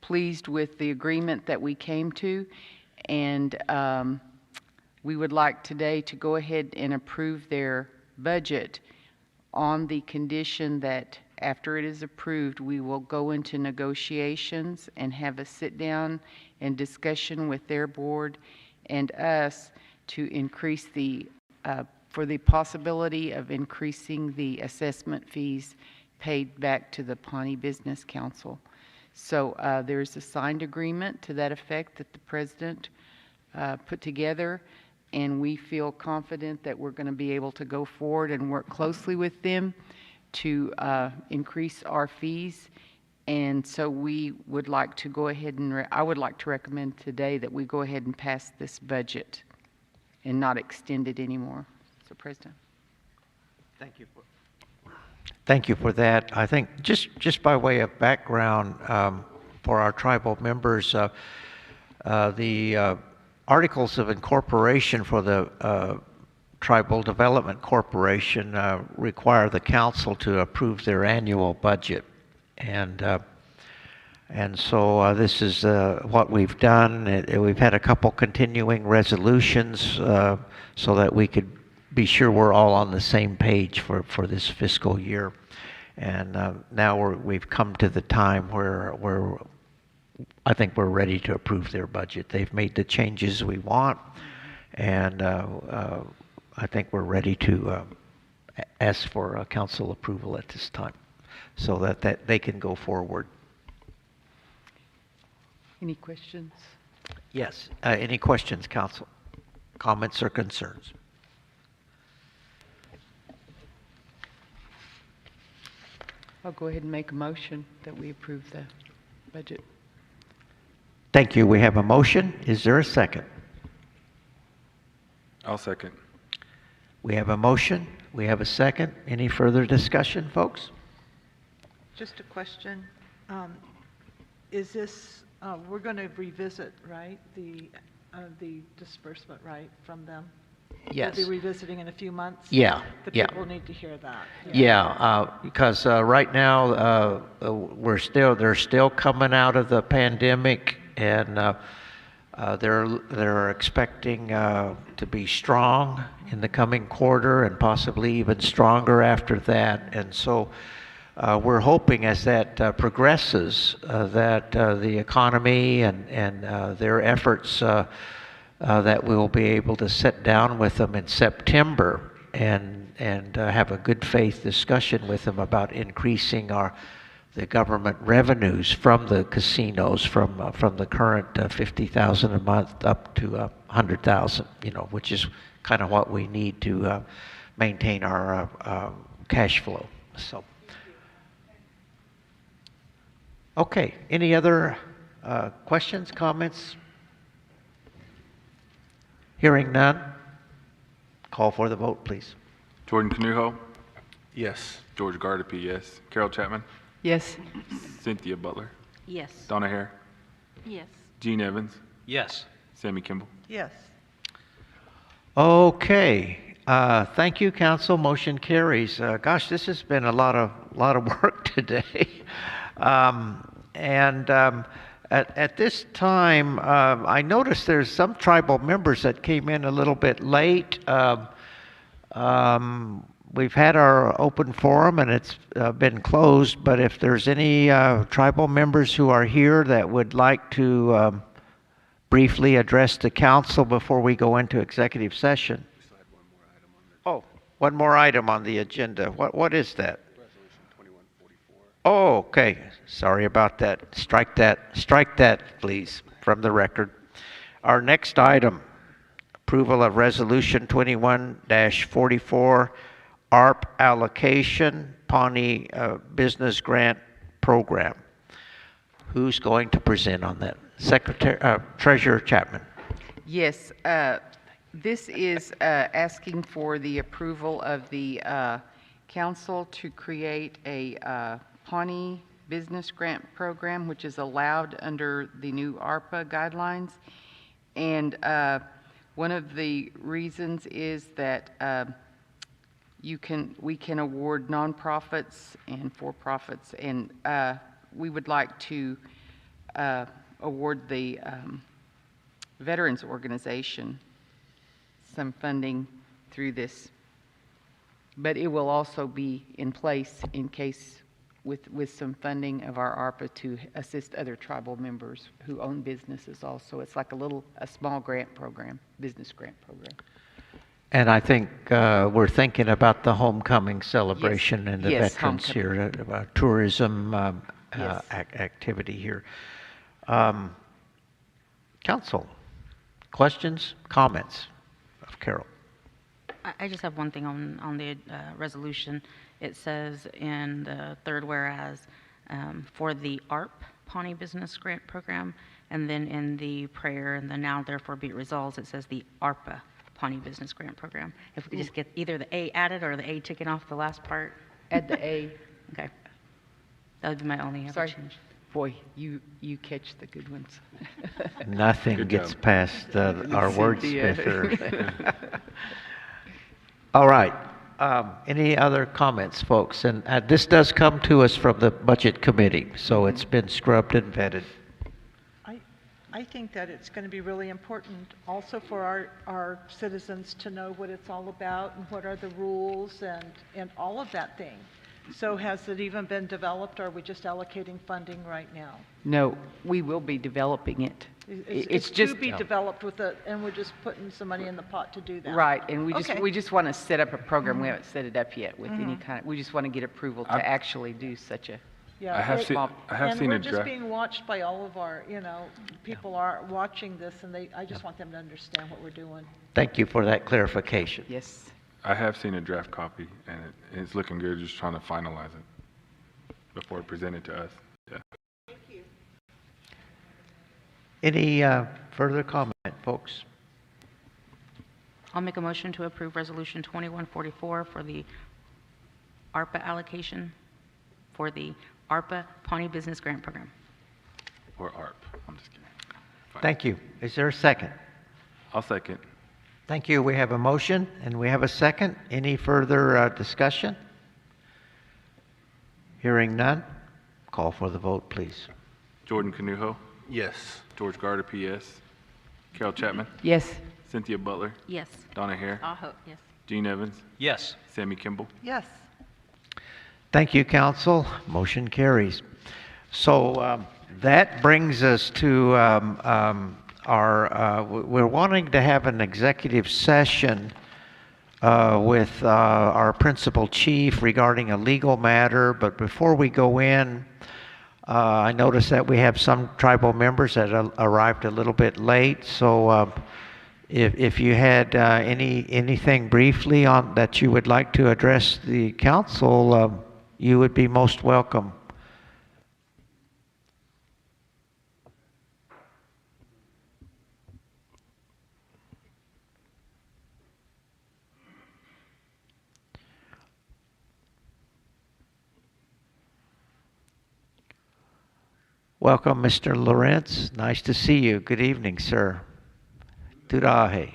pleased with the agreement that we came to, and we would like today to go ahead and approve their budget on the condition that after it is approved, we will go into negotiations and have a sit-down and discussion with their board and us to increase for the possibility of increasing the assessment fees paid back to the Pawnee Business Council. So there's a signed agreement to that effect that the president put together, and we feel confident that we're going to be able to go forward and work closely with them to increase our fees. And so we would like to go ahead and, I would like to recommend today that we go ahead and pass this budget and not extend it anymore. So, President. Thank you. Thank you for that. I think just by way of background for our tribal members, the Articles of Incorporation for the Tribal Development Corporation require the council to approve their annual budget, and so this is what we've done. We've had a couple continuing resolutions so that we could be sure we're all on the same page for this fiscal year, and now we've come to the time where I think we're ready to approve their budget. They've made the changes we want, and I think we're ready to ask for council approval at this time so that they can go forward. Any questions? Yes. Any questions, council? Comments or concerns? I'll go ahead and make a motion that we approve the budget. Thank you. We have a motion. Is there a second? I'll second. We have a motion. We have a second. Any further discussion, folks? Just a question. Is this, we're going to revisit, right, the disbursement, right, from them? Yes. We'll be revisiting in a few months? Yeah. The Yeah. people need to hear that. Yeah, because right now they're still coming out of the pandemic, and they're expecting to be strong in the coming quarter and possibly even stronger after that. And so we're hoping as that progresses that the economy and their efforts that we'll be able to sit down with them in September and have a good faith discussion with them about increasing the government revenues from the casinos from the current 50,000 a month up to 100,000, which is kind of what we need to maintain our cash flow. So, okay. Any other questions, comments? Hearing none, call for the vote, please. Jordan Canuho, Yes. George Gardapi, yes. Carol Chapman, Yes. Cynthia Butler, Yes. Donna Hare, Yes. Gene Evans, Yes. Sammy Kimball. Yes. Okay. Thank you, council. Motion carries. Gosh, this has been a lot of work today. And at this time, I noticed there's some tribal members that came in a little bit late. We've had our open forum and it's been closed, but if there's any tribal members who are here that would like to briefly address the council before we go into executive session. Oh, one more item on the agenda. What is that? Oh, okay. Sorry about that. Strike that, please, from the record. Our next item, approval of Resolution 21-44, ARP Allocation, Pawnee Business Grant Program. Who's going to present on that? Treasurer Chapman. Yes, this is asking for the approval of the council to create a Pawnee Business Grant Program, which is allowed under the new Arpa guidelines. And one of the reasons is that we can award nonprofits and for-profits, and we would like to award the Veterans Organization some funding through this. But it will also be in place in case with some funding of our ARPA to assist other tribal members who own businesses also. It's like a small grant program, business grant program. And I think we're thinking about the homecoming celebration and the veterans homecoming. here, tourism Yes. activity here. Council, questions, comments of Carol? I just have one thing on the resolution. It says in the third whereas for the ARP, Pawnee Business Grant Program, and then in the prayer and the now therefore be it resolved, it says the ARPA, Pawnee Business Grant Program. If we could just get either the A added or the A taken off the last part. Add the A. Okay. That would be my only other change. Boy, you catch the good ones. Nothing Good gets job. past our Cynthia. wordsmither. All right. Any other comments, folks? And this does come to us from the Budget Committee, so it's been scrubbed and vetted. I think that it's going to be really important also for our citizens to know what it's all about and what are the rules and all of that thing. So has it even been developed, or are we just allocating funding right now? No, we will be developing it. It's just to be developed and we're just putting some money in the pot to do that. Right, and we Okay. just want to set up a program. We haven't set it up yet with any kind we just want to get approval to actually do such a Yeah, I have seen we're a just draft. being watched by all of our, people are watching this, and I just want them to understand what we're doing. Thank you for that clarification. Yes. I have seen a draft copy, and it's looking good. Just trying to finalize it before presented to us. Yeah. Any further comment, folks? I'll make a motion to approve Resolution 2144 for the ARPA allocation for the ARPA Pawnee Business Grant Program. Or ARP. I'm just kidding. Fine. Thank you. Is there a second? I'll second. Thank you. We have a motion and we have a second. Any further discussion? Hearing none, call for the vote, please. Jordan Canuho, Yes. George Garter, PS. Carol Chapman, Yes. Cynthia Butler, Yes. Donna Hare, Aho, yes. Gene Evans, Yes. Sammy Kimball. Yes. Thank you, council. Motion carries. So that brings us to we're wanting to have an executive session with our principal chief regarding a legal matter, but before we go in, I noticed that we have some tribal members that arrived a little bit late, so if you had anything briefly on that you would like to address the council, you would be most welcome. Welcome, Mr. Lawrence. Nice to see you. Good evening, sir. Turahe.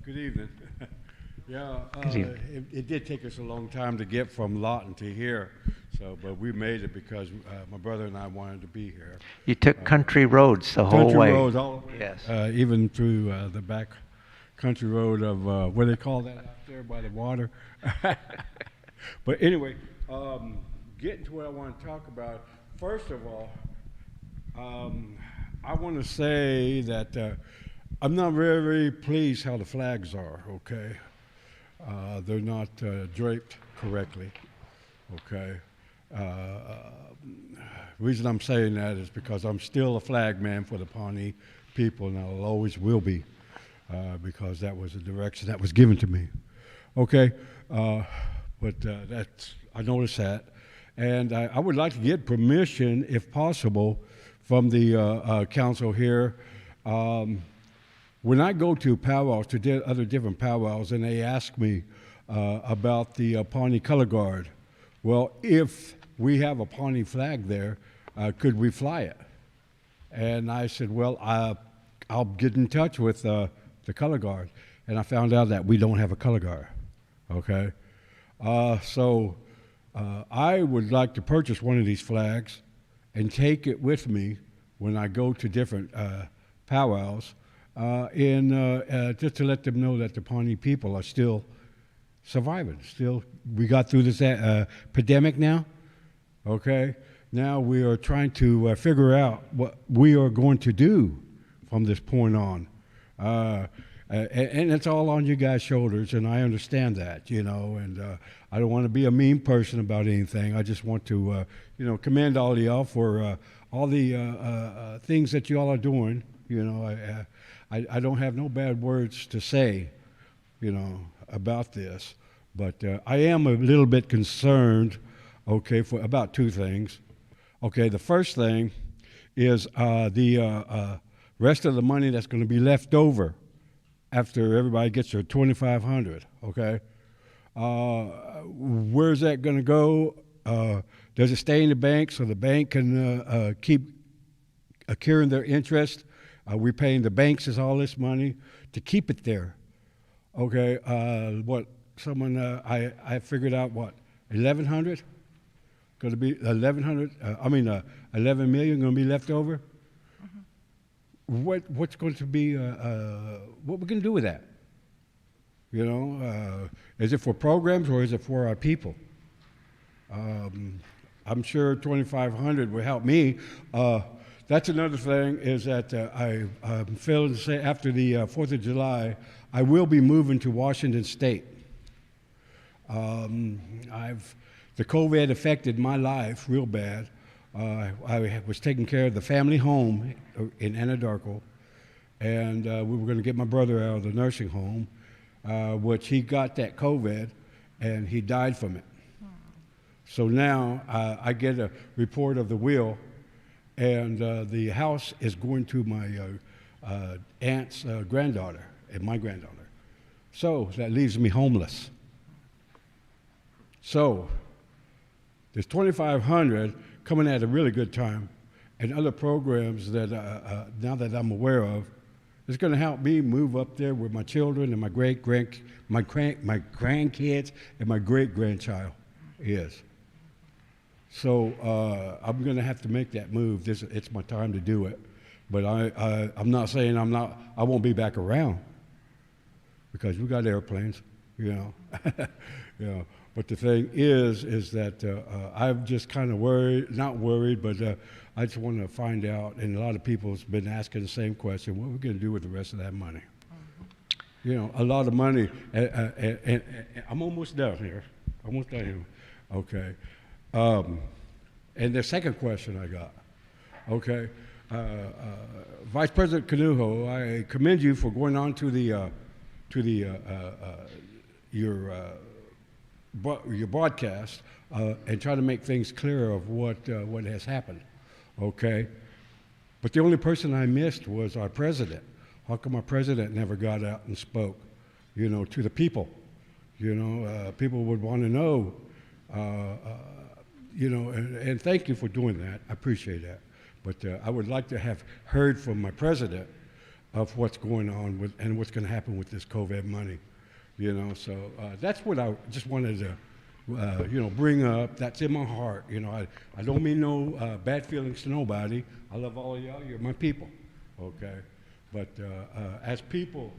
Good evening. Yeah, Good evening. it did take us a long time to get from Lawton to here, but we made it because my brother and I wanted to be here. You took country roads the whole Country way. roads all the way. Yes. Even through the back country road of, what do they call that out there by the water? But anyway, getting to what I want to talk about, first of all, I want to say that I'm not very, very pleased how the flags are, okay? They're not draped correctly, okay? Reason I'm saying that is because I'm still a flag man for the Pawnee people, and I always will be, because that was the direction that was given to me, okay? But I noticed that, and I would like to get permission, if possible, from the council here. When I go to powwows, to other different powwows, and they ask me about the Pawnee Color Guard, well, if we have a Pawnee flag there, could we fly it? And I said, well, I'll get in touch with the Color Guard. And I found out that we don't have a Color Guard, okay? So I would like to purchase one of these flags and take it with me when I go to different powwows, and just to let them know that the Pawnee people are still surviving. Still, we got through this pandemic now, okay? Now we are trying to figure out what we are going to do from this point on. And it's all on you guys' shoulders, and I understand that, you know, and I don't want to be a mean person about anything. I just want to, you know, commend all of y'all for all the things that you all are doing. You know, I don't have no bad words to say, you know, about this, but I am a little bit concerned, okay, for about two things. Okay, the first thing is the rest of the money that's going to be left over after everybody gets their $2,500, okay? Where's that going to go? Does it stay in the bank so the bank can keep accruing their interest? We're paying the banks is all this money to keep it there, okay? What someone I figured out what 1,100 going to be 1,100. 11 million going to be left over. What's going to be, what we're going to do with that? You know, is it for programs or is it for our people? I'm sure 2,500 will help me. That's another thing is that I'm failing to say after the 4th of July, I will be moving to Washington State. The COVID affected my life real bad. I was taking care of the family home in Anadarko, and we were going to get my brother out of the nursing home, which he got that COVID, and he died from it. So now I get a report of the will, and the house is going to my aunt's granddaughter and my granddaughter. So that leaves me homeless. So there's 2,500 coming at a really good time, and other programs that now that I'm aware of, it's going to help me move up there with my children and my grandkids and my great-grandchild is. So I'm going to have to make that move. It's my time to do it, but I'm not saying I won't be back around, because we got airplanes, you know, you know. But the thing is that I'm just kind of worried, not worried, but I just want to find out, and a lot of people have been asking the same question, what are we going to do with the rest of that money? You know, a lot of money, and I'm almost done here. Okay. And the second question I got, okay, Vice President Canuho, I commend you for going on to your broadcast and try to make things clear of what has happened, okay? But the only person I missed was our president. How come our president never got out and spoke, you know, to the people? You know, people would want to know, you know, and thank you for doing that. I appreciate that. But I would like to have heard from my president of what's going on with, and what's going to happen with this COVID money. You know, so that's what I just wanted to, you know, bring up. That's in my heart. You know, I don't mean no bad feelings to nobody. I love all of y'all. You're my people, okay? But as people,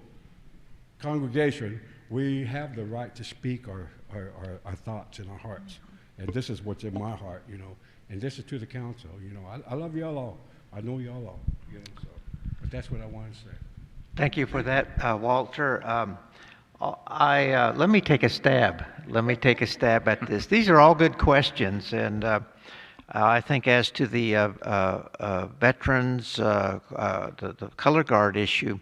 congregation, we have the right to speak our thoughts in our hearts. And this is what's in my heart, you know. And this is to the council, you know. I love y'all all. I know y'all all, you know, so. But that's what I wanted to say. Thank you for that, Walter. Let me take a stab. Let me take a stab at this. These are all good questions, and I think as to the veterans, the color guard issue,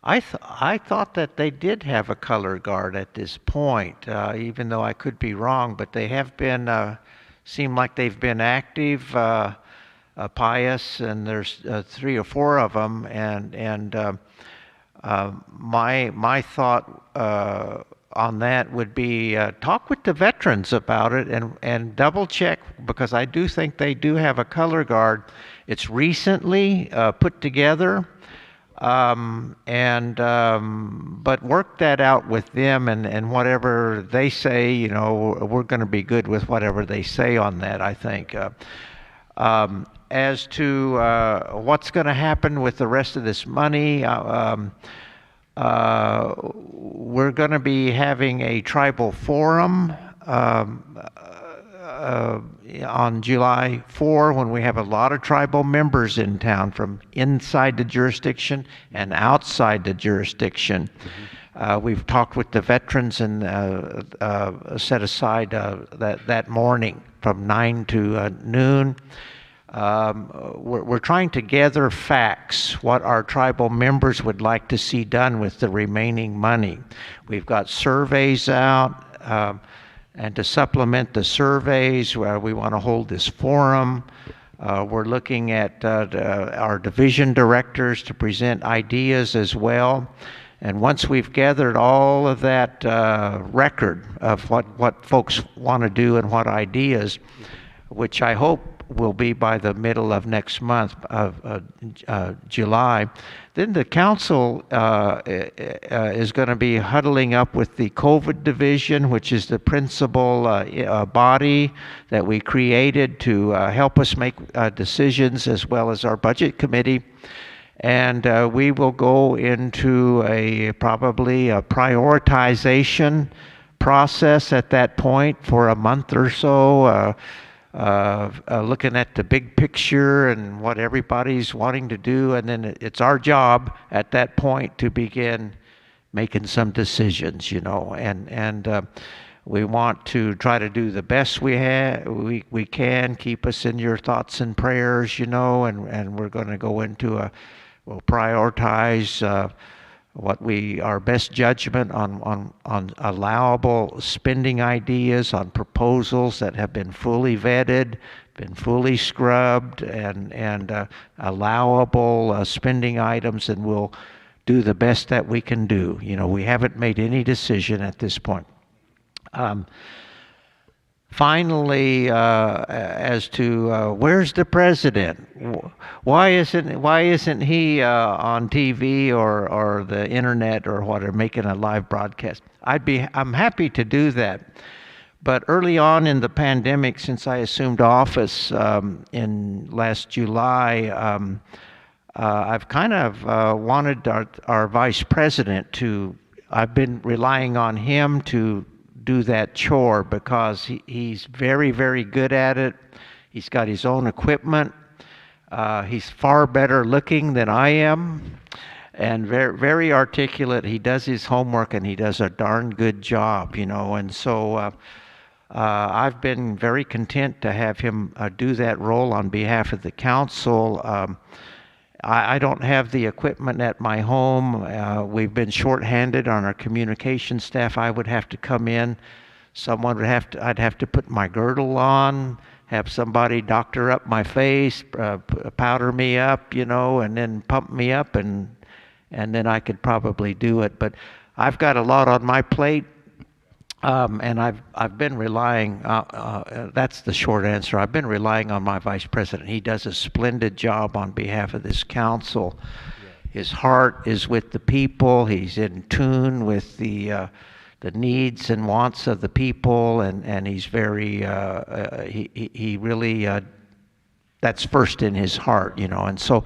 I thought that they did have a color guard at this point, even though I could be wrong, but they have been, seem like they've been active, pious, and there's 3 or 4 of them, and my thought on that would be talk with the veterans about it and double check, because I do think they do have a color guard. It's recently put together, but work that out with them, and whatever they say, you know, we're going to be good with whatever they say on that, I think. As to what's going to happen with the rest of this money, we're going to be having a tribal forum on July 4, when we have a lot of tribal members in town from inside the jurisdiction and outside the jurisdiction. We've talked with the veterans and set aside that morning from 9 to noon. We're trying to gather facts, what our tribal members would like to see done with the remaining money. We've got surveys out, and to supplement the surveys, we want to hold this forum. We're looking at our division directors to present ideas as well. And once we've gathered all of that record of what folks want to do and what ideas, which I hope will be by the middle of next month, of July, then the council is going to be huddling up with the COVID division, which is the principal body that we created to help us make decisions, as well as our budget committee. And we will go into probably a prioritization process at that point for a month or so, looking at the big picture and what everybody's wanting to do, and then it's our job at that point to begin making some decisions, you know, and we want to try to do the best we can. Keep us in your thoughts and prayers, you know, and we're going to go into we'll prioritize our best judgment on allowable spending ideas, on proposals that have been fully vetted, been fully scrubbed, and allowable spending items, and we'll do the best that we can do. You know, we haven't made any decision at this point. Finally, as to where's the president? Why isn't he on TV or the internet or whatever, making a live broadcast? I'm happy to do that, but early on in the pandemic, since I assumed office in last July, I've kind of wanted our vice president to. I've been relying on him to do that chore, because he's very, very good at it. He's got his own equipment. He's far better looking than I am, and very, very articulate. He does his homework, and he does a darn good job, you know. And so I've been very content to have him do that role on behalf of the council. I don't have the equipment at my home. We've been shorthanded on our communication staff. I would have to come in. I'd have to put my girdle on, have somebody doctor up my face, powder me up, you know, and then pump me up, and then I could probably do it. But I've got a lot on my plate. And I've been relying, that's the short answer, I've been relying on my vice president. He does a splendid job on behalf of this council. his heart is with the people. He's in tune with the needs and wants of the people, and he's very he really that's first in his heart, you know. And so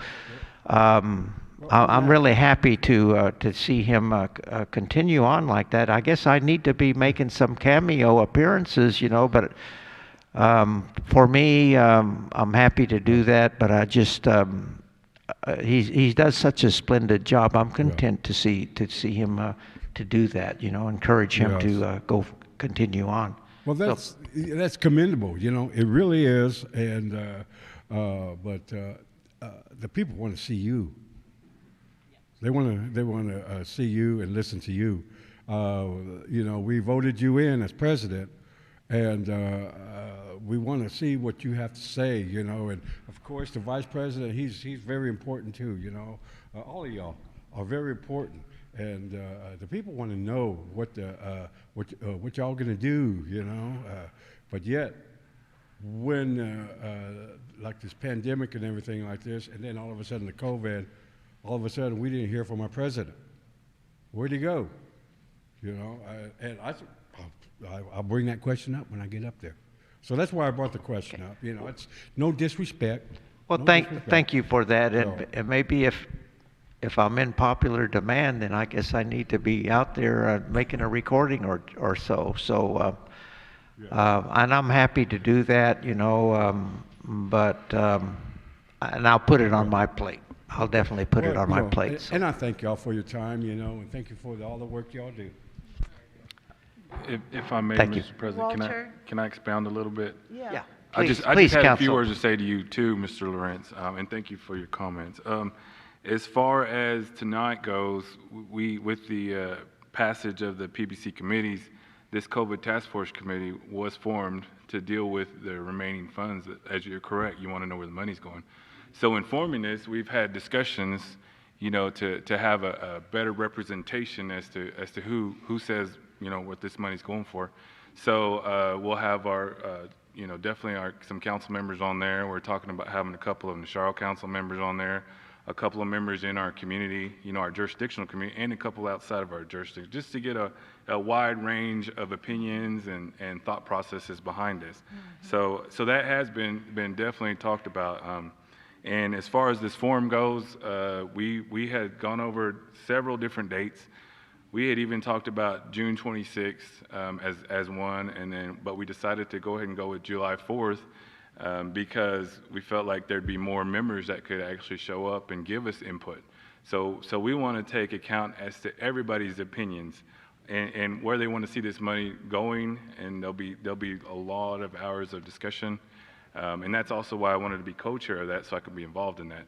I'm really happy to see him continue on like that. I guess I need to be making some cameo appearances, you know, but for me, I'm happy to do that. But I just he does such a splendid job. I'm content to see him to do that, you know, encourage him to go continue on. Well, that's commendable, you know, it really is. And but the people want to see you. They want to see you and listen to you. You know, we voted you in as president, and we want to see what you have to say. You know, and of course the vice president, he's very important too. You know, all of y'all are very important, and the people want to know what y'all gonna do. You know, but yet when like this pandemic and everything like this, and then all of a sudden the COVID. All of a sudden, we didn't hear from our president. Where'd he go? You know, I'll bring that question up when I get up there. So that's why I brought the question up. You know, it's no disrespect. Well, thank you for that. And maybe if I'm in popular demand, then I guess I need to be out there making a recording or so. So, and I'm happy to do that. You know, and I'll put it on my plate. I'll definitely put it on my plate. So. And I thank y'all for your time, you know, and thank you for all the work y'all do. If I may, Mr. President, can I expound a little bit? Yeah. I just had a few words to say to you too, Mr. Lawrence, and thank you for your comments. As far as tonight goes, with the passage of the PBC committees, this COVID task force committee was formed to deal with the remaining funds. As you're correct, you want to know where the money's going. So in forming this, we've had discussions, you know, to have a better representation as to who says, you know, what this money's going for. So we'll have our, you know, definitely some council members on there. We're talking about having a couple of National council members on there, a couple of members in our community, you know, our jurisdictional community, and a couple outside of our jurisdiction, just to get a wide range of opinions and thought processes behind this. Mm-hmm. So that has been definitely talked about. And as far as this forum goes, we had gone over several different dates. We had even talked about June 26th as one, but we decided to go ahead and go with July 4th because we felt like there'd be more members that could actually show up and give us input. So we want to take account as to everybody's opinions and where they want to see this money going, and there'll be a lot of hours of discussion. And that's also why I wanted to be co-chair of that, so I could be involved in that.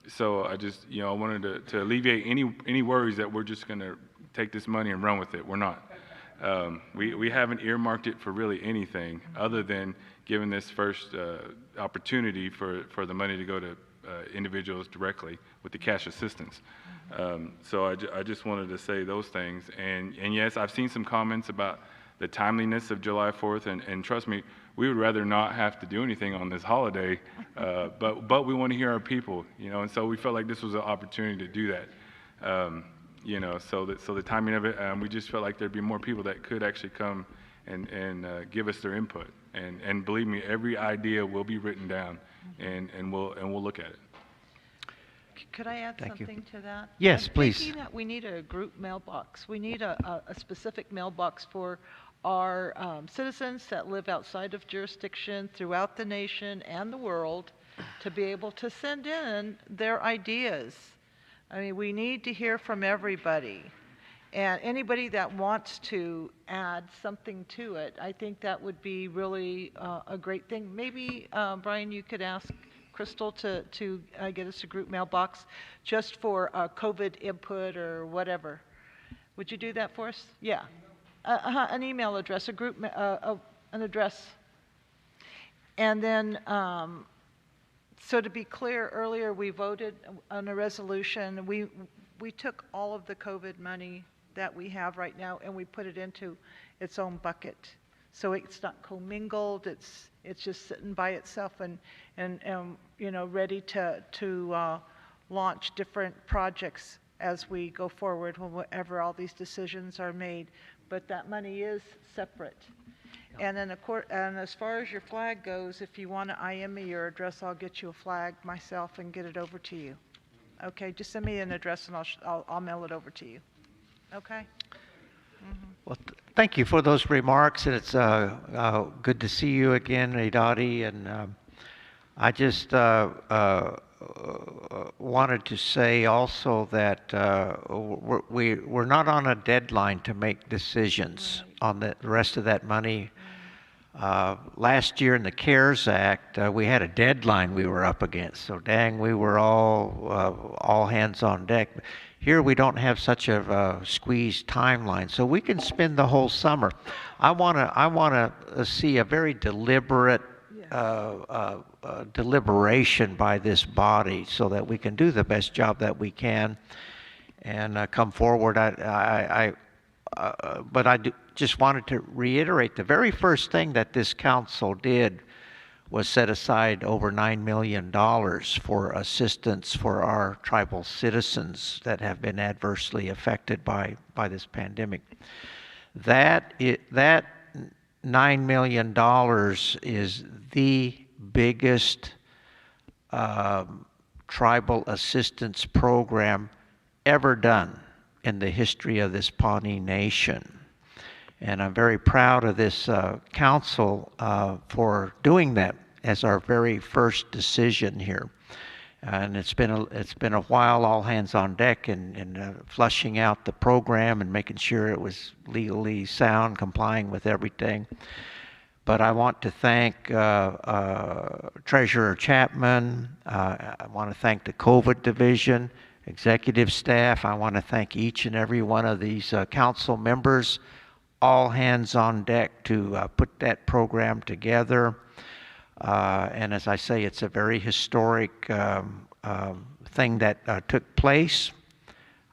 So I just, you know, I wanted to alleviate any worries that we're just going to take this money and run with it. We're not. We haven't earmarked it for really anything other than giving this first opportunity for the money to go to individuals directly with the cash assistance. So I just wanted to say those things. And yes, I've seen some comments about the timeliness of July 4th, and trust me, we would rather not have to do anything on this holiday, but we want to hear our people, you know, and so we felt like this was an opportunity to do that, you know, so the timing of it, we just felt like there'd be more people that could actually come and give us their input, and believe me, every idea will be written down, and we'll look at it. Could I add something to that? Yes, please. I'm thinking that we need a group mailbox. We need a specific mailbox for our citizens that live outside of jurisdiction throughout the nation and the world to be able to send in their ideas. I mean, we need to hear from everybody. And anybody that wants to add something to it, I think that would be really a great thing. Maybe, Brian, you could ask Crystal to get us a group mailbox just for COVID input or whatever. Would you do that for us? Yeah. An email address, a group, an address. And then, so to be clear, earlier we voted on a resolution. We took all of the COVID money that we have right now and we put it into its own bucket. So it's not commingled, it's just sitting by itself and you know, ready to launch different projects as we go forward, whenever all these decisions are made. But that money is separate. And then, and as far as your flag goes, if you want to IM me your address, I'll get you a flag myself and get it over to you. Okay, just send me an address and I'll mail it over to you. Okay? Well, thank you for those remarks, and it's good to see you again, Idadi. And I just wanted to say also that we're not on a deadline to make decisions on the rest of that money. Last year in the CARES Act, we had a deadline we were up against. So dang, we were all hands on deck. Here we don't have such a squeezed timeline, so we can spend the whole summer. I want to see a very deliberate deliberation by this body, so that we can do the best job that we can and come forward. But I just wanted to reiterate the very first thing that this council did was set aside over $9 million for assistance for our tribal citizens that have been adversely affected by this pandemic. That $9 million is the biggest tribal assistance program ever done in the history of this Pawnee Nation. And I'm very proud of this council for doing that as our very first decision here. And it's been a while, all hands on deck, in flushing out the program and making sure it was legally sound, complying with everything. But I want to thank Treasurer Chapman. I want to thank the COVID division, executive staff. I want to thank each and every one of these council members, all hands on deck to put that program together. And as I say, it's a very historic thing that took place.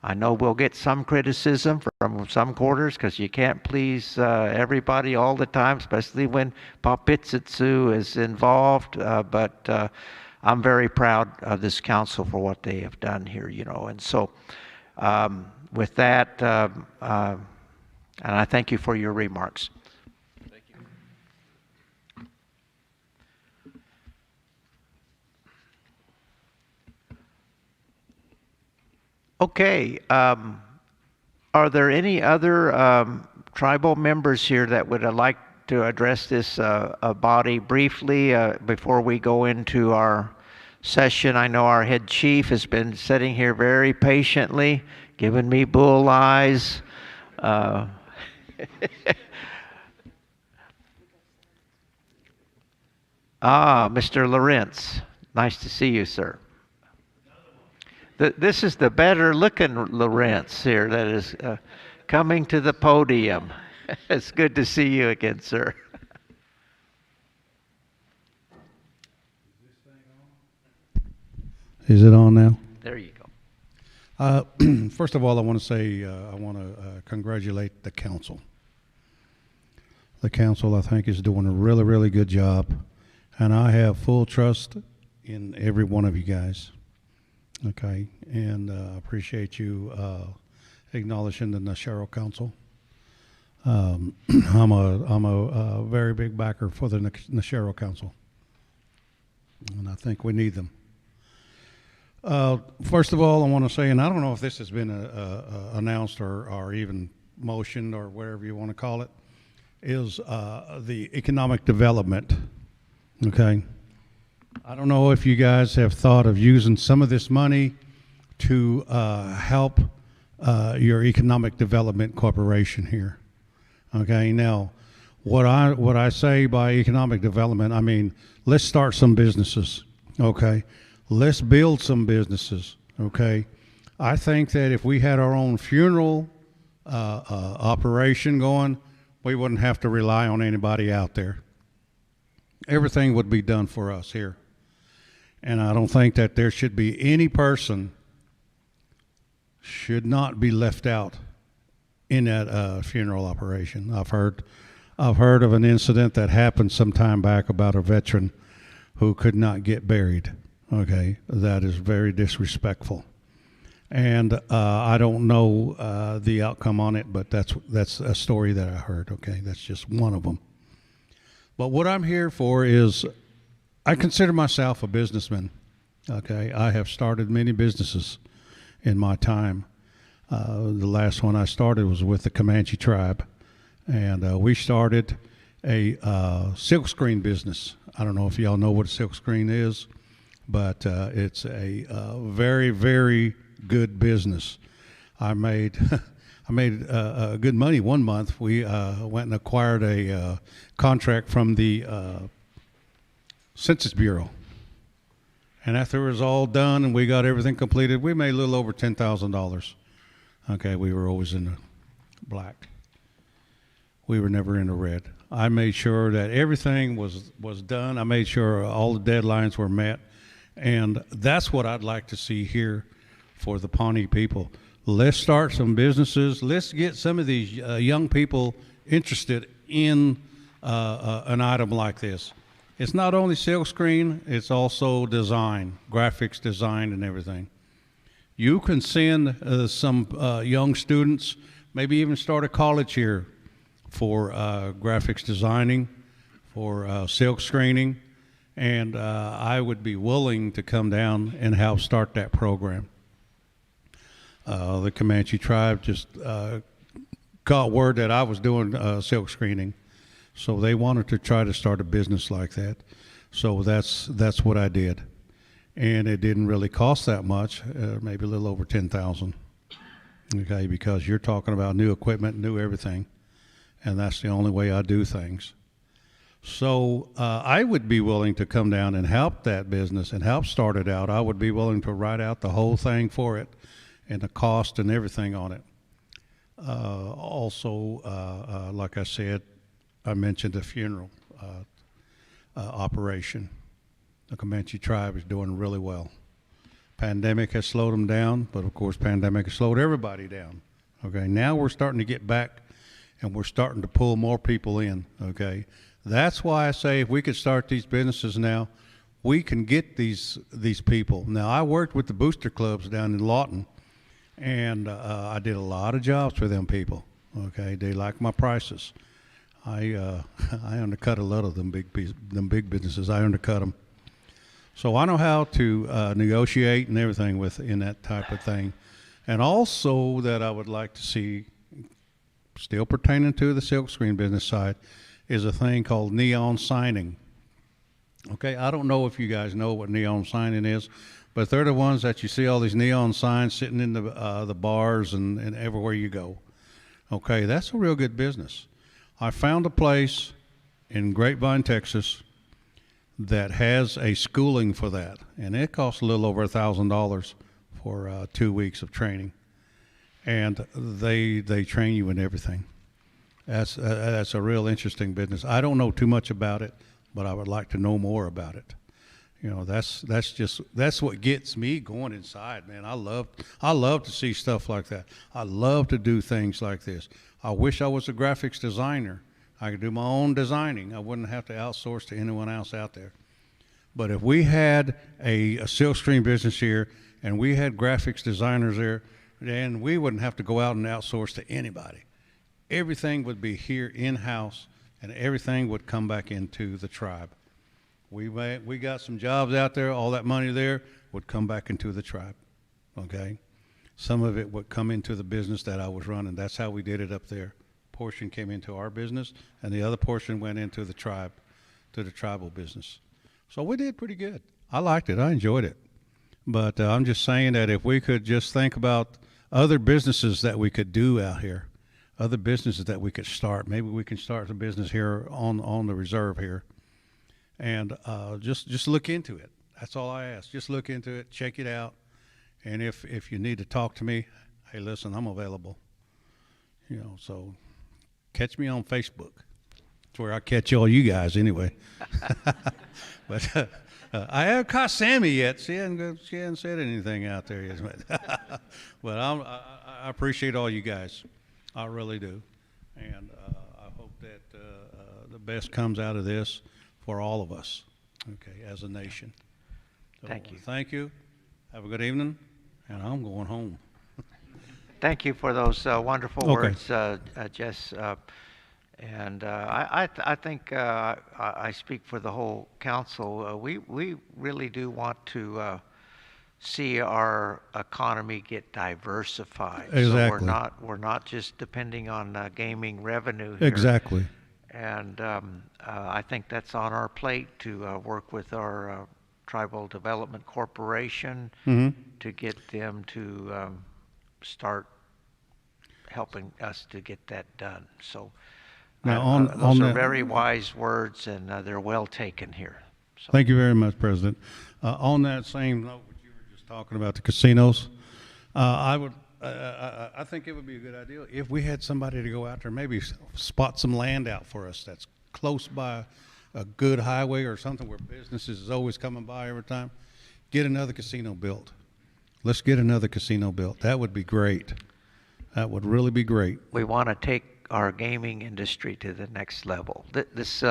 I know we'll get some criticism from some quarters because you can't please everybody all the time, especially when Papitsitsu is involved. But I'm very proud of this council for what they have done here, you know. And so with that, and I thank you for your remarks. Thank you. Okay. Are there any other tribal members here that would like to address this body briefly before we go into our session? I know our head chief has been sitting here very patiently, giving me bull eyes. Mr. Lawrence, nice to see you, sir. This is the better looking Lawrence here that is coming to the podium. It's good to see you again, sir. Is it on now? There you go. First of all, I want to say I want to congratulate the council. The council, I think, is doing a really, really good job, and I have full trust in every one of you guys. Okay, and appreciate you acknowledging the Nasharo Council. I'm a very big backer for the Nasharo Council, and I think we need them. First of all, I want to say, and I don't know if this has been announced or even motioned or whatever you want to call it, is the economic development. Okay. I don't know if you guys have thought of using some of this money to help your economic development corporation here. Okay. Now, what I say by economic development, I mean, let's start some businesses. Okay. Let's build some businesses. Okay. I think that if we had our own funeral operation going, we wouldn't have to rely on anybody out there. Everything would be done for us here. And I don't think that there should be any person should not be left out in that funeral operation. I've heard of an incident that happened some time back about a veteran who could not get buried. okay, that is very disrespectful. And I don't know the outcome on it, but that's a story that I heard, okay? That's just one of them. But what I'm here for is I consider myself a businessman, okay? I have started many businesses in my time. The last one I started was with the Comanche tribe, and we started a silkscreen business. I don't know if y'all know what a silkscreen is, but it's a very, very good business. I made good money one month. We went and acquired a contract from the Census Bureau. And after it was all done and we got everything completed, we made a little over $10,000. Okay, we were always in the black. We were never in the red. I made sure that everything was done. I made sure all the deadlines were met. And that's what I'd like to see here for the Pawnee people. Let's start some businesses. Let's get some of these young people interested in an item like this. It's not only silkscreen, it's also design, graphics design and everything. You can send some young students, maybe even start a college here for graphics designing, for silk screening, and I would be willing to come down and help start that program. The Comanche tribe just got word that I was doing silk screening, so they wanted to try to start a business like that. So that's what I did, and it didn't really cost that much, maybe a little over $10,000. Okay, because you're talking about new equipment, new everything, and that's the only way I do things. So I would be willing to come down and help that business and help start it out. I would be willing to write out the whole thing for it and the cost and everything on it. Also, like I said, I mentioned the funeral operation. The Comanche tribe is doing really well. Pandemic has slowed them down, but of course pandemic has slowed everybody down. Okay, now we're starting to get back and we're starting to pull more people in, okay? That's why I say if we could start these businesses now, we can get these people. Now, I worked with the booster clubs down in Lawton, and I did a lot of jobs for them people, okay? They like my prices. I undercut a lot of them big businesses. I undercut them. So I know how to negotiate and everything in that type of thing. And also that I would like to see, still pertaining to the silkscreen business side, is a thing called neon signing. Okay, I don't know if you guys know what neon signing is, but they're the ones that you see all these neon signs sitting in the bars and everywhere you go. Okay, that's a real good business. I found a place in Grapevine, Texas, that has a schooling for that, and it costs a little over $1,000 for 2 weeks of training, and they train you in everything. That's a real interesting business. I don't know too much about it, but I would like to know more about it. You know, that's what gets me going inside, man. I love to see stuff like that. I love to do things like this. I wish I was a graphics designer. I could do my own designing. I wouldn't have to outsource to anyone else out there. But if we had a silkscreen business here and we had graphics designers there, then we wouldn't have to go out and outsource to anybody. Everything would be here in-house, and everything would come back into the tribe. We got some jobs out there. All that money there would come back into the tribe, okay? Some of it would come into the business that I was running. That's how we did it up there. Portion came into our business, and the other portion went into the tribe, to the tribal business. So we did pretty good. I liked it. I enjoyed it. But I'm just saying that if we could just think about other businesses that we could do out here, other businesses that we could start. Maybe we can start a business here on the reserve here, and just look into it. That's all I ask. Just look into it, check it out, and if you need to talk to me, hey, listen, I'm available. You know, so catch me on Facebook. That's where I catch all you guys anyway. But I haven't caught Sammy yet. She hasn't said anything out there yet. But I appreciate all you guys. I really do, and I hope that the best comes out of this for all of us, okay, as a nation. Thank you. Thank you. Have a good evening, and I'm going home. Thank you for those wonderful Okay. words, Jess. I think I speak for the whole council. We really do want to see our economy get diversified. So Exactly. we're not just depending on gaming revenue here. Exactly. And I think that's on our plate to work with our Tribal Development Corporation Mhm. to get them to start helping us to get that done. So Now, those on are that- very wise words, and they're well taken here. Thank you very much, President. On that same note, what you were just talking about the casinos, I think it would be a good idea if we had somebody to go out there, maybe spot some land out for us that's close by a good highway or something where businesses is always coming by every time. Get another casino built. Let's get another casino built. That would be great. That would really be great. We want to take our gaming industry to the next level. This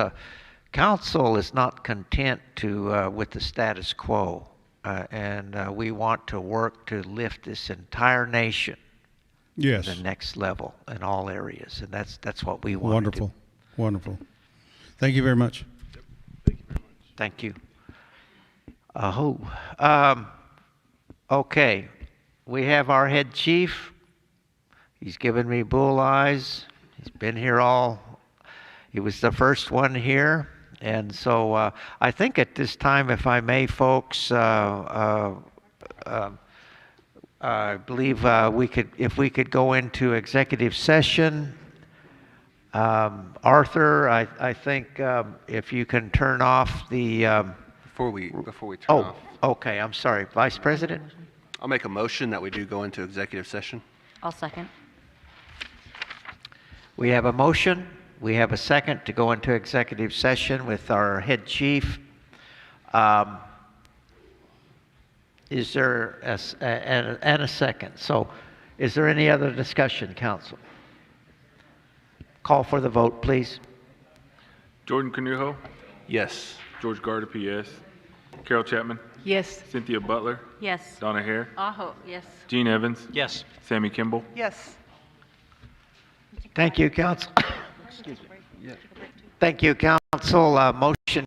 council is not content to with the status quo, and we want to work to lift this entire nation Yes. to the next level in all areas, and that's what we want Wonderful. to do. Wonderful. Thank you very much. Thank you. Okay, we have our head chief. He's given me bull eyes. He's been here he was the first one here. And so I think at this time, if I may, folks, I believe if we could go into executive session. Arthur, I think if you can turn off the. Before we turn off. Okay, I'm sorry. Vice President? I'll make a motion that we do go into executive session. I'll second. We have a motion. We have a second to go into executive session with our head chief. Is there and a second? So is there any other discussion, council? Call for the vote, please. Jordan Canujo? Yes. George Gardapi, yes. Carol Chapman? Yes. Cynthia Butler? Yes. Donna Hare? Aho, yes. Gene Evans? Yes. Sammy Kimball? Yes. Thank you, council. Thank you, council. Motion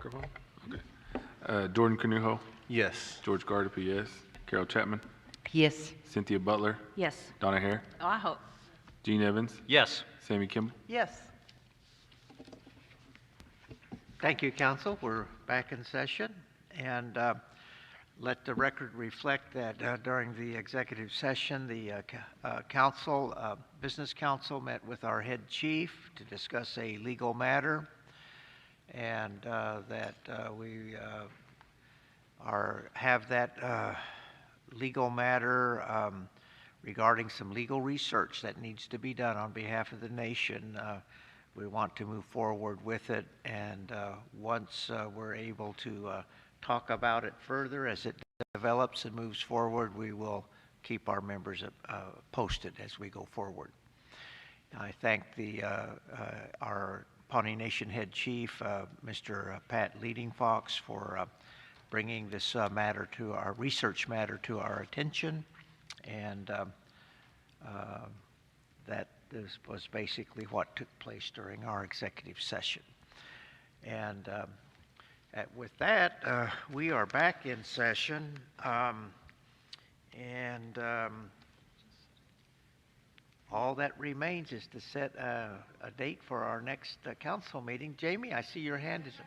microphone? Okay. Jordan Canuho, Yes. George Gardapi, yes. Carol Chapman, Yes. Cynthia Butler, Yes. Donna Hare, Oh, I hope. Gene Evans, Yes. Sammy Kimball. Yes. Thank you, council. We're back in session. And let the record reflect that during the executive session, the Business Council met with our head chief to discuss a legal matter, and that we have that legal matter regarding some legal research that needs to be done on behalf of the nation. We want to move forward with it, and once we're able to talk about it further as it develops and moves forward, we will keep our members posted as we go forward. I thank our Pawnee Nation head chief, Mr. Pat Leadingfox, for bringing this research matter to our attention, and that this was basically what took place during our executive session. And with that, we are back in session, and all that remains is to set a date for our next council meeting. Jamie, I see your hand is up.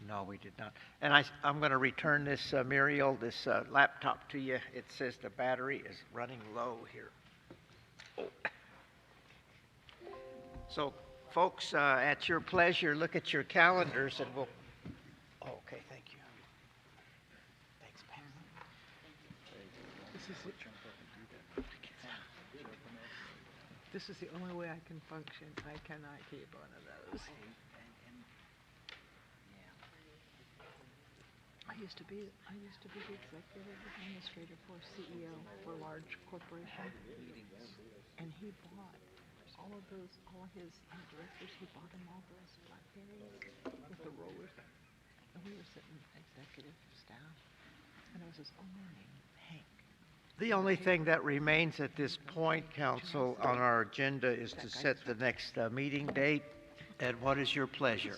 No, we did not. And I'm going to return this, Muriel, this laptop to you. It says the battery is running low here. Oh. So, folks, at your pleasure, look at your calendars and we'll... Oh, okay, thank you. Thanks, Pat. This is the only way I can function. I cannot keep one of those. I used to be the executive administrator for CEO for a large corporation, and he bought all his directors. He bought them all those Blackberries with the rollers, and we were sitting executive staff, and it was his own name, Hank. The only thing that remains at this point, council, on our agenda is to set the next meeting date. And what is your pleasure?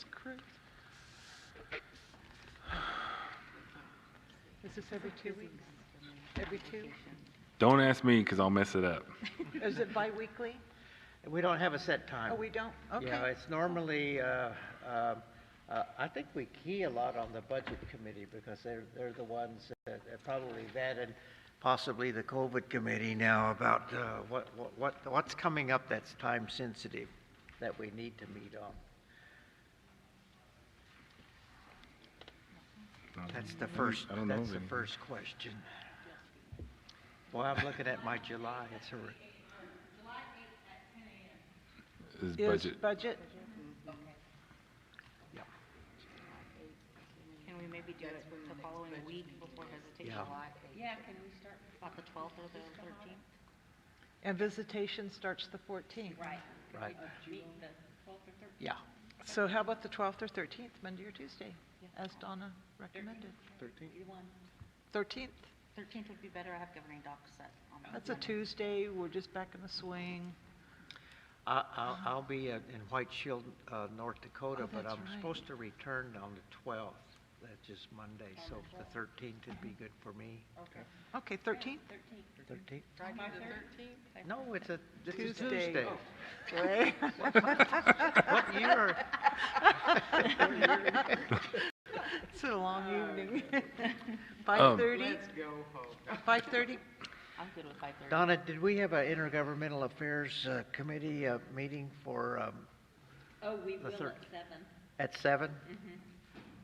Is this every 2 weeks? Every two? Don't ask me because I'll mess it up. Is it bi-weekly? We don't have a set time. Oh, we don't? Okay. Yeah, it's normally, I think we key a lot on the budget committee because they're the ones that probably that, and possibly the COVID committee now about what's coming up that's time sensitive that we need to meet on. That's the first. That's the first question. Boy, I'm looking at my July. It's a. Is budget? Yeah. Can we maybe do it the following week before visitation? Yeah, can we start about the 12th or the 13th? And visitation starts the 14th. Right. Right. Meet the 12th or 13th? Yeah. So how about the 12th or 13th, Monday or Tuesday, as Donna recommended? 13th. Either one. 13th? 13th would be better. I have governing docs set on that. That's a Tuesday. We're just back in the swing. I'll be in White Shield, North Dakota, but I'm supposed to return on the 12th. That's just Monday, so the 13th would be good for me. Okay, 13th? 13th? Friday the 13th? No, this is Tuesday. Tuesday. Right? What year? It's a long evening. 5:30? Let's go home. 5:30? I'm good with 5:30. Donna, did we have an Intergovernmental Affairs Committee meeting for Oh, we the will third- at 7. at 7?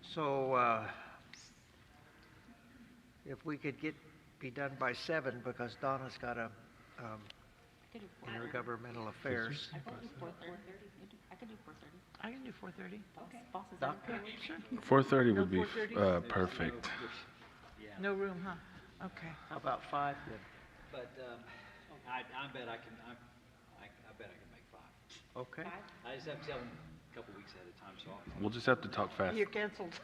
So if we could be done by 7, because Donna's got a Intergovernmental Affairs. I could do 4:30. I could do 4:30. I can do 4:30. Okay. Boss, is that okay with you? 4:30 would No, be 4:30? perfect. No room, huh? Okay. How about 5 then? But I bet I can make 5. Okay. I just have to tell them a couple weeks ahead of time, so We'll just have to talk fast. You're canceled.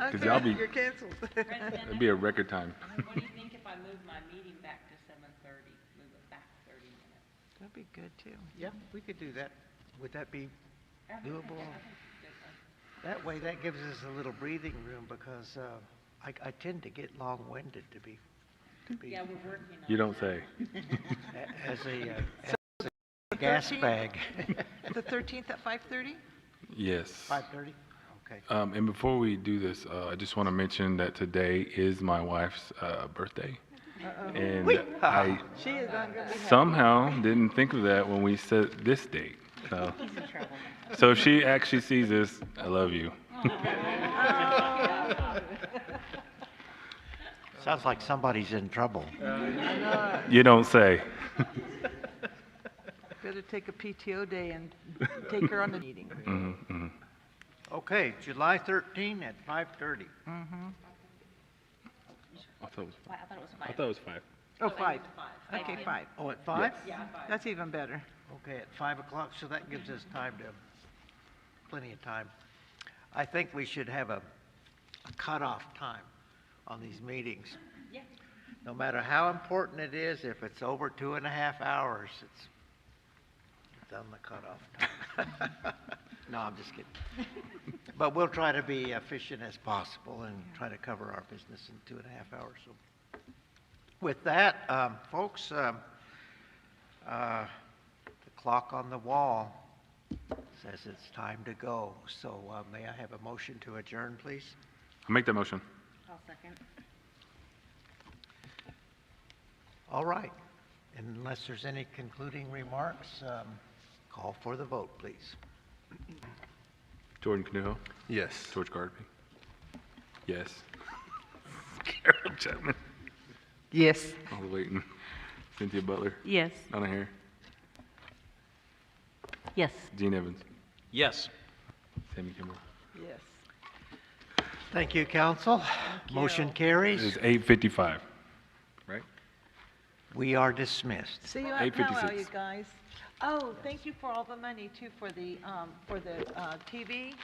Because y'all be, You're canceled. it'd be a record time. What do you think if I move my meeting back to 7:30, move it back 30 minutes? That'd be good, too. Yeah, we could do that. Would that be doable? That way, that gives us a little breathing room because I tend to get long-winded to be. Yeah, we're working on You don't say. As a gas bag. The 13th at 5:30? Yes. 5:30? Okay. And before we do this, I just want to mention that today is my wife's birthday. And I She is not going to be happy. somehow didn't think of that when we set this date. So if she actually sees this, I love you. Sounds like somebody's in trouble. You don't say. Better take a PTO day and take her on the meeting. Okay, July 13 at 5:30. I thought it was I thought it was I thought it was 5. Oh, 5. Okay, 5. Oh, at 5? Yeah, that's even better. Okay, at 5 o'clock, so that gives us plenty of time. I think we should have a cutoff time on these meetings. Yeah. No matter how important it is, if it's over 2.5 hours, it's on the cutoff time. No, I'm just kidding. But we'll try to be efficient as possible and try to cover our business in 2.5 hours. So with that, folks, the clock on the wall says it's time to go. So may I have a motion to adjourn, please? I'll make that motion. I'll second. All right. Unless there's any concluding remarks, call for the vote, please. Jordan Canuho? Yes. George Garby? Yes. Carol Chapman? Yes. I was waiting. Cynthia Butler? Yes. Donna Hare? Yes. Gene Evans? Yes. Sammy Kimball? Yes. Thank you, council. Motion carries. It's 8:55, right? We are dismissed. See you at powwow, 8:56. you guys. Oh, thank you for all the money too for the TV.